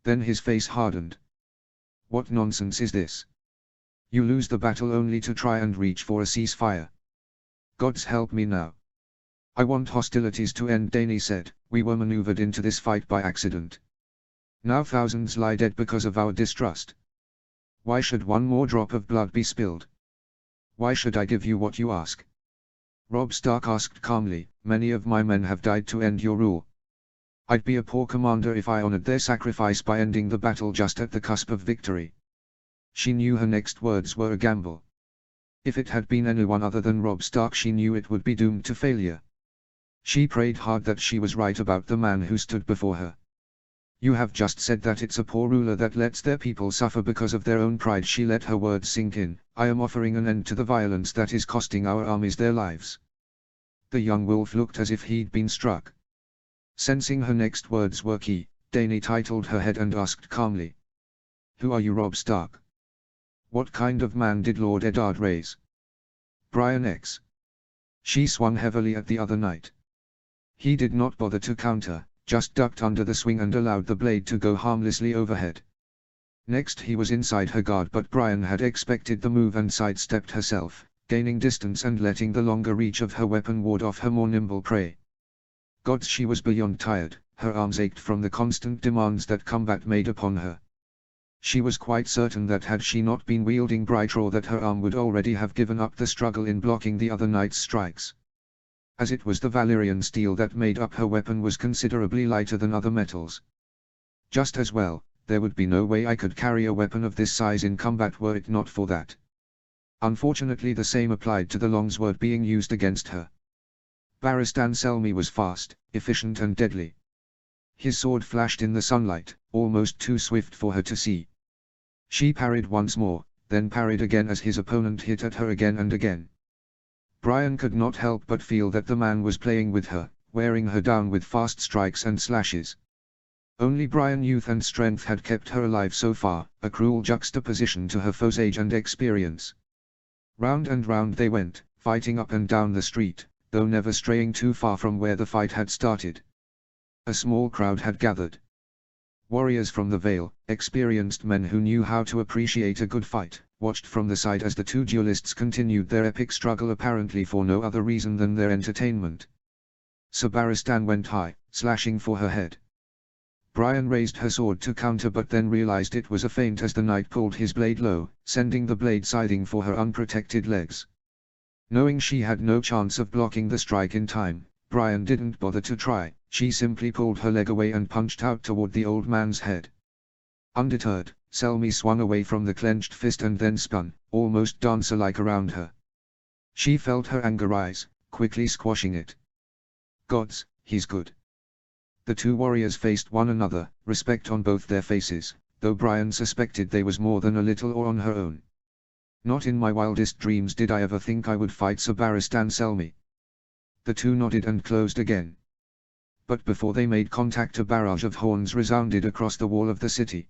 Then his face hardened. What nonsense is this? You lose the battle only to try and reach for a ceasefire. Gods help me now. I want hostilities to end, Dany said. We were maneuvered into this fight by accident. Now thousands lie dead because of our distrust. Why should one more drop of blood be spilled? Why should I give you what you ask? Robb Stark asked calmly. Many of my men have died to end your rule. I'd be a poor commander if I honored their sacrifice by ending the battle just at the cusp of victory. She knew her next words were a gamble. If it had been anyone other than Robb Stark, she knew it would be doomed to failure. She prayed hard that she was right about the man who stood before her. You have just said that it's a poor ruler that lets their people suffer because of their own pride. She let her words sink in. I am offering an end to the violence that is costing our armies their lives. The young wolf looked as if he'd been struck. Sensing her next words were key, Dany titled her head and asked calmly. Who are you, Robb Stark? What kind of man did Lord Eddard raise? Brian X. She swung heavily at the other knight. He did not bother to counter, just ducked under the swing and allowed the blade to go harmlessly overhead. Next he was inside her guard, but Brian had expected the move and sidestepped herself, gaining distance and letting the longer reach of her weapon ward off her more nimble prey. Gods, she was beyond tired, her arms ached from the constant demands that combat made upon her. She was quite certain that had she not been wielding Brightraw, that her arm would already have given up the struggle in blocking the other knight's strikes. as it was the Valyrian steel that made up her weapon was considerably lighter than other metals. Just as well, there would be no way I could carry a weapon of this size in combat were it not for that. Unfortunately the same applied to the longsword being used against her. Barristan Selmy was fast, efficient and deadly. His sword flashed in the sunlight, almost too swift for her to see. She parried once more, then parried again as his opponent hit at her again and again. Brian could not help but feel that the man was playing with her, wearing her down with fast strikes and slashes. Only Brian's youth and strength had kept her alive so far, a cruel juxtaposition to her foe's age and experience. Round and round they went, fighting up and down the street, though never straying too far from where the fight had started. A small crowd had gathered. Warriors from the Vale, experienced men who knew how to appreciate a good fight, watched from the side as the two duelists continued their epic struggle apparently for no other reason than their entertainment. Sir Barristan went high, slashing for her head. Brian raised her sword to counter but then realized it was a feint as the knight pulled his blade low, sending the blade scything for her unprotected legs. Knowing she had no chance of blocking the strike in time, Brian didn't bother to try, she simply pulled her leg away and punched out toward the old man's head. Undeterred, Selmy swung away from the clenched fist and then spun, almost dancer-like around her. She felt her anger rise, quickly squashing it. Gods, he's good. The two warriors faced one another, respect on both their faces, though Brian suspected they was more than a little awe on her own. Not in my wildest dreams did I ever think I would fight Sir Barristan Selmy. The two nodded and closed again. But before they made contact a barrage of horns resounded across the wall of the city.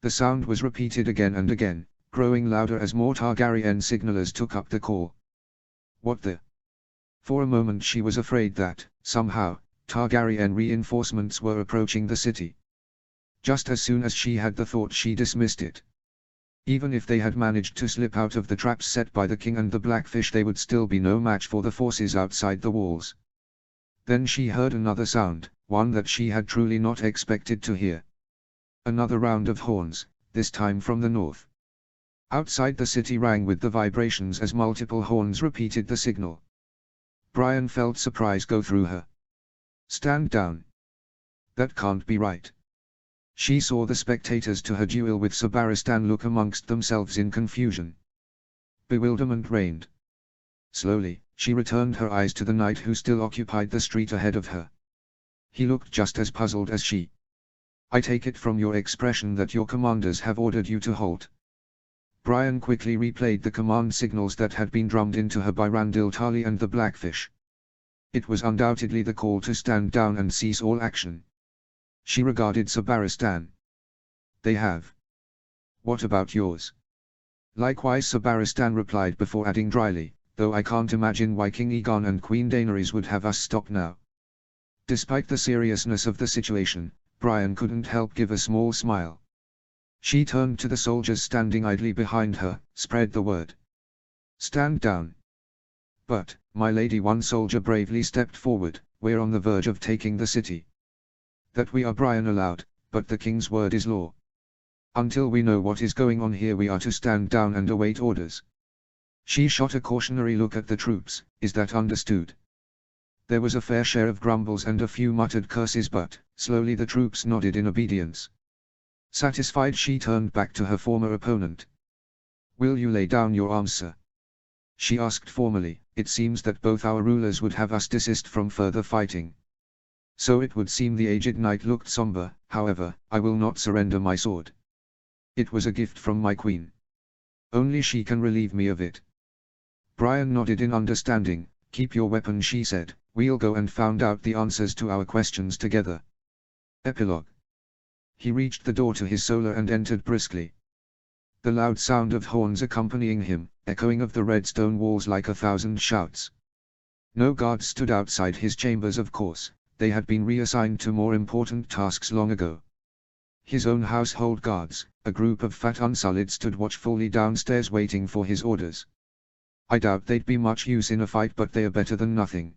The sound was repeated again and again, growing louder as more Targaryen signalers took up the call. What the? For a moment she was afraid that, somehow, Targaryen reinforcements were approaching the city. Just as soon as she had the thought she dismissed it. Even if they had managed to slip out of the traps set by the king and the Blackfish they would still be no match for the forces outside the walls. Then she heard another sound, one that she had truly not expected to hear. Another round of horns, this time from the north. Outside the city rang with the vibrations as multiple horns repeated the signal. Brian felt surprise go through her. Stand down. That can't be right. She saw the spectators to her duel with Sir Barristan look amongst themselves in confusion. Bewilderment reigned. Slowly, she returned her eyes to the knight who still occupied the street ahead of her. He looked just as puzzled as she. I take it from your expression that your commanders have ordered you to halt. Brian quickly replayed the command signals that had been drummed into her by Randil Tali and the Blackfish. It was undoubtedly the call to stand down and cease all action. She regarded Sir Barristan. They have. What about yours? Likewise Sir Barristan replied before adding dryly, though I can't imagine why King Aegon and Queen Daenerys would have us stop now. Despite the seriousness of the situation, Brian couldn't help give a small smile. She turned to the soldiers standing idly behind her, spread the word. Stand down. But, my lady, one soldier bravely stepped forward, we're on the verge of taking the city. That we are, Brian allowed, but the king's word is law. Until we know what is going on here we are to stand down and await orders. She shot a cautionary look at the troops, is that understood? There was a fair share of grumbles and a few muttered curses but, slowly the troops nodded in obedience. Satisfied she turned back to her former opponent. Will you lay down your arms, sir? She asked formally. It seems that both our rulers would have us desist from further fighting. So it would seem. The aged knight looked somber. However, I will not surrender my sword. It was a gift from my queen. Only she can relieve me of it. Brian nodded in understanding. Keep your weapon, she said, we'll go and find out the answers to our questions together. Epilogue. He reached the door to his solar and entered briskly. The loud sound of horns accompanying him, echoing of the red stone walls like 1,000 shouts. No guards stood outside his chambers, of course, they had been reassigned to more important tasks long ago. His own household guards, a group of fat Unsullied, stood watchfully downstairs waiting for his orders. I doubt they'd be much use in a fight, but they are better than nothing.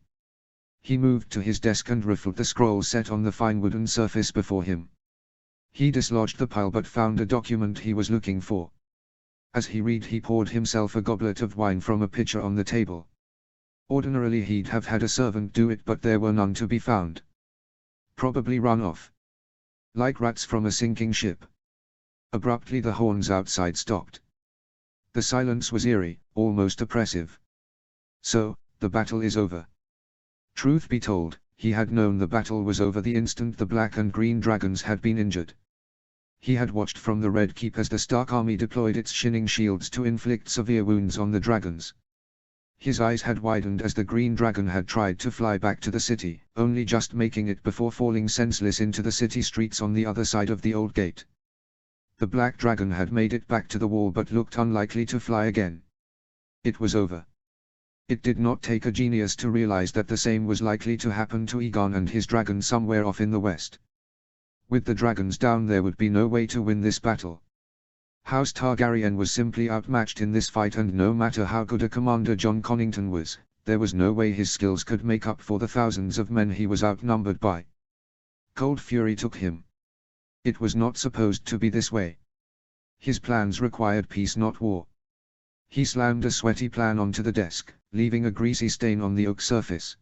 He moved to his desk and riffled the scroll set on the fine wooden surface before him. He dislodged the pile but found a document he was looking for. As he read he poured himself a goblet of wine from a pitcher on the table. Ordinarily he'd have had a servant do it, but there were none to be found. Probably run off. Like rats from a sinking ship. Abruptly the horns outside stopped. The silence was eerie, almost oppressive. So, the battle is over. Truth be told, he had known the battle was over the instant the black and green dragons had been injured. He had watched from the Red Keep as the Stark army deployed its shinning shields to inflict severe wounds on the dragons. His eyes had widened as the green dragon had tried to fly back to the city, only just making it before falling senseless into the city streets on the other side of the old gate. The black dragon had made it back to the wall but looked unlikely to fly again. It was over. It did not take a genius to realize that the same was likely to happen to Aegon and his dragon somewhere off in the west. With the dragons down, there would be no way to win this battle. House Targaryen was simply outmatched in this fight, and no matter how good a commander Jon Connington was, there was no way his skills could make up for the thousands of men he was outnumbered by. Cold fury took him. It was not supposed to be this way. His plans required peace, not war. He slammed a sweaty plan onto the desk, leaving a greasy stain on the oak surface.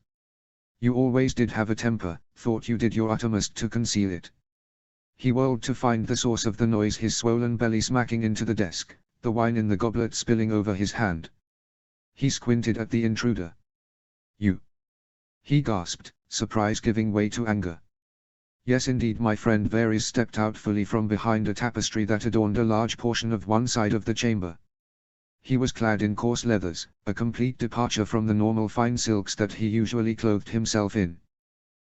You always did have a temper, thought you did your uttermost to conceal it. He whirled to find the source of the noise, his swollen belly smacking into the desk, the wine in the goblet spilling over his hand. He squinted at the intruder. You. He gasped, surprise giving way to anger. Yes indeed, my friend. Varys stepped out fully from behind a tapestry that adorned a large portion of one side of the chamber. He was clad in coarse leathers, a complete departure from the normal fine silks that he usually clothed himself in.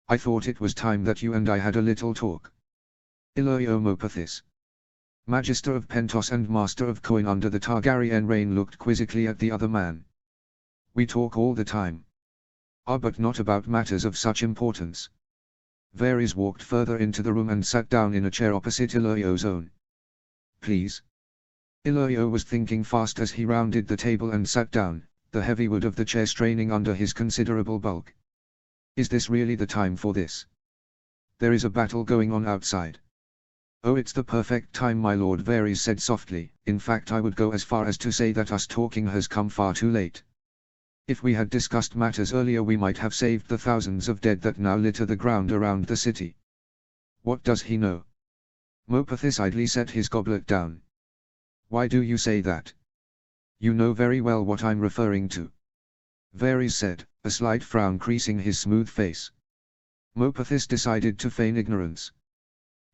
I thought it was time that you and I had a little talk. Illyrio Mopethys, Magister of Pentos and Master of Coin under the Targaryen reign, looked quizzically at the other man. We talk all the time. But not about matters of such importance. Varys walked further into the room and sat down in a chair opposite Illyrio's own. Please. Illyrio was thinking fast as he rounded the table and sat down, the heavy wood of the chair straining under his considerable bulk. Is this really the time for this? There is a battle going on outside. Oh, it's the perfect time, my lord, Varys said softly. In fact, I would go as far as to say that us talking has come far too late. If we had discussed matters earlier, we might have saved the thousands of dead that now litter the ground around the city. What does he know? Mopethys idly set his goblet down. Why do you say that? You know very well what I'm referring to. Varys said, a slight frown creasing his smooth face. Mopethys decided to feign ignorance.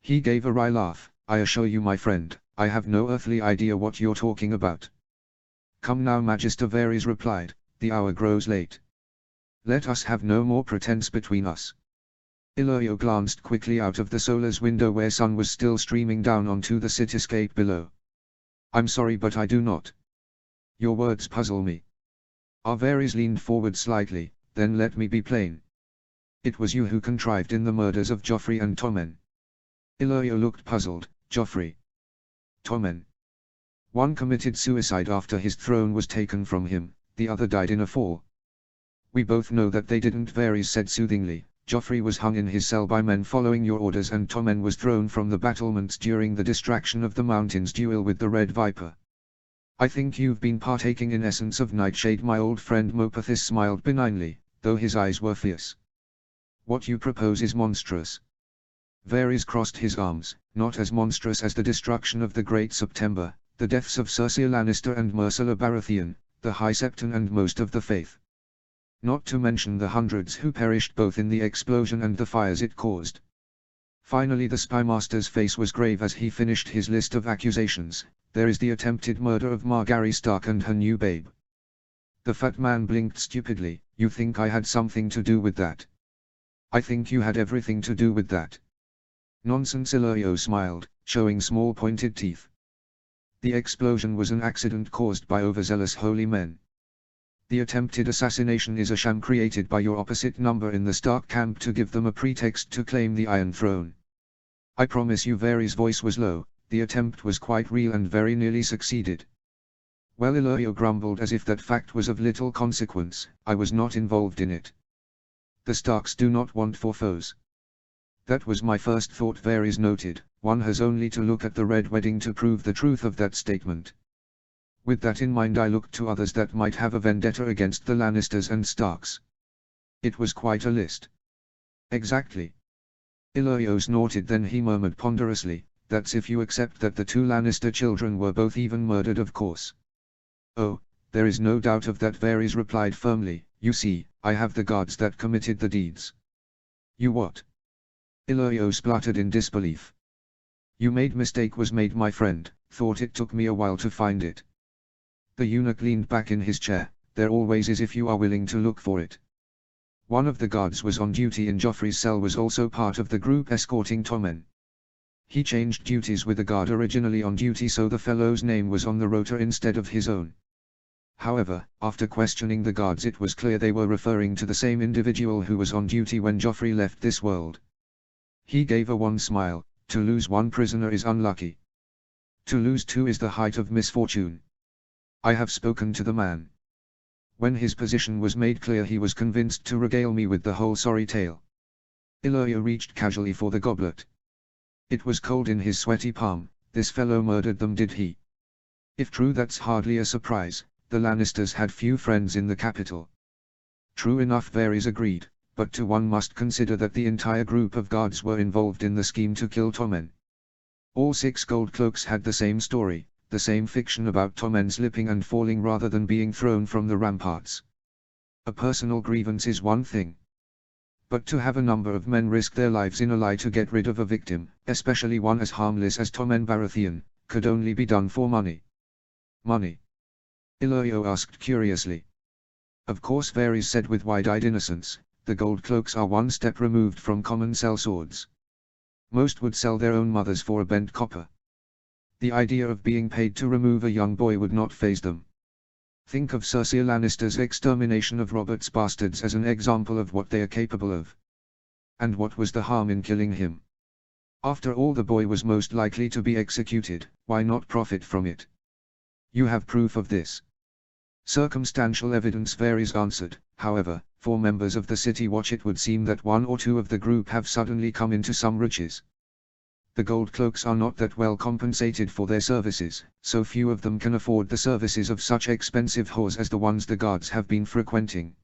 He gave a wry laugh. I assure you, my friend, I have no earthly idea what you're talking about. Come now, Magister, Varys replied, the hour grows late. Let us have no more pretense between us. Illyrio glanced quickly out of the Solar's window where sun was still streaming down onto the cityscape below. I'm sorry, but I do not. Your words puzzle me. Varys leaned forward slightly. Then let me be plain. It was you who contrived in the murders of Joffrey and Tommen. Illyrio looked puzzled. Joffrey. Tommen. One committed suicide after his throne was taken from him, the other died in a fall. We both know that they didn't, Varys said soothingly. Joffrey was hung in his cell by men following your orders, and Tommen was thrown from the battlements during the distraction of the Mountain's duel with the Red Viper. I think you've been partaking in essence of nightshade, my old friend. Mopethys smiled benignly, though his eyes were fierce. What you propose is monstrous. Varys crossed his arms. Not as monstrous as the destruction of the Great September, the deaths of Cersei Lannister and Myrcella Baratheon, the High Septon and most of the Faith. Not to mention the hundreds who perished both in the explosion and the fires it caused. Finally the Spymaster's face was grave as he finished his list of accusations. There is the attempted murder of Margaery Stark and her new babe. The fat man blinked stupidly. You think I had something to do with that? I think you had everything to do with that. Nonsense, Illyrio smiled, showing small pointed teeth. The explosion was an accident caused by overzealous holy men. The attempted assassination is a sham created by your opposite number in the Stark camp to give them a pretext to claim the Iron Throne. I promise you. Varys' voice was low. The attempt was quite real and very nearly succeeded. Well, Illyrio grumbled as if that fact was of little consequence. I was not involved in it. The Starks do not want for foes. That was my first thought, Varys noted. One has only to look at the Red Wedding to prove the truth of that statement. With that in mind I looked to others that might have a vendetta against the Lannisters and Starks. It was quite a list. Exactly. Illyrio snorted, then he murmured ponderously, "That's if you accept that the two Lannister children were both even murdered, of course." "Oh, there is no doubt of that," Varys replied firmly. "You see, I have the guards that committed the deeds." "You what?" Illyrio spluttered in disbelief. "You made mistake was made, my friend, thought it took me a while to find it." The eunuch leaned back in his chair. "There always is if you are willing to look for it." One of the guards was on duty in Joffrey's cell, was also part of the group escorting Tommen. He changed duties with the guard originally on duty, so the fellow's name was on the rota instead of his own. However, after questioning the guards, it was clear they were referring to the same individual who was on duty when Joffrey left this world. He gave a wan smile. "To lose one prisoner is unlucky. To lose two is the height of misfortune. I have spoken to the man. When his position was made clear, he was convinced to regale me with the whole sorry tale." Illyrio reached casually for the goblet. It was cold in his sweaty palm. "This fellow murdered them, did he?" "If true, that's hardly a surprise. The Lannisters had few friends in the capital." "True enough," Varys agreed, "but one must consider that the entire group of guards were involved in the scheme to kill Tommen. All 6 gold cloaks had the same story, the same fiction about Tommen slipping and falling rather than being thrown from the ramparts. A personal grievance is one thing. But to have a number of men risk their lives in a lie to get rid of a victim, especially one as harmless as Tommen Baratheon, could only be done for money." "Money?" Illyrio asked curiously. "Of course," Varys said with wide-eyed innocence, "the gold cloaks are one step removed from common sellswords. Most would sell their own mothers for a bent copper. The idea of being paid to remove a young boy would not faze them. Think of Cersei Lannister's extermination of Robert's bastards as an example of what they are capable of. And what was the harm in killing him? After all, the boy was most likely to be executed. Why not profit from it?" "You have proof of this?" "Circumstantial evidence," Varys answered. "However, for members of the City Watch it would seem that one or two of the group have suddenly come into some riches. The gold cloaks are not that well compensated for their services, so few of them can afford the services of such expensive whores as the ones the guards have been frequenting.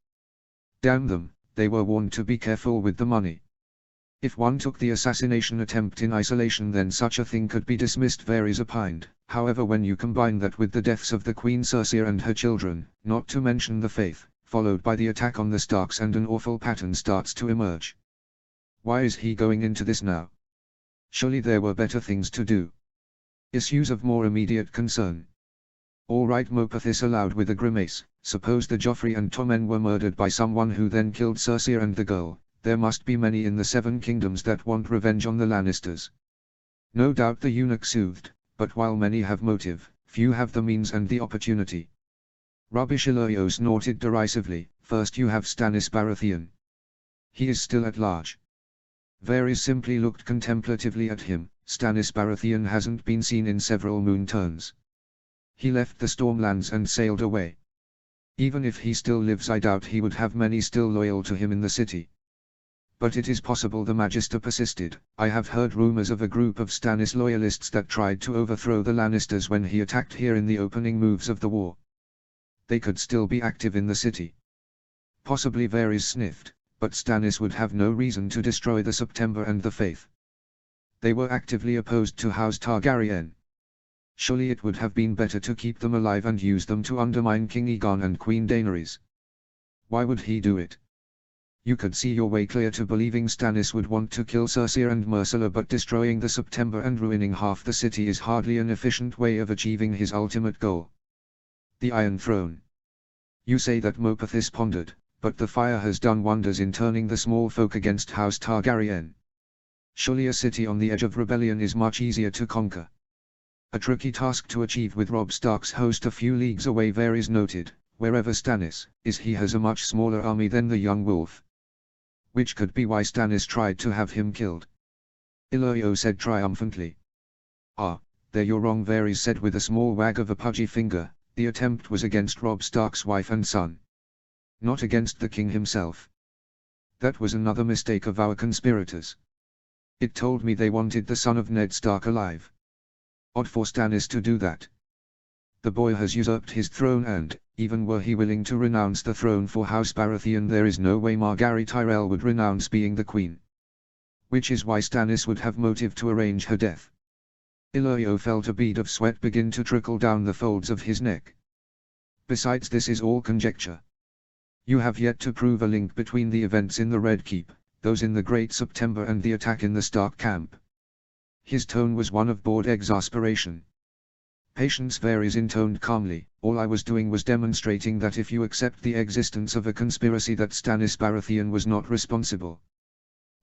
Damn them, they were warned to be careful with the money. If one took the assassination attempt in isolation, then such a thing could be dismissed," Varys opined. "However, when you combine that with the deaths of the Queen Cersei and her children, not to mention the Faith, followed by the attack on the Starks, and an awful pattern starts to emerge. Why is he going into this now? Surely there were better things to do. Issues of more immediate concern." "All right," Mopethys allowed with a grimace. "Suppose the Joffrey and Tommen were murdered by someone who then killed Cersei and the girl. There must be many in the 7 kingdoms that want revenge on the Lannisters." "No doubt," the eunuch soothed, "but while many have motive, few have the means and the opportunity." "Rubbish," Illyrio snorted derisively. "First you have Stannis Baratheon. He is still at large." Varys simply looked contemplatively at him. "Stannis Baratheon hasn't been seen in several moon turns. He left the Stormlands and sailed away. Even if he still lives, I doubt he would have many still loyal to him in the city." "But it is possible," the Magister persisted. "I have heard rumors of a group of Stannis loyalists that tried to overthrow the Lannisters when he attacked here in the opening moves of the war. They could still be active in the city." "Possibly," Varys sniffed, "but Stannis would have no reason to destroy the September and the Faith. They were actively opposed to House Targaryen. Surely it would have been better to keep them alive and use them to undermine King Aegon and Queen Daenerys. Why would he do it? You could see your way clear to believing Stannis would want to kill Cersei and Myrcella, but destroying the September and ruining half the city is hardly an efficient way of achieving his ultimate goal. The Iron Throne." "You say that," Mopethys pondered, "but the fire has done wonders in turning the small folk against House Targaryen. Surely a city on the edge of rebellion is much easier to conquer." "A tricky task to achieve with Robb Stark's host a few leagues away," Varys noted. "Wherever Stannis is, he has a much smaller army than the young wolf. Which could be why Stannis tried to have him killed." Illyrio said triumphantly. "Ah, there you're wrong," Varys said with a small wag of a pudgy finger. "The attempt was against Robb Stark's wife and son. Not against the king himself. That was another mistake of our conspirators. It told me they wanted the son of Ned Stark alive. Odd for Stannis to do that. The boy has usurped his throne and, even were he willing to renounce the throne for House Baratheon, there is no way Margaery Tyrell would renounce being the queen. Which is why Stannis would have motive to arrange her death. Illyrio felt a bead of sweat begin to trickle down the folds of his neck. Besides, this is all conjecture. You have yet to prove a link between the events in the Red Keep, those in the Great September, and the attack in the Stark camp. His tone was one of bored exasperation. Patience Varys intoned calmly, all I was doing was demonstrating that if you accept the existence of a conspiracy that Stannis Baratheon was not responsible.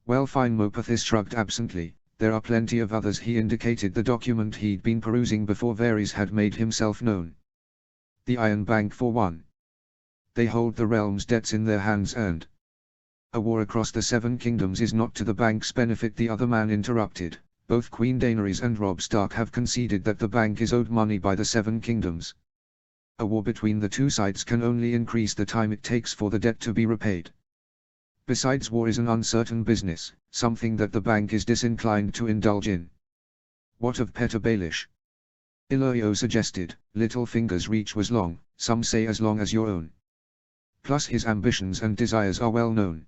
Well, fine. Mopethys shrugged absently. There are plenty of others. He indicated the document he'd been perusing before Varys had made himself known. The Iron Bank for one. They hold the realm's debts in their hands, and a war across the Seven Kingdoms is not to the bank's benefit, the other man interrupted. Both Queen Daenerys and Robb Stark have conceded that the bank is owed money by the Seven Kingdoms. A war between the two sides can only increase the time it takes for the debt to be repaid. Besides, war is an uncertain business, something that the bank is disinclined to indulge in. What of Petyr Baelish? Illyrio suggested. Littlefinger's reach was long, some say as long as your own. Plus his ambitions and desires are well known.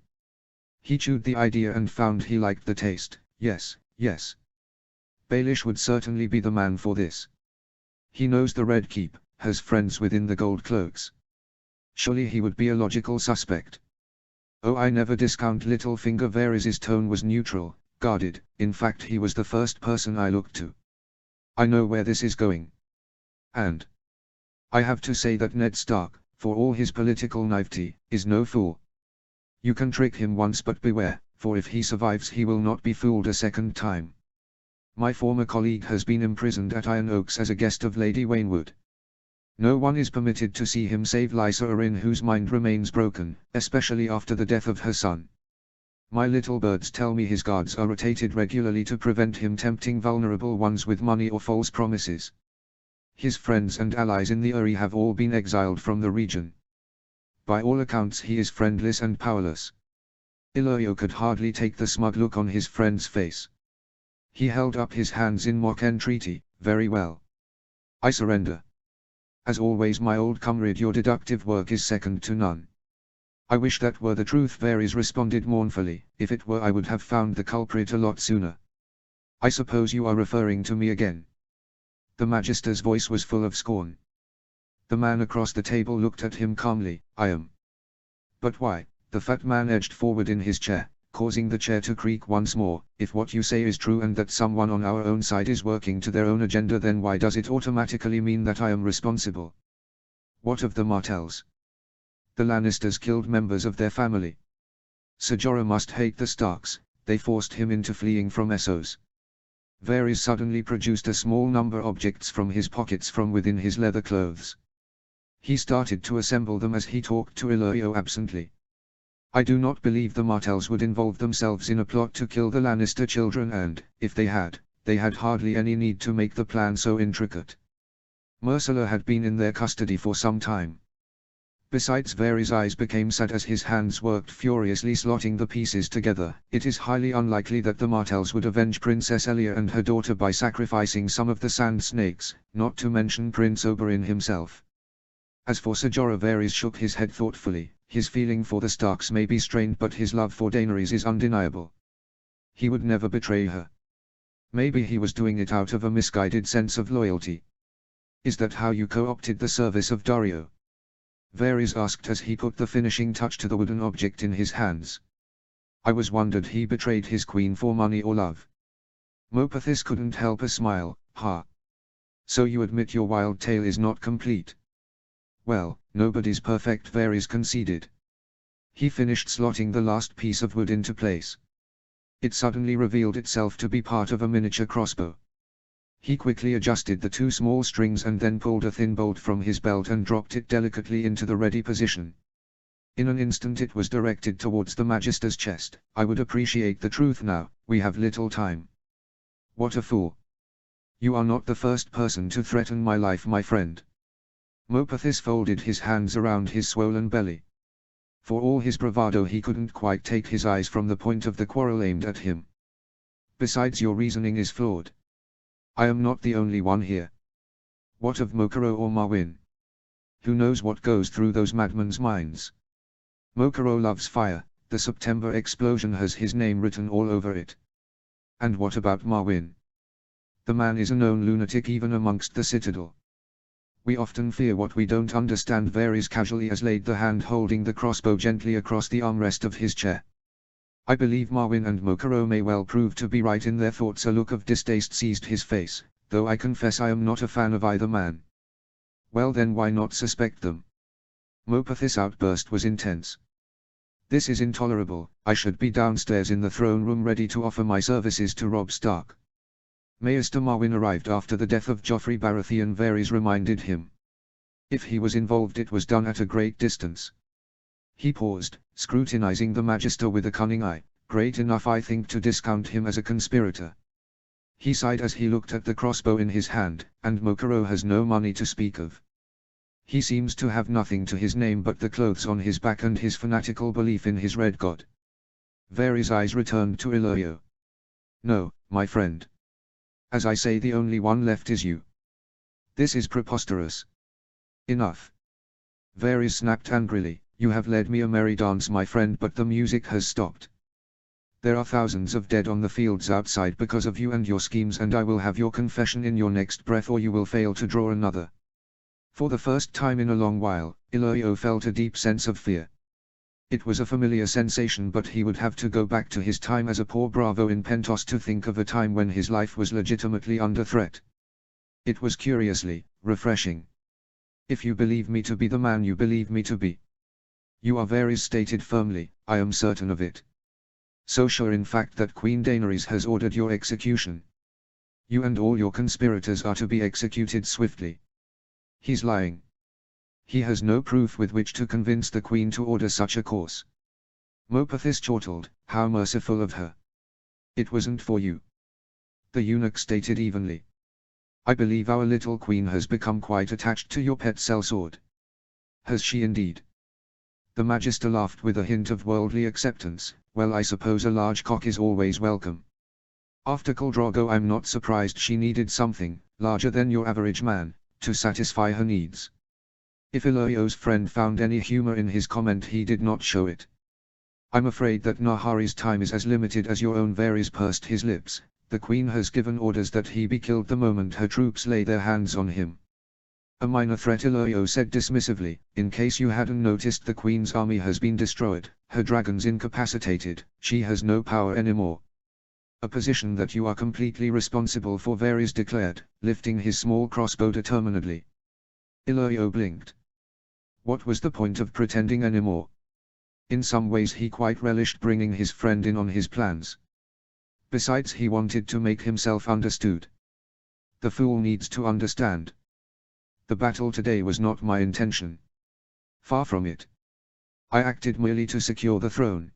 He chewed the idea and found he liked the taste. Yes, yes. Baelish would certainly be the man for this. He knows the Red Keep, has friends within the Gold Cloaks. Surely he would be a logical suspect. Oh, I never discount Littlefinger. Varys' tone was neutral, guarded. In fact, he was the first person I looked to. I know where this is going. And I have to say that Ned Stark, for all his political naivety, is no fool. You can trick him once, but beware, for if he survives he will not be fooled a second time. My former colleague has been imprisoned at Iron Oaks as a guest of Lady Waynwood. No one is permitted to see him save Lysa Arryn, whose mind remains broken, especially after the death of her son. My little birds tell me his guards are rotated regularly to prevent him tempting vulnerable ones with money or false promises. His friends and allies in the Eyrie have all been exiled from the region. By all accounts he is friendless and powerless. Illyrio could hardly take the smug look on his friend's face. He held up his hands in mock entreaty. Very well. I surrender. As always, my old comrade, your deductive work is second to none. I wish that were the truth, Varys responded mournfully. If it were, I would have found the culprit a lot sooner. I suppose you are referring to me again. The Magister's voice was full of scorn. The man across the table looked at him calmly. I am. But why? The fat man edged forward in his chair, causing the chair to creak once more. If what you say is true and that someone on our own side is working to their own agenda, then why does it automatically mean that I am responsible? What of the Martells? The Lannisters killed members of their family. Ser Jorah must hate the Starks. They forced him into fleeing from Essos. Varys suddenly produced a small number of objects from his pockets from within his leather clothes. He started to assemble them as he talked to Illyrio absently. I do not believe the Martells would involve themselves in a plot to kill the Lannister children, and, if they had hardly any need to make the plan so intricate. Myrcella had been in their custody for some time. Besides, Varys' eyes became sad as his hands worked furiously slotting the pieces together. It is highly unlikely that the Martells would avenge Princess Elia and her daughter by sacrificing some of the Sand Snakes, not to mention Prince Oberyn himself. As for Ser Jorah, Varys shook his head thoughtfully. His feeling for the Starks may be strained, but his love for Daenerys is undeniable. He would never betray her. Maybe he was doing it out of a misguided sense of loyalty. Is that how you co-opted the service of Daario? Varys asked as he put the finishing touch to the wooden object in his hands. I was wondered he betrayed his queen for money or love. Mopethys couldn't help a smile. Ha! So you admit your wild tale is not complete? Well, nobody's perfect, Varys conceded. He finished slotting the last piece of wood into place. It suddenly revealed itself to be part of a miniature crossbow. He quickly adjusted the two small strings and then pulled a thin bolt from his belt and dropped it delicately into the ready position. In an instant it was directed towards the Magister's chest. I would appreciate the truth now, we have little time. What a fool. You are not the first person to threaten my life, my friend. Mopethys folded his hands around his swollen belly. For all his bravado, he couldn't quite take his eyes from the point of the quarrel aimed at him. Besides, your reasoning is flawed. I am not the only one here. What of Mokoro or Marwyn? Who knows what goes through those madmen's minds? Mokoro loves fire, the September explosion has his name written all over it. And what about Marwyn? The man is a known lunatic even amongst the citadel. We often fear what we don't understand. Varys casually as laid the hand holding the crossbow gently across the armrest of his chair. I believe Marwyn and Mokoro may well prove to be right in their thoughts. A look of distaste seized his face, though I confess I am not a fan of either man. Well then, why not suspect them? Mopeth's outburst was intense. This is intolerable. I should be downstairs in the throne room ready to offer my services to Robb Stark. Maester Marwyn arrived after the death of Joffrey Baratheon, Varys reminded him. If he was involved, it was done at a great distance. He paused, scrutinizing the Magister with a cunning eye. Great enough, I think, to discount him as a conspirator. He sighed as he looked at the crossbow in his hand, and Mokoro has no money to speak of. He seems to have nothing to his name but the clothes on his back and his fanatical belief in his red god. Varys' eyes returned to Illyrio. No, my friend. As I say, the only one left is you. This is preposterous. Enough. Varys snapped angrily. You have led me a merry dance, my friend, but the music has stopped. There are thousands of dead on the fields outside because of you and your schemes, and I will have your confession in your next breath, or you will fail to draw another. For the first time in a long while, Illyrio felt a deep sense of fear. It was a familiar sensation, but he would have to go back to his time as a poor bravo in Pentos to think of a time when his life was legitimately under threat. It was curiously refreshing. If you believe me to be the man you believe me to be. You are, Varys stated firmly. I am certain of it. So sure in fact that Queen Daenerys has ordered your execution. You and all your conspirators are to be executed swiftly. He's lying. He has no proof with which to convince the Queen to order such a course. Mopethys chortled. How merciful of her. It wasn't for you. The eunuch stated evenly. I believe our little Queen has become quite attached to your pet sellsword. Has she indeed? The Magister laughed with a hint of worldly acceptance. Well, I suppose a large cock is always welcome. After Khal Drogo, I'm not surprised she needed something larger than your average man to satisfy her needs. If Illyrio's friend found any humor in his comment, he did not show it. I'm afraid that Nahari's time is as limited as your own. Varys pursed his lips. The Queen has given orders that he be killed the moment her troops lay their hands on him. A minor threat, Illyrio said dismissively. In case you hadn't noticed, the Queen's army has been destroyed, her dragons incapacitated, she has no power anymore. A position that you are completely responsible for, Varys declared, lifting his small crossbow determinedly. Illyrio blinked. What was the point of pretending anymore? In some ways he quite relished bringing his friend in on his plans. Besides, he wanted to make himself understood. The fool needs to understand. The battle today was not my intention. Far from it. I acted merely to secure the throne.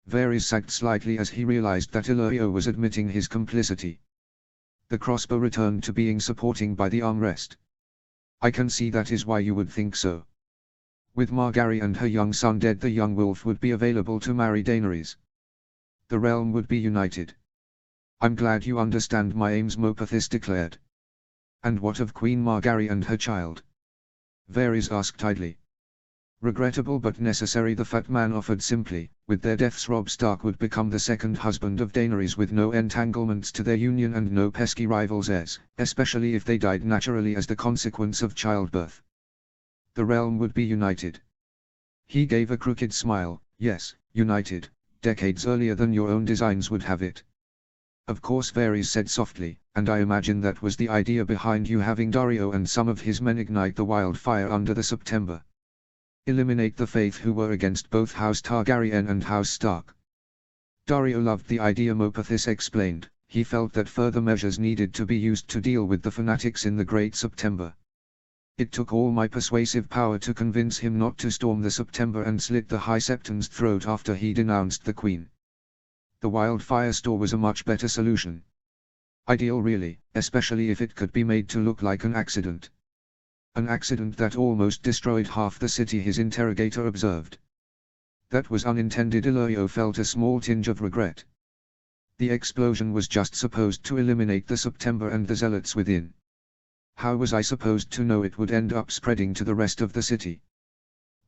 Varys sagged slightly as he realized that Illyrio was admitting his complicity. The crossbow returned to being supporting by the armrest. I can see that is why you would think so. With Margaery and her young son dead, the young wolf would be available to marry Daenerys. The realm would be united. I'm glad you understand my aims, Mopethys declared. And what of Queen Margaery and her child? Varys asked idly. Regrettable but necessary, the fat man offered simply. With their deaths, Robb Stark would become the second husband of Daenerys, with no entanglements to their union and no pesky rivals heirs, especially if they died naturally as the consequence of childbirth. The realm would be united. He gave a crooked smile. Yes, united, decades earlier than your own designs would have it. Of course, Varys said softly, and I imagine that was the idea behind you having Daario and some of his men ignite the wildfire under the September. Eliminate the Faith who were against both House Targaryen and House Stark. Daario loved the idea, Mopethys explained. He felt that further measures needed to be used to deal with the fanatics in the Great September. It took all my persuasive power to convince him not to storm the September and slit the High Septon's throat after he denounced the Queen. The wildfire store was a much better solution. Ideal really, especially if it could be made to look like an accident. An accident that almost destroyed half the city, his interrogator observed. That was unintended. Illyrio felt a small tinge of regret. The explosion was just supposed to eliminate the September and the zealots within. How was I supposed to know it would end up spreading to the rest of the city?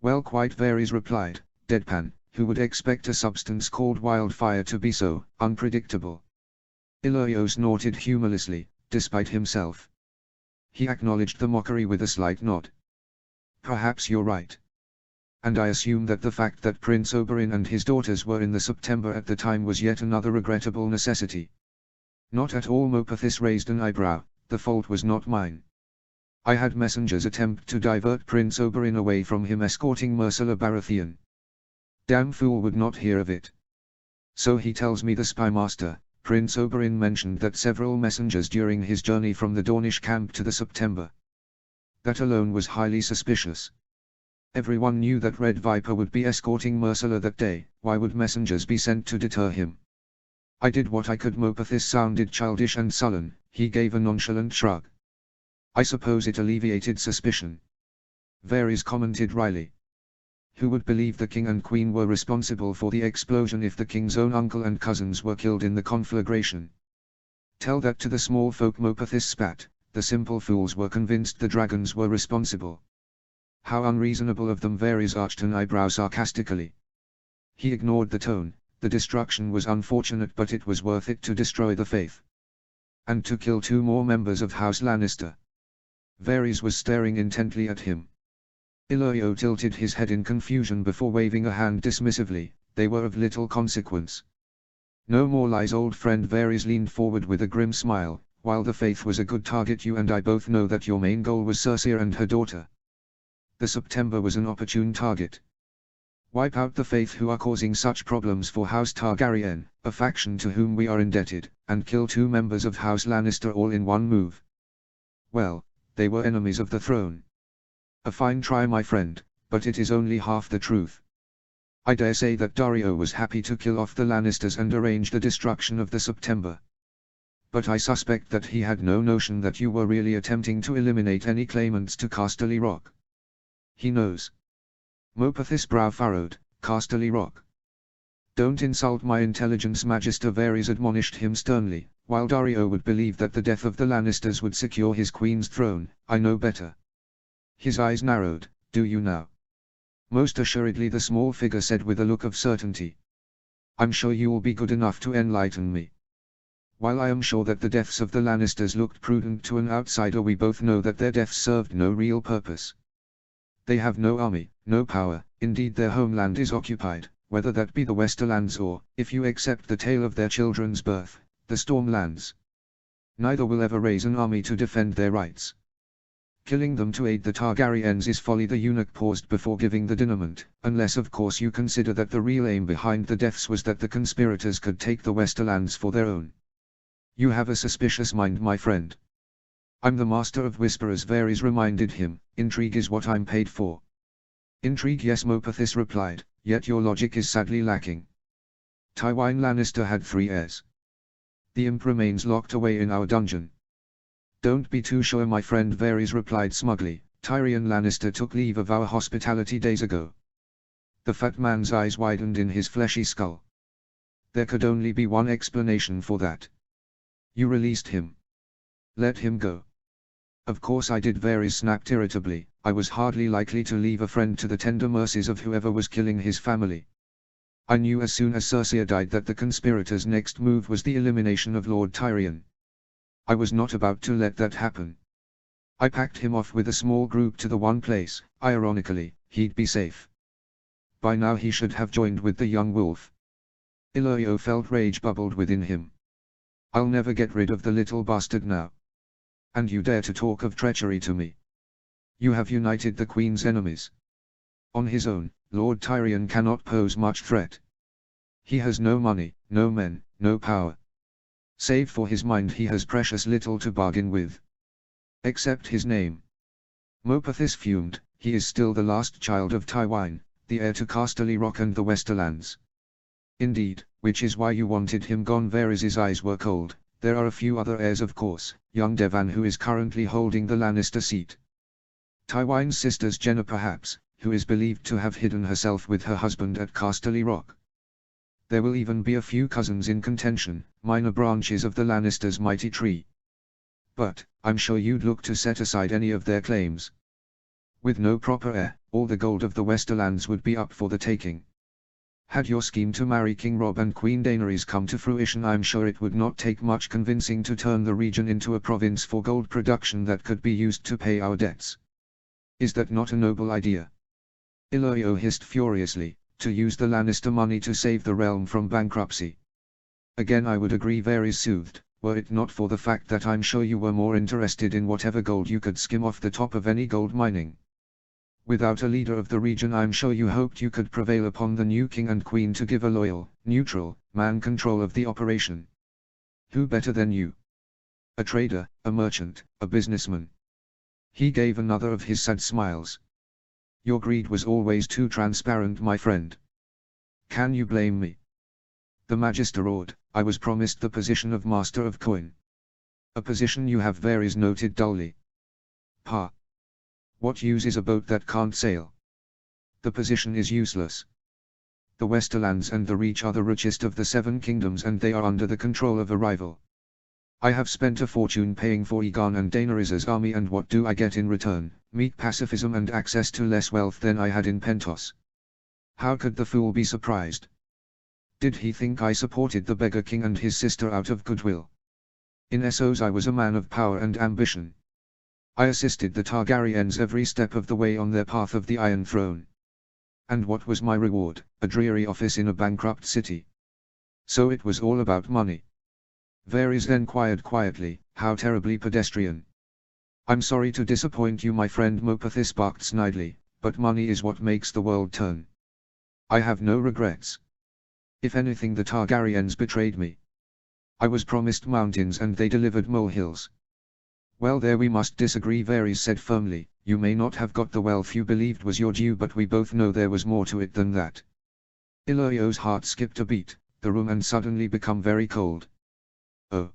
Well, quite Varys replied, deadpan, who would expect a substance called wildfire to be so unpredictable? Illyrio snorted humorlessly, despite himself. He acknowledged the mockery with a slight nod. Perhaps you're right. And I assume that the fact that Prince Oberyn and his daughters were in the September at the time was yet another regrettable necessity. Not at all. Mopethys raised an eyebrow. The fault was not mine. I had messengers attempt to divert Prince Oberyn away from him escorting Myrcella Baratheon. Damn fool would not hear of it. So he tells me the spymaster, Prince Oberyn, mentioned that several messengers during his journey from the Dornish camp to the September. That alone was highly suspicious. Everyone knew that Red Viper would be escorting Myrcella that day. Why would messengers be sent to deter him? I did what I could. Mopethys sounded childish and sullen. He gave a nonchalant shrug. I suppose it alleviated suspicion. Varys commented wryly. Who would believe the king and queen were responsible for the explosion if the king's own uncle and cousins were killed in the conflagration? Tell that to the small folk. Mopethys spat. The simple fools were convinced the dragons were responsible. How unreasonable of them. Varys arched an eyebrow sarcastically. He ignored the tone. The destruction was unfortunate, but it was worth it to destroy the faith. And to kill 2 more members of House Lannister. Varys was staring intently at him. Illyrio tilted his head in confusion before waving a hand dismissively. They were of little consequence. No more lies, old friend. Varys leaned forward with a grim smile. While the faith was a good target, you and I both know that your main goal was Cersei and her daughter. The September was an opportune target. Wipe out the faith, who are causing such problems for House Targaryen, a faction to whom we are indebted, and kill 2 members of House Lannister all in one move. Well, they were enemies of the throne. A fine try, my friend, but it is only half the truth. I dare say that Daario was happy to kill off the Lannisters and arrange the destruction of the September. But I suspect that he had no notion that you were really attempting to eliminate any claimants to Casterly Rock. He knows. Mopethys' brow furrowed. Casterly Rock. Don't insult my intelligence, Magister. Varys admonished him sternly. While Daario would believe that the death of the Lannisters would secure his queen's throne, I know better. His eyes narrowed. Do you now? Most assuredly, the small figure said with a look of certainty. I'm sure you will be good enough to enlighten me. While I am sure that the deaths of the Lannisters looked prudent to an outsider, we both know that their deaths served no real purpose. They have no army, no power. Indeed, their homeland is occupied, whether that be the Westerlands or, if you accept the tale of their children's birth, the Stormlands. Neither will ever raise an army to defend their rights. Killing them to aid the Targaryens is folly. The eunuch paused before giving the denouement, unless of course you consider that the real aim behind the deaths was that the conspirators could take the Westerlands for their own. You have a suspicious mind, my friend. I'm the master of whisperers, Varys reminded him. Intrigue is what I'm paid for. Intrigue, yes, Mopethys replied, yet your logic is sadly lacking. Tywin Lannister had 3 heirs. The imp remains locked away in our dungeon. Don't be too sure, my friend, Varys replied smugly. Tyrion Lannister took leave of our hospitality days ago. The fat man's eyes widened in his fleshy skull. There could only be one explanation for that. You released him. Let him go. Of course I did, Varys snapped irritably. I was hardly likely to leave a friend to the tender mercies of whoever was killing his family. I knew as soon as Cersei died that the conspirators' next move was the elimination of Lord Tyrion. I was not about to let that happen. I packed him off with a small group to the one place, ironically, he'd be safe. By now he should have joined with the young wolf. Illyrio felt rage bubbled within him. I'll never get rid of the little bastard now. And you dare to talk of treachery to me? You have united the Queen's enemies. On his own, Lord Tyrion cannot pose much threat. He has no money, no men, no power. Save for his mind, he has precious little to bargain with. Except his name. Mopethys fumed. He is still the last child of Tywin, the heir to Casterly Rock and the Westerlands. Indeed, which is why you wanted him gone. Varys' eyes were cold. There are a few other heirs, of course. Young Devan, who is currently holding the Lannister seat. Tywin's sister's Jenna, perhaps, who is believed to have hidden herself with her husband at Casterly Rock. There will even be a few cousins in contention, minor branches of the Lannisters' mighty tree. But, I'm sure you'd look to set aside any of their claims. With no proper heir, all the gold of the Westerlands would be up for the taking. Had your scheme to marry King Rob and Queen Daenerys come to fruition, I'm sure it would not take much convincing to turn the region into a province for gold production that could be used to pay our debts. Is that not a noble idea? Illyrio hissed furiously, to use the Lannister money to save the realm from bankruptcy. Again I would agree, Varys soothed, were it not for the fact that I'm sure you were more interested in whatever gold you could skim off the top of any gold mining. Without a leader of the region, I'm sure you hoped you could prevail upon the new king and queen to give a loyal, neutral, man control of the operation. Who better than you? A trader, a merchant, a businessman. He gave another of his sad smiles. Your greed was always too transparent, my friend. Can you blame me? The Magister roared, I was promised the position of Master of Coin. A position you have, Varys noted dully. Pah. What use is a boat that can't sail? The position is useless. The Westerlands and the Reach are the richest of the Seven Kingdoms, and they are under the control of a rival. I have spent a fortune paying for Aegon and Daenerys' army, and what do I get in return? Meek pacifism and access to less wealth than I had in Pentos. How could the fool be surprised? Did he think I supported the beggar king and his sister out of goodwill? In Essos I was a man of power and ambition. I assisted the Targaryens every step of the way on their path of the Iron Throne. And what was my reward? A dreary office in a bankrupt city. So it was all about money. Varys then inquired quietly, how terribly pedestrian. I'm sorry to disappoint you, my friend, Mopethys barked snidely, but money is what makes the world turn. I have no regrets. If anything, the Targaryens betrayed me. I was promised mountains and they delivered molehills. Well, there we must disagree, Varys said firmly. You may not have got the wealth you believed was your due, but we both know there was more to it than that. Illyrio's heart skipped a beat, the room and suddenly become very cold. Oh.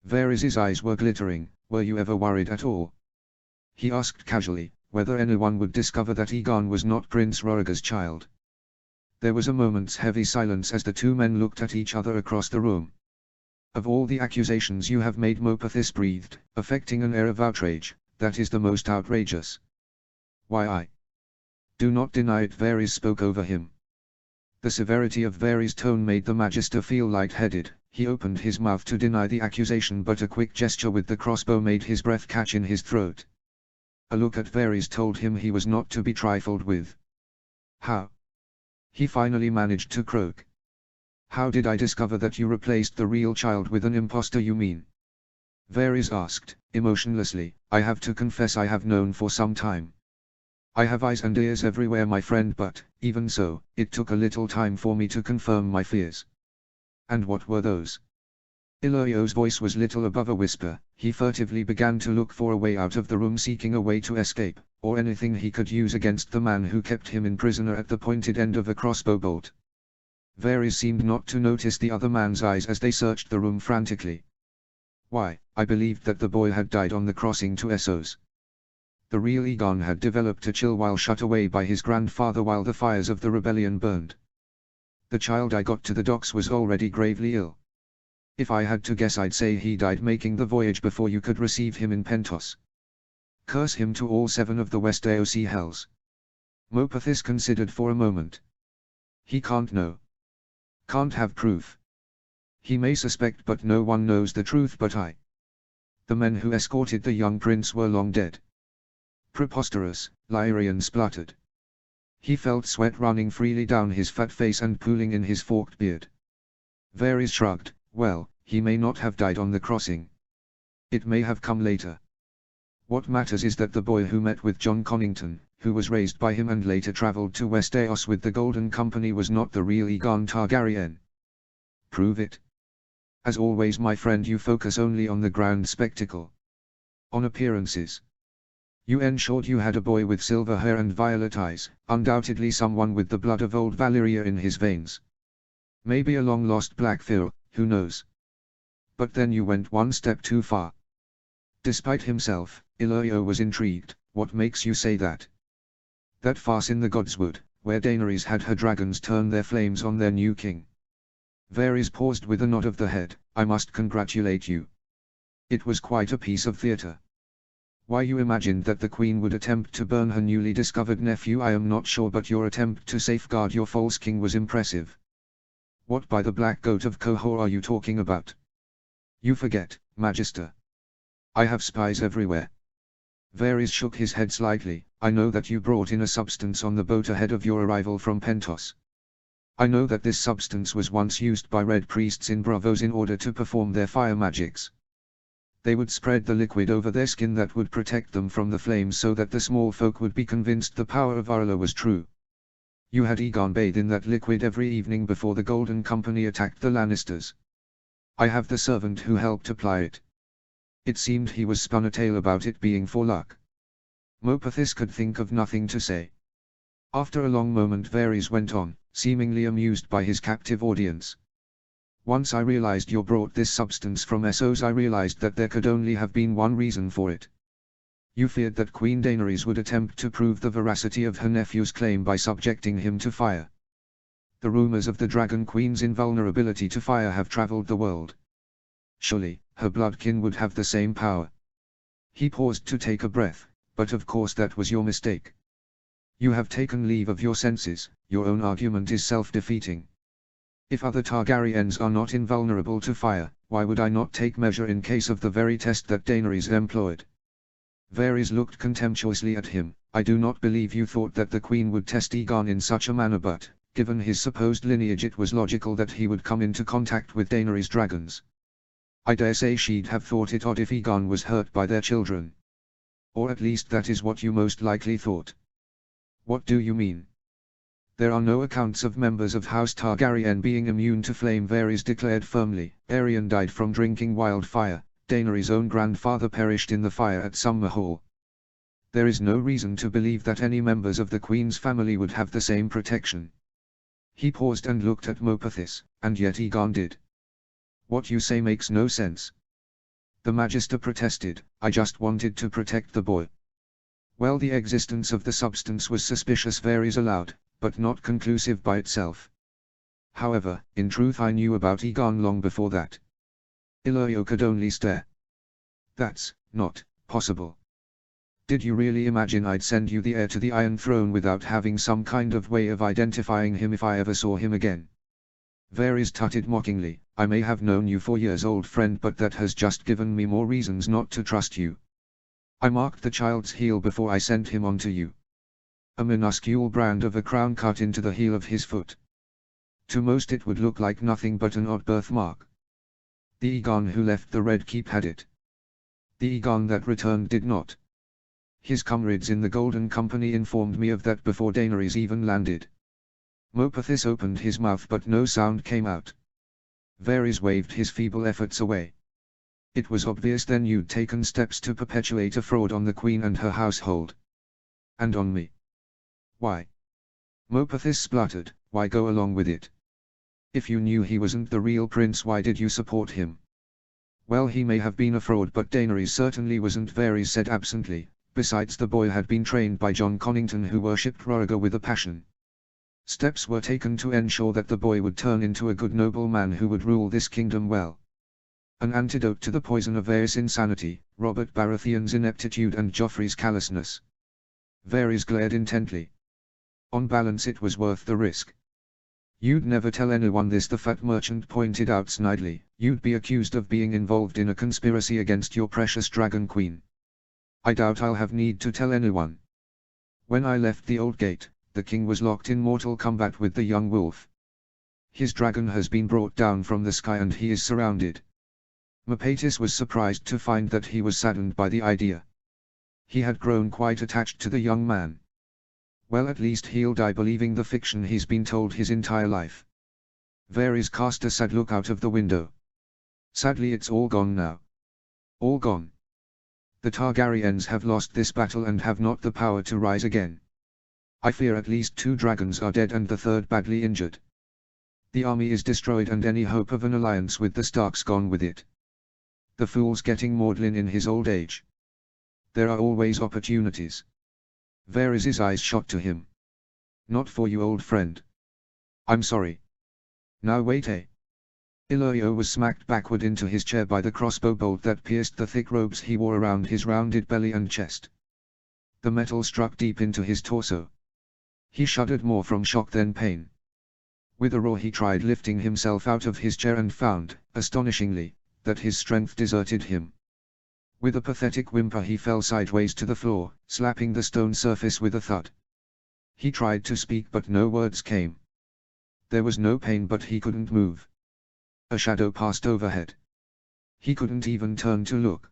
Varys's eyes were glittering. Were you ever worried at all? He asked casually, whether anyone would discover that Aegon was not Prince Rhaegar's child. There was a moment's heavy silence as the two men looked at each other across the room. Of all the accusations you have made, Mopethys breathed, affecting an air of outrage, that is the most outrageous. Why, I do not deny it, Varys spoke over him. The severity of Varys' tone made the Magister feel light-headed. He opened his mouth to deny the accusation, but a quick gesture with the crossbow made his breath catch in his throat. A look at Varys told him he was not to be trifled with. How? He finally managed to croak. How did I discover that you replaced the real child with an impostor, you mean? Varys asked, emotionlessly. I have to confess I have known for some time. I have eyes and ears everywhere, my friend, but, even so, it took a little time for me to confirm my fears. And what were those? Illyrio's voice was little above a whisper. He furtively began to look for a way out of the room, seeking a way to escape, or anything he could use against the man who kept him in prisoner at the pointed end of a crossbow bolt. Varys seemed not to notice the other man's eyes as they searched the room frantically. Why, I believed that the boy had died on the crossing to Essos. The real Aegon had developed a chill while shut away by his grandfather while the fires of the rebellion burned. The child I got to the docks was already gravely ill. If I had to guess, I'd say he died making the voyage before you could receive him in Pentos. Curse him to all 7 of the West AOC hells. Mopethys considered for a moment. He can't know. Can't have proof. He may suspect, but no one knows the truth but I. The men who escorted the young prince were long dead. Preposterous, Lyrian spluttered. He felt sweat running freely down his fat face and pooling in his forked beard. Varys shrugged. Well, he may not have died on the crossing. It may have come later. What matters is that the boy who met with Jon Connington, who was raised by him and later traveled to Westeros with the Golden Company, was not the real Aegon Targaryen. Prove it. As always, my friend, you focus only on the grand spectacle. On appearances. You ensured you had a boy with silver hair and violet eyes, undoubtedly someone with the blood of old Valyria in his veins. Maybe a long-lost Blackfyr, who knows? But then you went one step too far. Despite himself, Illyrio was intrigued. What makes you say that? That farce in the Godswood, where Daenerys had her dragons turn their flames on their new king. Varys paused with a nod of the head. I must congratulate you. It was quite a piece of theatre. Why you imagined that the Queen would attempt to burn her newly discovered nephew I am not sure, but your attempt to safeguard your false king was impressive. What by the Black Goat of Qohor are you talking about? You forget, Magister. I have spies everywhere. Varys shook his head slightly. I know that you brought in a substance on the boat ahead of your arrival from Pentos. I know that this substance was once used by red priests in Braavos in order to perform their fire magics. They would spread the liquid over their skin that would protect them from the flames so that the small folk would be convinced the power of Arla was true. You had Aegon bathe in that liquid every evening before the Golden Company attacked the Lannisters. I have the servant who helped apply it. It seemed he was spun a tale about it being for luck. Mopethys could think of nothing to say. After a long moment Varys went on, seemingly amused by his captive audience. Once I realized you brought this substance from Essos, I realized that there could only have been one reason for it. You feared that Queen Daenerys would attempt to prove the veracity of her nephew's claim by subjecting him to fire. The rumors of the Dragon Queen's invulnerability to fire have traveled the world. Surely, her bloodkin would have the same power. He paused to take a breath, but of course that was your mistake. You have taken leave of your senses, your own argument is self-defeating. If other Targaryens are not invulnerable to fire, why would I not take measure in case of the very test that Daenerys employed? Varys looked contemptuously at him. I do not believe you thought that the Queen would test Aegon in such a manner, but, given his supposed lineage, it was logical that he would come into contact with Daenerys' dragons. I dare say she'd have thought it odd if Aegon was hurt by their children. Or at least that is what you most likely thought. What do you mean? There are no accounts of members of House Targaryen being immune to flame, Varys declared firmly. Aerion died from drinking wildfire. Daenerys' own grandfather perished in the fire at Summer Hall. There is no reason to believe that any members of the Queen's family would have the same protection. He paused and looked at Mopethys, and yet Aegon did. What you say makes no sense. The Magister protested. I just wanted to protect the boy. Well, the existence of the substance was suspicious, Varys allowed, but not conclusive by itself. However, in truth I knew about Aegon long before that. Illyrio could only stare. That's not possible. Did you really imagine I'd send you the heir to the Iron Throne without having some kind of way of identifying him if I ever saw him again? Varys tutted mockingly. I may have known you for years, old friend, but that has just given me more reasons not to trust you. I marked the child's heel before I sent him on to you. A minuscule brand of a crown cut into the heel of his foot. To most it would look like nothing but an odd birthmark. The Aegon who left the Red Keep had it. The Aegon that returned did not. His comrades in the Golden Company informed me of that before Daenerys even landed. Mopethys opened his mouth but no sound came out. Varys waved his feeble efforts away. It was obvious then you'd taken steps to perpetuate a fraud on the Queen and her household. And on me. Why? Mopethys spluttered. Why go along with it? If you knew he wasn't the real prince, why did you support him? Well, he may have been a fraud, but Daenerys certainly wasn't, Varys said absently. Besides, the boy had been trained by Jon Connington, who worshipped Rhaegar with a passion. Steps were taken to ensure that the boy would turn into a good noble man who would rule this kingdom well. An antidote to the poison of Varys' insanity, Robert Baratheon's ineptitude and Joffrey's callousness. Varys glared intently. On balance it was worth the risk. You'd never tell anyone this, the fat merchant pointed out snidely. You'd be accused of being involved in a conspiracy against your precious Dragon Queen. I doubt I'll have need to tell anyone. When I left the Old Gate, the king was locked in mortal combat with the young wolf. His dragon has been brought down from the sky and he is surrounded. Mopethys was surprised to find that he was saddened by the idea. He had grown quite attached to the young man. Well, at least he'll die believing the fiction he's been told his entire life. Varys cast a sad look out of the window. Sadly, it's all gone now. All gone. The Targaryens have lost this battle and have not the power to rise again. I fear at least 2 dragons are dead and the 3rd badly injured. The army is destroyed and any hope of an alliance with the Starks gone with it. The fool's getting maudlin in his old age. There are always opportunities. Varys' eyes shot to him. Not for you, old friend. I'm sorry. Now wait, Illyrio was smacked backward into his chair by the crossbow bolt that pierced the thick robes he wore around his rounded belly and chest. The metal struck deep into his torso. He shuddered more from shock than pain. With a roar he tried lifting himself out of his chair and found, astonishingly, that his strength deserted him. With a pathetic whimper he fell sideways to the floor, slapping the stone surface with a thud. He tried to speak but no words came. There was no pain but he couldn't move. A shadow passed overhead. He couldn't even turn to look.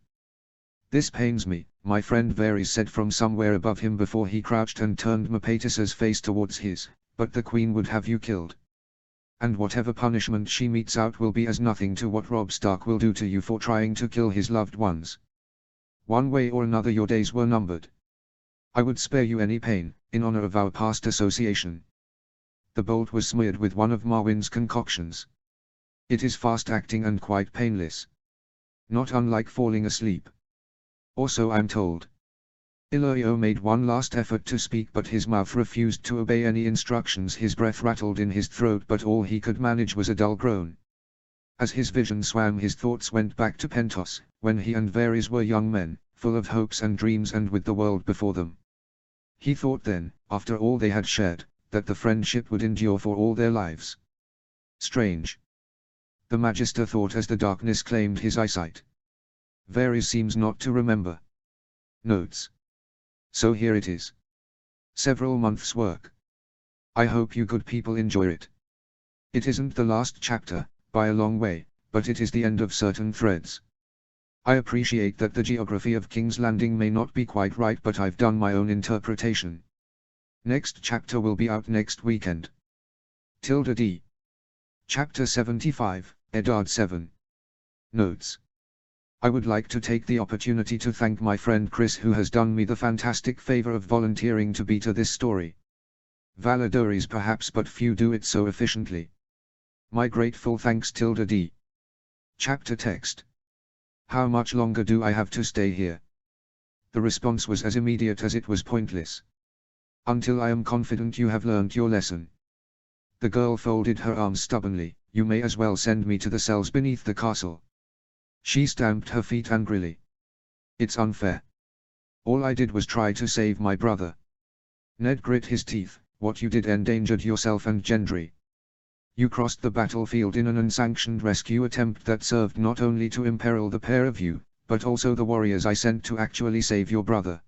"This pains me," my friend Varys said from somewhere above him before he crouched and turned Mepetes's face towards his, "but the queen would have you killed. And whatever punishment she metes out will be as nothing to what Robb Stark will do to you for trying to kill his loved ones. One way or another your days were numbered. I would spare you any pain, in honor of our past association." The bolt was smeared with one of Marwyn's concoctions. It is fast-acting and quite painless. Not unlike falling asleep. Or so I'm told. Illyrio made one last effort to speak but his mouth refused to obey any instructions. His breath rattled in his throat but all he could manage was a dull groan. As his vision swam his thoughts went back to Pentos, when he and Varys were young men, full of hopes and dreams and with the world before them. He thought then, after all they had shared, that the friendship would endure for all their lives. Strange. The Magister thought as the darkness claimed his eyesight. Varys seems not to remember. Notes. So here it is. Several months' work. I hope you good people enjoy it. It isn't the last chapter, by a long way, but it is the end of certain threads. I appreciate that the geography of King's Landing may not be quite right but I've done my own interpretation. Next chapter will be out next weekend. Tilda D. Chapter 75, Eddard 7. Notes. I would like to take the opportunity to thank my friend Chris who has done me the fantastic favor of volunteering to beta this story. Valadoris perhaps but few do it so efficiently. My grateful thanks. Tilda D. Chapter text. How much longer do I have to stay here? The response was as immediate as it was pointless. Until I am confident you have learned your lesson. The girl folded her arms stubbornly. You may as well send me to the cells beneath the castle. She stamped her feet angrily. It's unfair. All I did was try to save my brother. Ned grit his teeth. What you did endangered yourself and Gendry. You crossed the battlefield in an unsanctioned rescue attempt that served not only to imperil the pair of you, but also the warriors I sent to actually save your brother.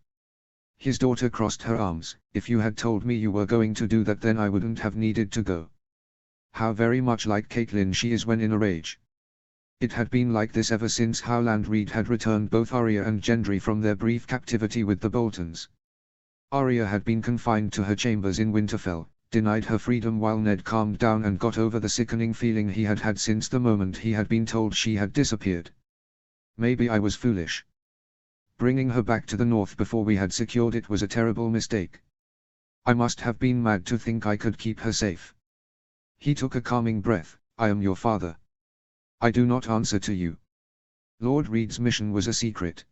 His daughter crossed her arms. If you had told me you were going to do that then I wouldn't have needed to go. How very much like Catelyn she is when in a rage. It had been like this ever since Howland Reed had returned both Arya and Gendry from their brief captivity with the Boltons. Arya had been confined to her chambers in Winterfell, denied her freedom while Ned calmed down and got over the sickening feeling he had had since the moment he had been told she had disappeared. Maybe I was foolish. Bringing her back to the north before we had secured it was a terrible mistake. I must have been mad to think I could keep her safe. He took a calming breath. I am your father. I do not answer to you. Lord Reed's mission was a secret.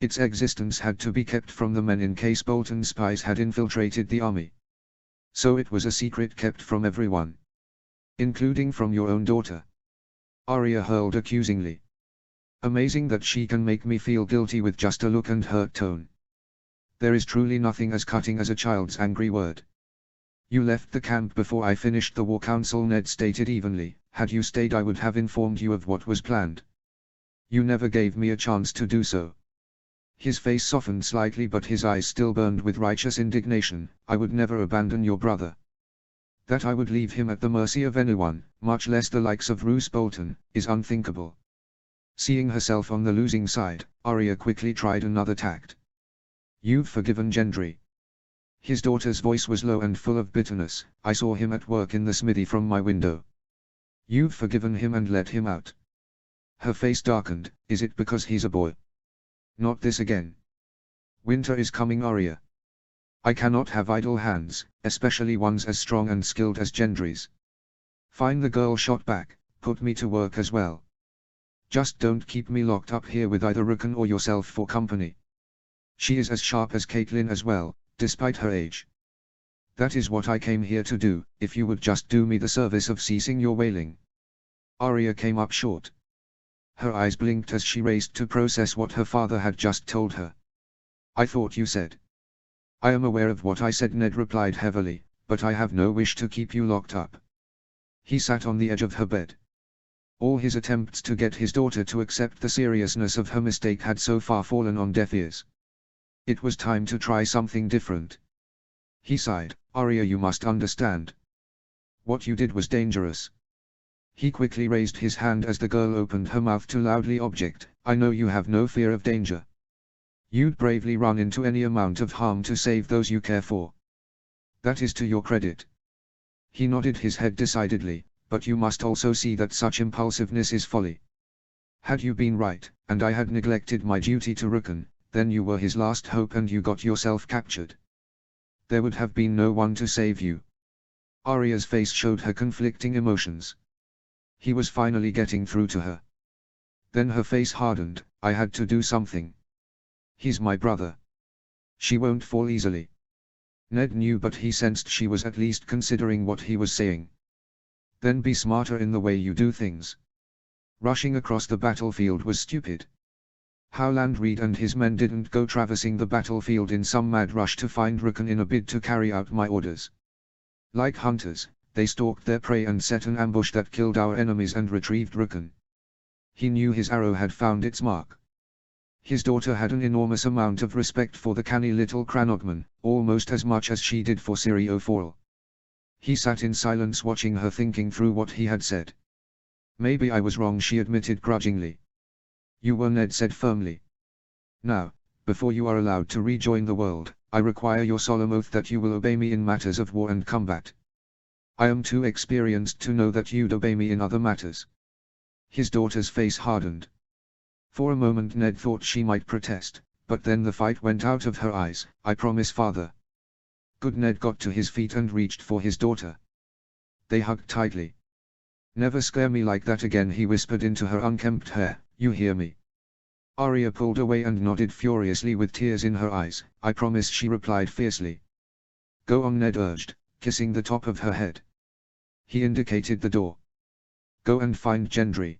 Its existence had to be kept from the men in case Bolton spies had infiltrated the army. So it was a secret kept from everyone. Including from your own daughter. Arya hurled accusingly. Amazing that she can make me feel guilty with just a look and hurt tone. There is truly nothing as cutting as a child's angry word. You left the camp before I finished the war council, Ned stated evenly. Had you stayed I would have informed you of what was planned. You never gave me a chance to do so. His face softened slightly but his eyes still burned with righteous indignation. I would never abandon your brother. That I would leave him at the mercy of anyone, much less the likes of Roose Bolton, is unthinkable. Seeing herself on the losing side, Arya quickly tried another tact. You've forgiven Gendry. His daughter's voice was low and full of bitterness. I saw him at work in the smithy from my window. You've forgiven him and let him out. Her face darkened. Is it because he's a boy? Not this again. Winter is coming, Arya. I cannot have idle hands, especially ones as strong and skilled as Gendry's. Fine, the girl shot back. Put me to work as well. Just don't keep me locked up here with either Rickon or yourself for company. She is as sharp as Catelyn as well, despite her age. That is what I came here to do. If you would just do me the service of ceasing your wailing. Arya came up short. Her eyes blinked as she raced to process what her father had just told her. "I thought you said." "I am aware of what I said," Ned replied heavily, "but I have no wish to keep you locked up." He sat on the edge of her bed. All his attempts to get his daughter to accept the seriousness of her mistake had so far fallen on deaf ears. It was time to try something different. He sighed. "Arya, you must understand. What you did was dangerous." He quickly raised his hand as the girl opened her mouth to loudly object. "I know you have no fear of danger. You'd bravely run into any amount of harm to save those you care for. That is to your credit." He nodded his head decidedly, "But you must also see that such impulsiveness is folly. Had you been right, and I had neglected my duty to Rukun, then you were his last hope and you got yourself captured. There would have been no one to save you." Arya's face showed her conflicting emotions. He was finally getting through to her. Then her face hardened. "I had to do something. He's my brother. She won't fall easily." Ned knew, but he sensed she was at least considering what he was saying. "Then be smarter in the way you do things. Rushing across the battlefield was stupid. Howland Reed and his men didn't go traversing the battlefield in some mad rush to find Rukun in a bid to carry out my orders. Like hunters, they stalked their prey and set an ambush that killed our enemies and retrieved Rukun. He knew his arrow had found its mark." His daughter had an enormous amount of respect for the canny little Cranogman, almost as much as she did for Ciri O'Forl. He sat in silence watching her, thinking through what he had said. "Maybe I was wrong," she admitted grudgingly. "You were," Ned said firmly. "Now, before you are allowed to rejoin the world, I require your solemn oath that you will obey me in matters of war and combat. I am too experienced to know that you'd obey me in other matters." His daughter's face hardened. For a moment Ned thought she might protest, but then the fight went out of her eyes. "I promise, father." "Good." Ned got to his feet and reached for his daughter. They hugged tightly. "Never scare me like that again," he whispered into her unkempt hair. "You hear me?" Arya pulled away and nodded furiously with tears in her eyes. "I promise," she replied fiercely. "Go on," Ned urged, kissing the top of her head. He indicated the door. "Go and find Gendry."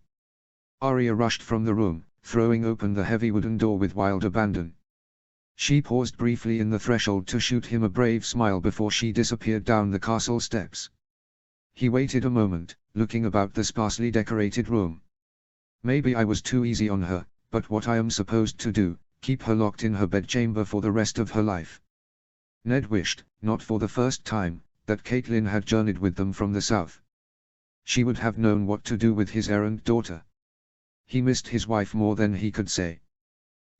Arya rushed from the room, throwing open the heavy wooden door with wild abandon. She paused briefly in the threshold to shoot him a brave smile before she disappeared down the castle steps. He waited a moment, looking about the sparsely decorated room. "Maybe I was too easy on her, but what I am supposed to do, keep her locked in her bedchamber for the rest of her life?" Ned wished, not for the first time, that Catelyn had journeyed with them from the south. She would have known what to do with his errant daughter. He missed his wife more than he could say.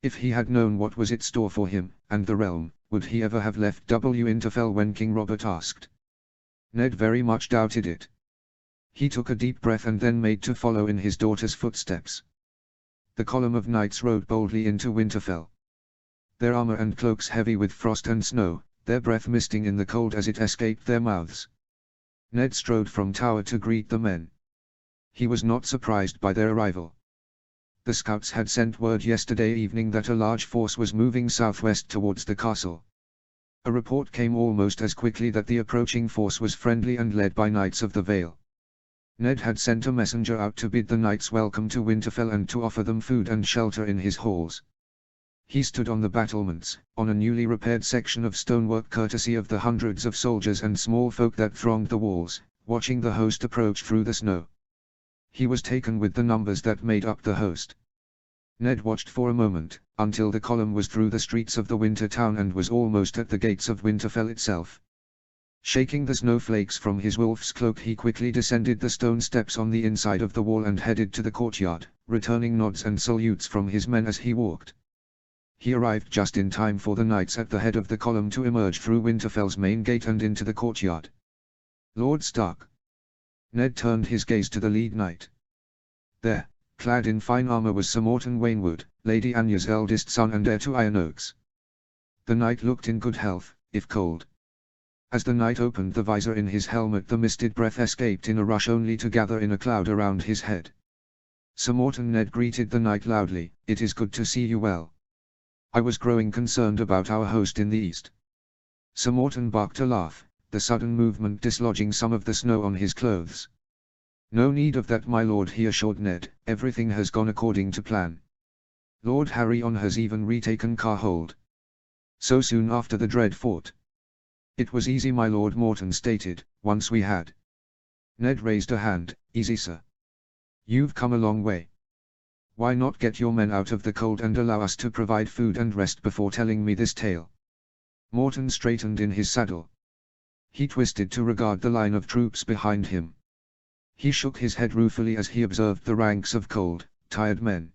If he had known what was in store for him, and the realm, would he ever have left Winterfell when King Robert asked? Ned very much doubted it. He took a deep breath and then made to follow in his daughter's footsteps. The column of knights rode boldly into Winterfell. Their armor and cloaks heavy with frost and snow, their breath misting in the cold as it escaped their mouths. Ned strode from tower to greet the men. He was not surprised by their arrival. The scouts had sent word yesterday evening that a large force was moving southwest towards the castle. A report came almost as quickly that the approaching force was friendly and led by Knights of the Vale. Ned had sent a messenger out to bid the knights welcome to Winterfell and to offer them food and shelter in his halls. He stood on the battlements, on a newly repaired section of stonework courtesy of the hundreds of soldiers and small folk that thronged the walls, watching the host approach through the snow. He was taken with the numbers that made up the host. Ned watched for a moment, until the column was through the streets of the winter town and was almost at the gates of Winterfell itself. Shaking the snowflakes from his wolf's cloak, he quickly descended the stone steps on the inside of the wall and headed to the courtyard, returning nods and salutes from his men as he walked. He arrived just in time for the knights at the head of the column to emerge through Winterfell's main gate and into the courtyard. "Lord Stark." Ned turned his gaze to the lead knight. There, clad in fine armor, was Sir Morton Waynwood, Lady Anya's eldest son and heir to Iron Oaks. The knight looked in good health, if cold. As the knight opened the visor in his helmet, the misted breath escaped in a rush only to gather in a cloud around his head. "Sir Morton," Ned greeted the knight loudly, "it is good to see you well. I was growing concerned about our host in the east." Sir Morton barked a laugh, the sudden movement dislodging some of the snow on his clothes. No need of that, my lord, he assured Ned. Everything has gone according to plan. Lord Harryon has even retaken Carhold. So soon after the dread fort. It was easy, my lord, Morton stated. Once we had. Ned raised a hand. Easy, sir. You've come a long way. Why not get your men out of the cold and allow us to provide food and rest before telling me this tale? Morton straightened in his saddle. He twisted to regard the line of troops behind him. He shook his head ruefully as he observed the ranks of cold, tired men.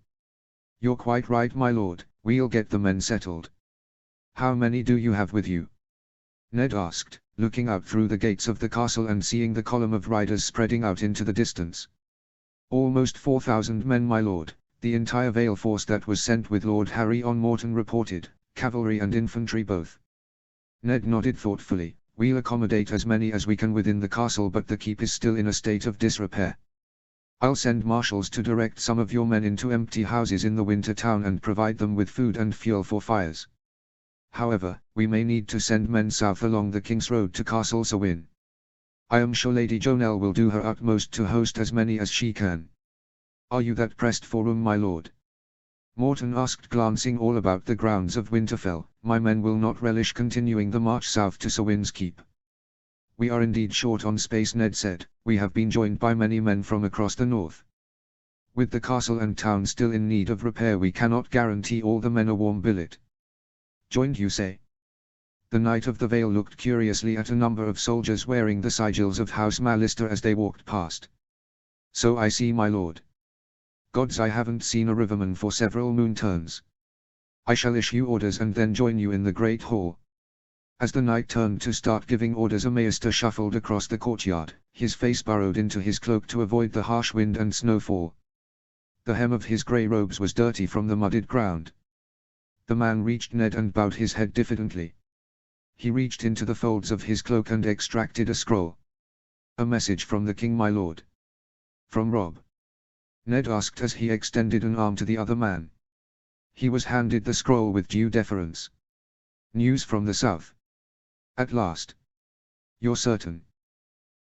You're quite right, my lord, we'll get the men settled. How many do you have with you? Ned asked, looking out through the gates of the castle and seeing the column of riders spreading out into the distance. Almost 4,000 men, my lord, the entire Vale force that was sent with Lord Harryon, Morton reported, cavalry and infantry both. Ned nodded thoughtfully. We'll accommodate as many as we can within the castle, but the keep is still in a state of disrepair. I'll send marshals to direct some of your men into empty houses in the winter town and provide them with food and fuel for fires. However, we may need to send men south along the King's Road to Castle Sewin. I am sure Lady Jonelle will do her utmost to host as many as she can. Are you that pressed for room, my lord? Morton asked, glancing all about the grounds of Winterfell. My men will not relish continuing the march south to Sewin's keep. We are indeed short on space, Ned said. We have been joined by many men from across the north. With the castle and town still in need of repair, we cannot guarantee all the men a warm billet. Joined, you say? The Knight of the Vale looked curiously at a number of soldiers wearing the sigils of House Mallister as they walked past. So I see, my lord. Gods, I haven't seen a riverman for several moon turns. I shall issue orders and then join you in the great hall. As the knight turned to start giving orders, a maester shuffled across the courtyard, his face burrowed into his cloak to avoid the harsh wind and snowfall. The hem of his grey robes was dirty from the mudded ground. The man reached Ned and bowed his head diffidently. He reached into the folds of his cloak and extracted a scroll. A message from the king, my lord. From Robb? Ned asked as he extended an arm to the other man. He was handed the scroll with due deference. News from the south. At last. You're certain?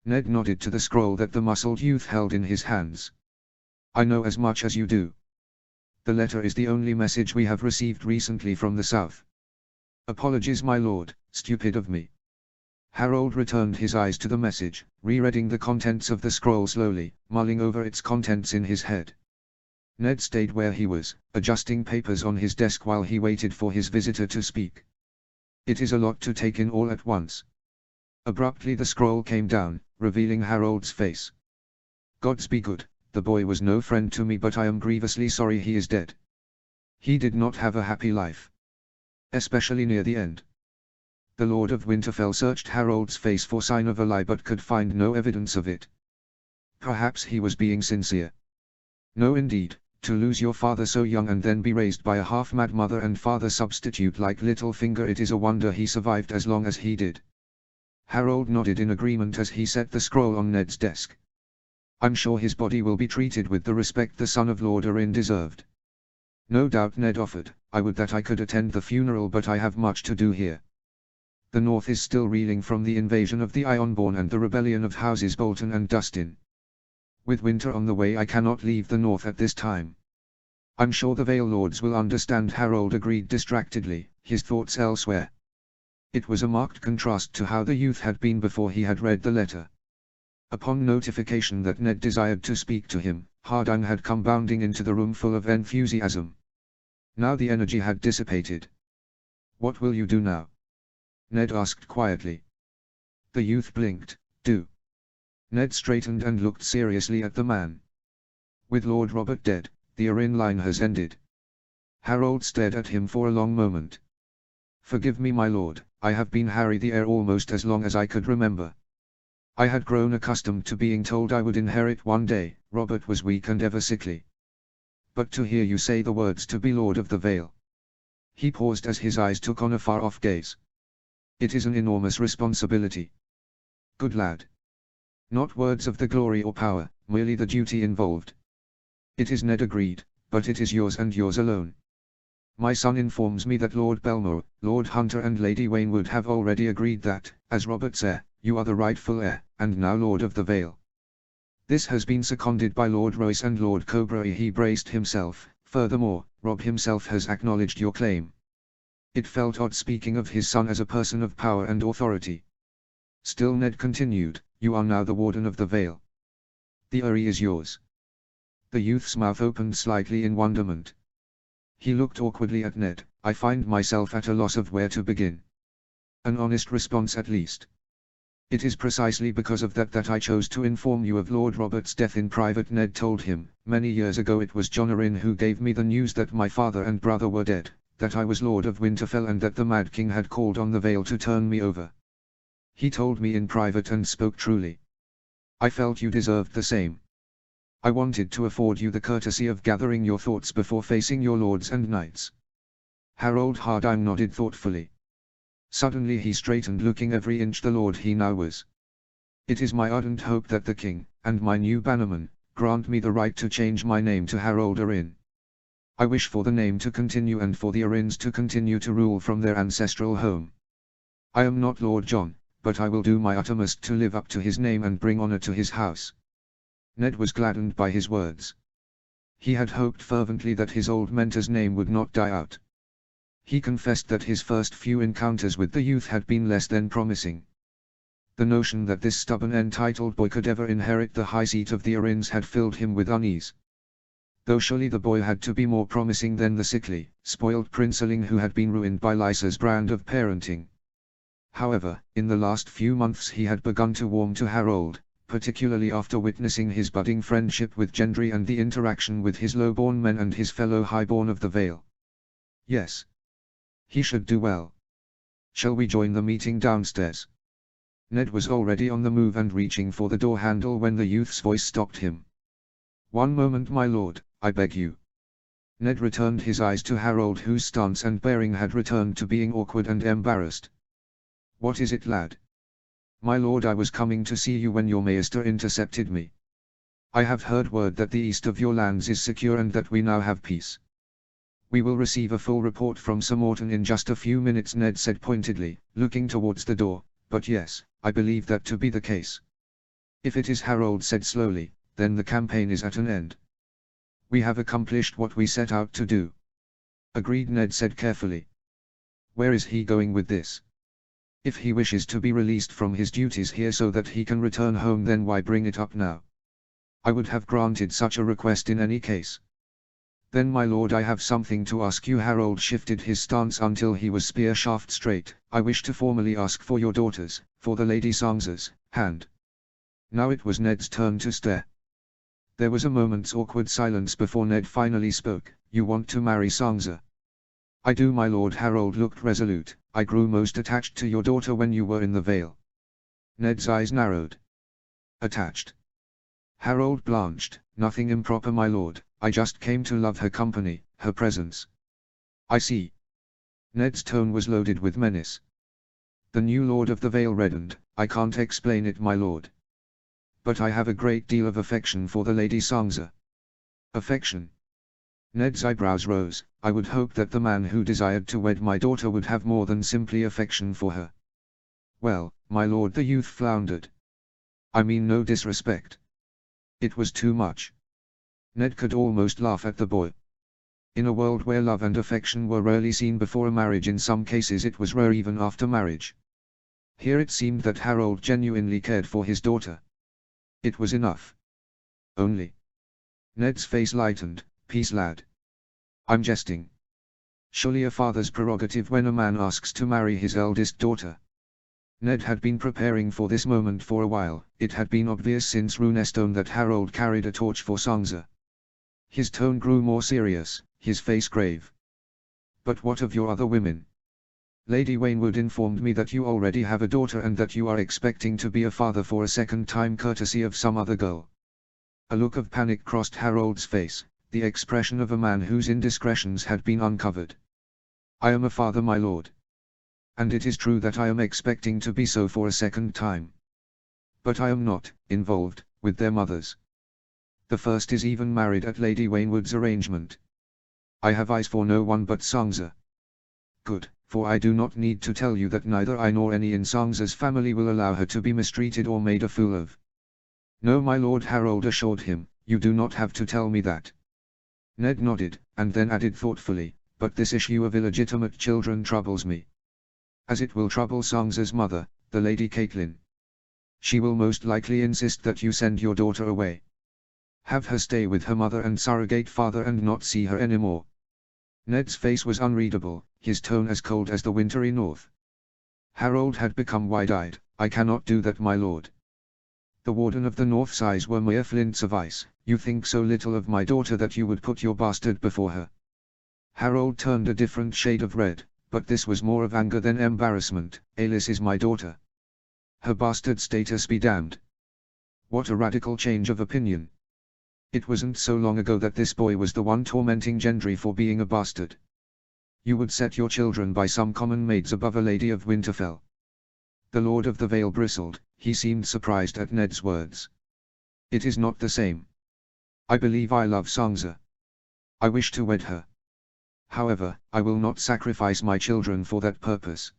Ned nodded to the scroll that the muscled youth held in his hands. I know as much as you do. The letter is the only message we have received recently from the south. Apologies, my lord, stupid of me. Harold returned his eyes to the message, rereading the contents of the scroll slowly, mulling over its contents in his head. Ned stayed where he was, adjusting papers on his desk while he waited for his visitor to speak. It is a lot to take in all at once. Abruptly the scroll came down, revealing Harold's face. Gods be good, the boy was no friend to me, but I am grievously sorry he is dead. He did not have a happy life. Especially near the end. The Lord of Winterfell searched Harold's face for sign of a lie but could find no evidence of it. Perhaps he was being sincere. No indeed, to lose your father so young and then be raised by a half-mad mother and father substitute like Littlefinger, it is a wonder he survived as long as he did. Harold nodded in agreement as he set the scroll on Ned's desk. I'm sure his body will be treated with the respect the son of Lord Arryn deserved. No doubt, Ned offered. I would that I could attend the funeral, but I have much to do here. The North is still reeling from the invasion of the Ironborn and the rebellion of Houses Bolton and Dustin. With winter on the way, I cannot leave the North at this time. I'm sure the Vale Lords will understand, Harold agreed distractedly, his thoughts elsewhere. It was a marked contrast to how the youth had been before he had read the letter. Upon notification that Ned desired to speak to him, Hardang had come bounding into the room full of enthusiasm. Now the energy had dissipated. What will you do now? Ned asked quietly. The youth blinked. Do. Ned straightened and looked seriously at the man. With Lord Robert dead, the Arryn line has ended. Harold stared at him for a long moment. Forgive me, my lord, I have been Harry the heir almost as long as I could remember. I had grown accustomed to being told I would inherit one day. Robert was weak and ever sickly. But to hear you say the words to be Lord of the Vale. He paused as his eyes took on a far-off gaze. It is an enormous responsibility. Good lad. Not words of the glory or power, merely the duty involved. It is, Ned agreed, but it is yours and yours alone. My son informs me that Lord Belmore, Lord Hunter and Lady Waynwood have already agreed that, as Robert's heir, you are the rightful heir, and now Lord of the Vale. This has been seconded by Lord Royce and Lord Cobra. He braced himself. Furthermore, Rob himself has acknowledged your claim. It felt odd speaking of his son as a person of power and authority. Still, Ned continued, you are now the Warden of the Vale. The Eyrie is yours. The youth's mouth opened slightly in wonderment. He looked awkwardly at Ned. I find myself at a loss of where to begin. An honest response at least. It is precisely because of that I chose to inform you of Lord Robert's death in private. Ned told him. Many years ago it was John Arryn who gave me the news that my father and brother were dead, that I was Lord of Winterfell and that the Mad King had called on the Vale to turn me over. He told me in private and spoke truly. I felt you deserved the same. I wanted to afford you the courtesy of gathering your thoughts before facing your lords and knights. Harold Hardime nodded thoughtfully. Suddenly he straightened, looking every inch the lord he now was. It is my ardent hope that the king, and my new bannerman, grant me the right to change my name to Harold Arryn. I wish for the name to continue and for the Arryns to continue to rule from their ancestral home. I am not Lord John, but I will do my uttermost to live up to his name and bring honor to his house. Ned was gladdened by his words. He had hoped fervently that his old mentor's name would not die out. He confessed that his first few encounters with the youth had been less than promising. The notion that this stubborn entitled boy could ever inherit the high seat of the Arryns had filled him with unease. Though surely the boy had to be more promising than the sickly, spoiled princeling who had been ruined by Lysa's brand of parenting. However, in the last few months he had begun to warm to Harold, particularly after witnessing his budding friendship with Gendry and the interaction with his low-born men and his fellow highborn of the Vale. Yes. He should do well. Shall we join the meeting downstairs? Ned was already on the move and reaching for the door handle when the youth's voice stopped him. One moment, my lord, I beg you. Ned returned his eyes to Harold, whose stance and bearing had returned to being awkward and embarrassed. What is it, lad? My lord, I was coming to see you when your maester intercepted me. I have heard word that the east of your lands is secure and that we now have peace. We will receive a full report from Sir Morton in just a few minutes, Ned said pointedly, looking towards the door, but yes, I believe that to be the case. If it is, Harold said slowly, then the campaign is at an end. We have accomplished what we set out to do. Agreed, Ned said carefully. Where is he going with this? If he wishes to be released from his duties here so that he can return home, then why bring it up now? I would have granted such a request in any case. Then my lord, I have something to ask you. Harold shifted his stance until he was spear shaft straight. I wish to formally ask for your daughter's, for the Lady Sansa's, hand. Now it was Ned's turn to stare. There was a moment's awkward silence before Ned finally spoke. You want to marry Sansa? I do, my lord. Harold looked resolute. I grew most attached to your daughter when you were in the Vale. Ned's eyes narrowed. Attached? Harold blanched. Nothing improper, my lord. I just came to love her company, her presence. I see. Ned's tone was loaded with menace. The new Lord of the Vale reddened. I can't explain it, my lord. But I have a great deal of affection for the Lady Sansa. Affection? Ned's eyebrows rose. I would hope that the man who desired to wed my daughter would have more than simply affection for her. Well, my lord, the youth floundered. I mean no disrespect. It was too much. Ned could almost laugh at the boy. In a world where love and affection were rarely seen before a marriage, in some cases it was rare even after marriage. Here it seemed that Harold genuinely cared for his daughter. It was enough. Only. Ned's face lightened. Peace, lad. I'm jesting. Surely a father's prerogative when a man asks to marry his eldest daughter. Ned had been preparing for this moment for a while. It had been obvious since Runestone that Harold carried a torch for Sansa. His tone grew more serious, his face grave. But what of your other women? Lady Waynwood informed me that you already have a daughter and that you are expecting to be a father for a second time courtesy of some other girl. A look of panic crossed Harold's face, the expression of a man whose indiscretions had been uncovered. I am a father, my lord. And it is true that I am expecting to be so for a second time. But I am not involved with their mothers. The first is even married at Lady Waynwood's arrangement. I have eyes for no one but Sansa. Good, for I do not need to tell you that neither I nor any in Sansa's family will allow her to be mistreated or made a fool of. No, my lord, Harold assured him, you do not have to tell me that. Ned nodded, and then added thoughtfully, but this issue of illegitimate children troubles me. As it will trouble Sansa's mother, the Lady Catelyn. She will most likely insist that you send your daughter away. Have her stay with her mother and surrogate father and not see her anymore. Ned's face was unreadable, his tone as cold as the wintry north. Harold had become wide-eyed. I cannot do that, my lord. The warden of the North's eyes were mere flints of ice. You think so little of my daughter that you would put your bastard before her. Harold turned a different shade of red, but this was more of anger than embarrassment. Alis is my daughter. Her bastard status be damned. What a radical change of opinion. It wasn't so long ago that this boy was the one tormenting Gendry for being a bastard. You would set your children by some common maids above a lady of Winterfell. The Lord of the Vale bristled. He seemed surprised at Ned's words. It is not the same. I believe I love Sansa. I wish to wed her. However, I will not sacrifice my children for that purpose.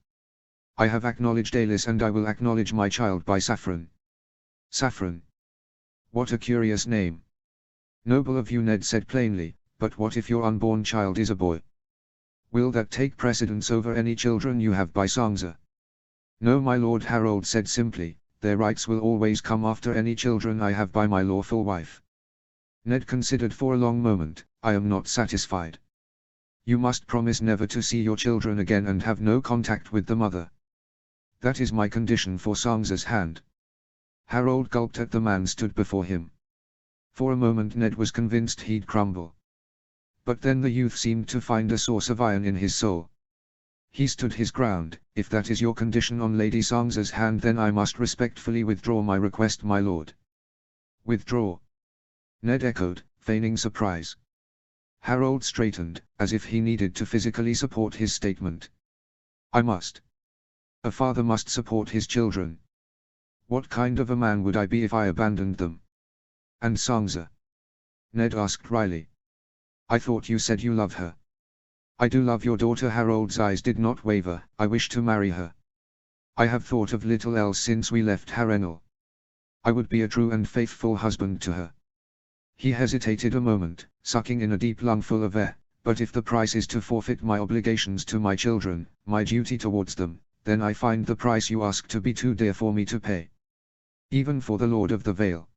I have acknowledged Alis and I will acknowledge my child by Saffron. Saffron. What a curious name. Noble of you, Ned said plainly, but what if your unborn child is a boy? Will that take precedence over any children you have by Sansa? No, my lord, Harold said simply, their rights will always come after any children I have by my lawful wife. Ned considered for a long moment. I am not satisfied. You must promise never to see your children again and have no contact with the mother. That is my condition for Sansa's hand. Harold gulped at the man stood before him. For a moment Ned was convinced he'd crumble. But then the youth seemed to find a source of iron in his soul. He stood his ground. If that is your condition on Lady Sansa's hand, then I must respectfully withdraw my request, my lord. Withdraw? Ned echoed, feigning surprise. Harold straightened, as if he needed to physically support his statement. I must. A father must support his children. What kind of a man would I be if I abandoned them? And Sansa? Ned asked wryly. I thought you said you love her. I do love your daughter. Harold's eyes did not waver. I wish to marry her. I have thought of little else since we left Harrenhal. I would be a true and faithful husband to her. He hesitated a moment, sucking in a deep lungful of air. But if the price is to forfeit my obligations to my children, my duty towards them, then I find the price you ask to be too dear for me to pay. Even for the Lord of the Vale.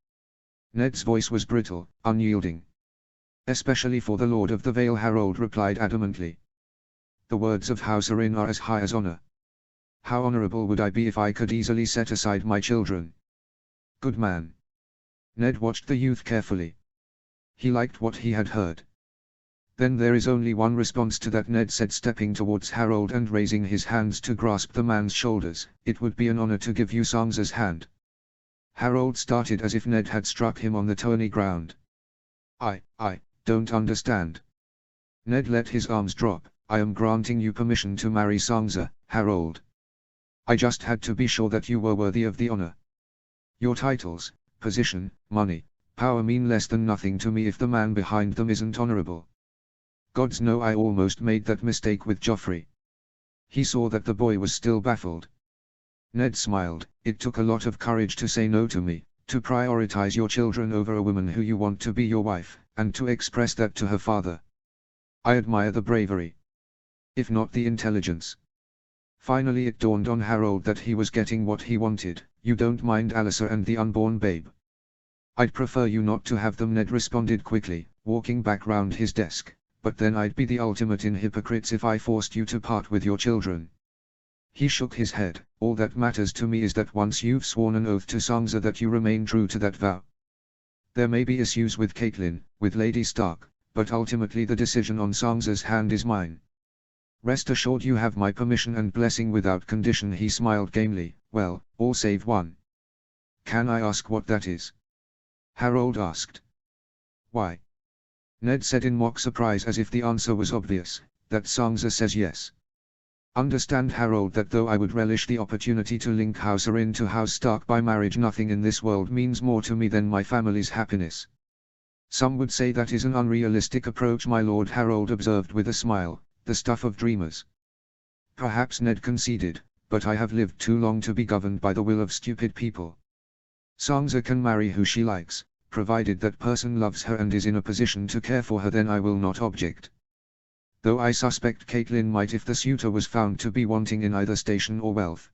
Ned's voice was brittle, unyielding. Especially for the Lord of the Vale, Harold replied adamantly. The words of House Arryn are as high as honor. How honorable would I be if I could easily set aside my children? Good man. Ned watched the youth carefully. He liked what he had heard. Then there is only one response to that, Ned said, stepping towards Harold and raising his hands to grasp the man's shoulders. It would be an honor to give you Sansa's hand. Harold started as if Ned had struck him on the thorny ground. I don't understand. Ned let his arms drop. I am granting you permission to marry Sansa, Harold. I just had to be sure that you were worthy of the honor. Your titles, position, money, power mean less than nothing to me if the man behind them isn't honorable. Gods know I almost made that mistake with Joffrey. He saw that the boy was still baffled. Ned smiled. It took a lot of courage to say no to me, to prioritize your children over a woman who you want to be your wife, and to express that to her father. I admire the bravery. If not the intelligence. Finally it dawned on Harold that he was getting what he wanted. You don't mind Alliser and the unborn babe? I'd prefer you not to have them, Ned responded quickly, walking back round his desk, but then I'd be the ultimate in hypocrites if I forced you to part with your children. He shook his head. All that matters to me is that once you've sworn an oath to Sansa that you remain true to that vow. There may be issues with Catelyn, with Lady Stark, but ultimately the decision on Sansa's hand is mine. Rest assured you have my permission and blessing without condition. He smiled gamely. Well, all save one. Can I ask what that is? Harold asked. Why? Ned said in mock surprise, as if the answer was obvious, that Sansa says yes. Understand, Harold, that though I would relish the opportunity to link House Arryn to House Stark by marriage, nothing in this world means more to me than my family's happiness. Some would say that is an unrealistic approach, my lord, Harold observed with a smile, the stuff of dreamers. Perhaps, Ned conceded, but I have lived too long to be governed by the will of stupid people. Sansa can marry who she likes, provided that person loves her and is in a position to care for her, then I will not object. Though I suspect Catelyn might if the suitor was found to be wanting in either station or wealth.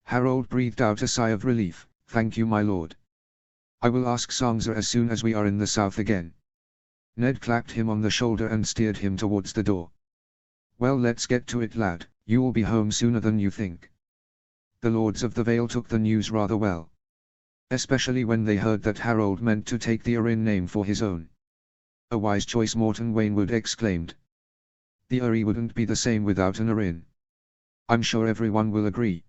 Harold breathed out a sigh of relief. Thank you, my lord. I will ask Sansa as soon as we are in the south again. Ned clapped him on the shoulder and steered him towards the door. Well, let's get to it, lad. You'll be home sooner than you think. The Lords of the Vale took the news rather well. Especially when they heard that Harold meant to take the Arryn name for his own. A wise choice, Morton Waynwood exclaimed. The Eyrie wouldn't be the same without an Arryn. I'm sure everyone will agree.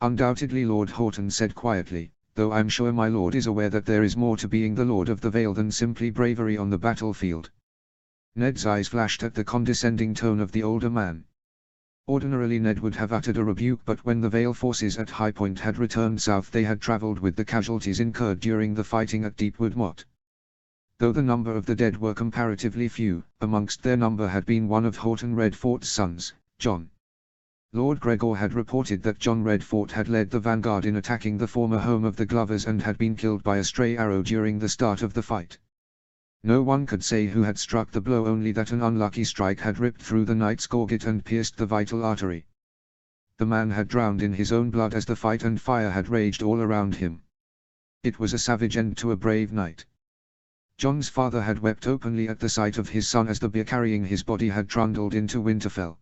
Undoubtedly, Lord Horton said quietly, though I'm sure my lord is aware that there is more to being the Lord of the Vale than simply bravery on the battlefield. Ned's eyes flashed at the condescending tone of the older man. Ordinarily Ned would have uttered a rebuke, but when the Vale forces at High Point had returned south, they had travelled with the casualties incurred during the fighting at Deepwood Motte. Though the number of the dead were comparatively few, amongst their number had been one of Horton Redfort's sons, John. Lord Gregor had reported that John Redfort had led the vanguard in attacking the former home of the Glovers and had been killed by a stray arrow during the start of the fight. No one could say who had struck the blow, only that an unlucky strike had ripped through the knight's gorget and pierced the vital artery. The man had drowned in his own blood as the fight and fire had raged all around him. It was a savage end to a brave knight. John's father had wept openly at the sight of his son as the bier carrying his body had trundled into Winterfell.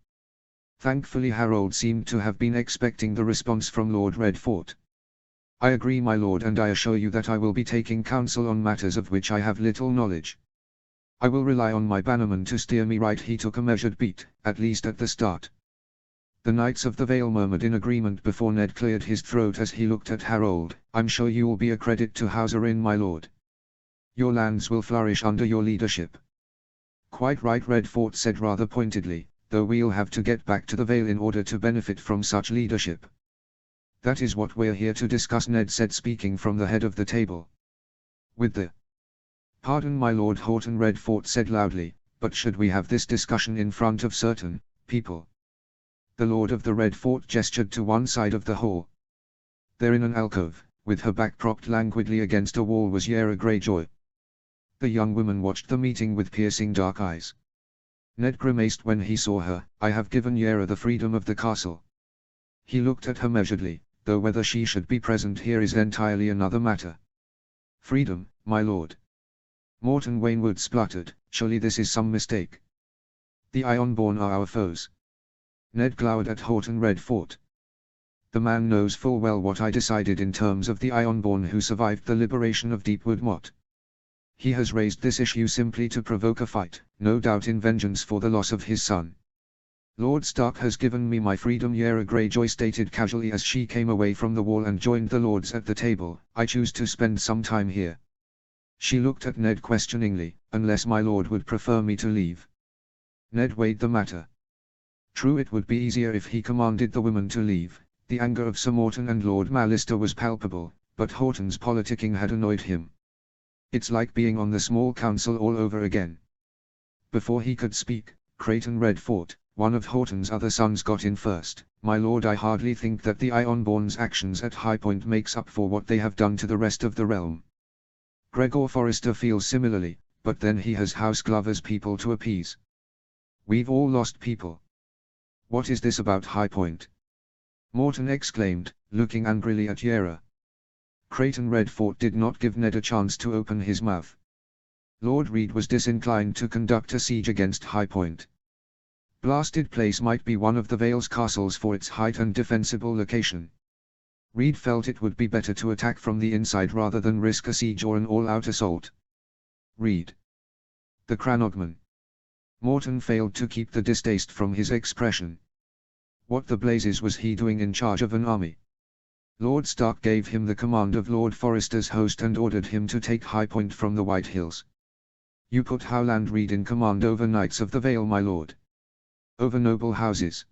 Thankfully Harold seemed to have been expecting the response from Lord Redfort. I agree, my lord, and I assure you that I will be taking counsel on matters of which I have little knowledge. I will rely on my bannerman to steer me right. He took a measured beat, at least at the start. The Knights of the Vale murmured in agreement before Ned cleared his throat as he looked at Harold. I'm sure you will be a credit to House Arryn, my lord. Your lands will flourish under your leadership. Quite right, Redfort said rather pointedly, though we'll have to get back to the Vale in order to benefit from such leadership. That is what we're here to discuss, Ned said, speaking from the head of the table. With the Pardon, my lord, Horton Redfort said loudly, but should we have this discussion in front of certain people? The Lord of the Redfort gestured to one side of the hall. There in an alcove, with her back propped languidly against a wall, was Yara Greyjoy. The young woman watched the meeting with piercing dark eyes. Ned grimaced when he saw her. I have given Yara the freedom of the castle. He looked at her measuredly, though whether she should be present here is entirely another matter. Freedom, my lord. Morton Waynwood spluttered. Surely this is some mistake. The Ironborn are our foes. Ned glowered at Horton Redfort. The man knows full well what I decided in terms of the Ironborn who survived the liberation of Deepwood Motte. He has raised this issue simply to provoke a fight, no doubt in vengeance for the loss of his son. Lord Stark has given me my freedom, Yara Greyjoy stated casually as she came away from the wall and joined the lords at the table. I choose to spend some time here. She looked at Ned questioningly. Unless my lord would prefer me to leave. Ned weighed the matter. True, it would be easier if he commanded the women to leave. The anger of Sir Morton and Lord Mallister was palpable, but Horton's politicking had annoyed him. It's like being on the small council all over again. Before he could speak, Creighton Redfort, one of Horton's other sons, got in first. My lord, I hardly think that the Ironborn's actions at High Point makes up for what they have done to the rest of the realm. Gregor Forrester feels similarly, but then he has House Glover's people to appease. We've all lost people. What is this about High Point? Morton exclaimed, looking angrily at Yara. Creighton Redfort did not give Ned a chance to open his mouth. Lord Reed was disinclined to conduct a siege against High Point. Blasted Place might be one of the Vale's castles for its height and defensible location. Reed felt it would be better to attack from the inside rather than risk a siege or an all-out assault. Reed. The Cranogman. Morton failed to keep the distaste from his expression. What the blazes was he doing in charge of an army? Lord Stark gave him the command of Lord Forrester's host and ordered him to take High Point from the White Hills. You put Howland Reed in command over Knights of the Vale, my lord? Over noble houses?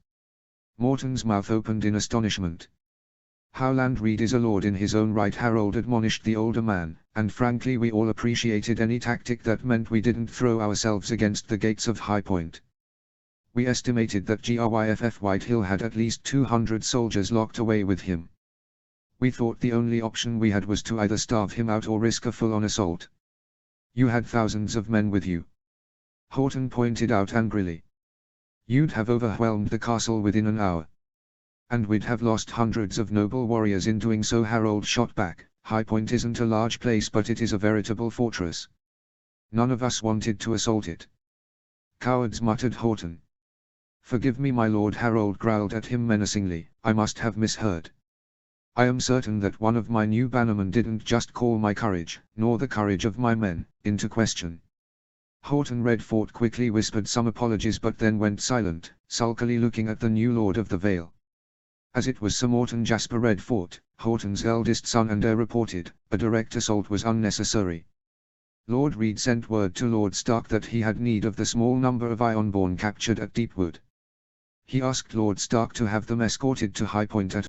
Morton's mouth opened in astonishment. Howland Reed is a lord in his own right, Harold admonished the older man, and frankly we all appreciated any tactic that meant we didn't throw ourselves against the gates of High Point. We estimated that Gryff Whitehill had at least 200 soldiers locked away with him. We thought the only option we had was to either starve him out or risk a full-on assault. You had thousands of men with you," Houghton pointed out angrily. "You'd have overwhelmed the castle within an hour. And we'd have lost hundreds of noble warriors in doing so." Harold shot back, "High Point isn't a large place, but it is a veritable fortress. None of us wanted to assault it." "Cowards," muttered Houghton. "Forgive me, my lord," Harold growled at him menacingly, "I must have misheard. I am certain that one of my new bannermen didn't just call my courage, nor the courage of my men, into question." Houghton Redfort quickly whispered some apologies but then went silent, sulkily looking at the new Lord of the Vale. As it was Sir Morton Jasper Redfort, Houghton's eldest son and heir, reported, a direct assault was unnecessary. Lord Reed sent word to Lord Stark that he had need of the small number of Ironborn captured at Deepwood. He asked Lord Stark to have them escorted to High Point at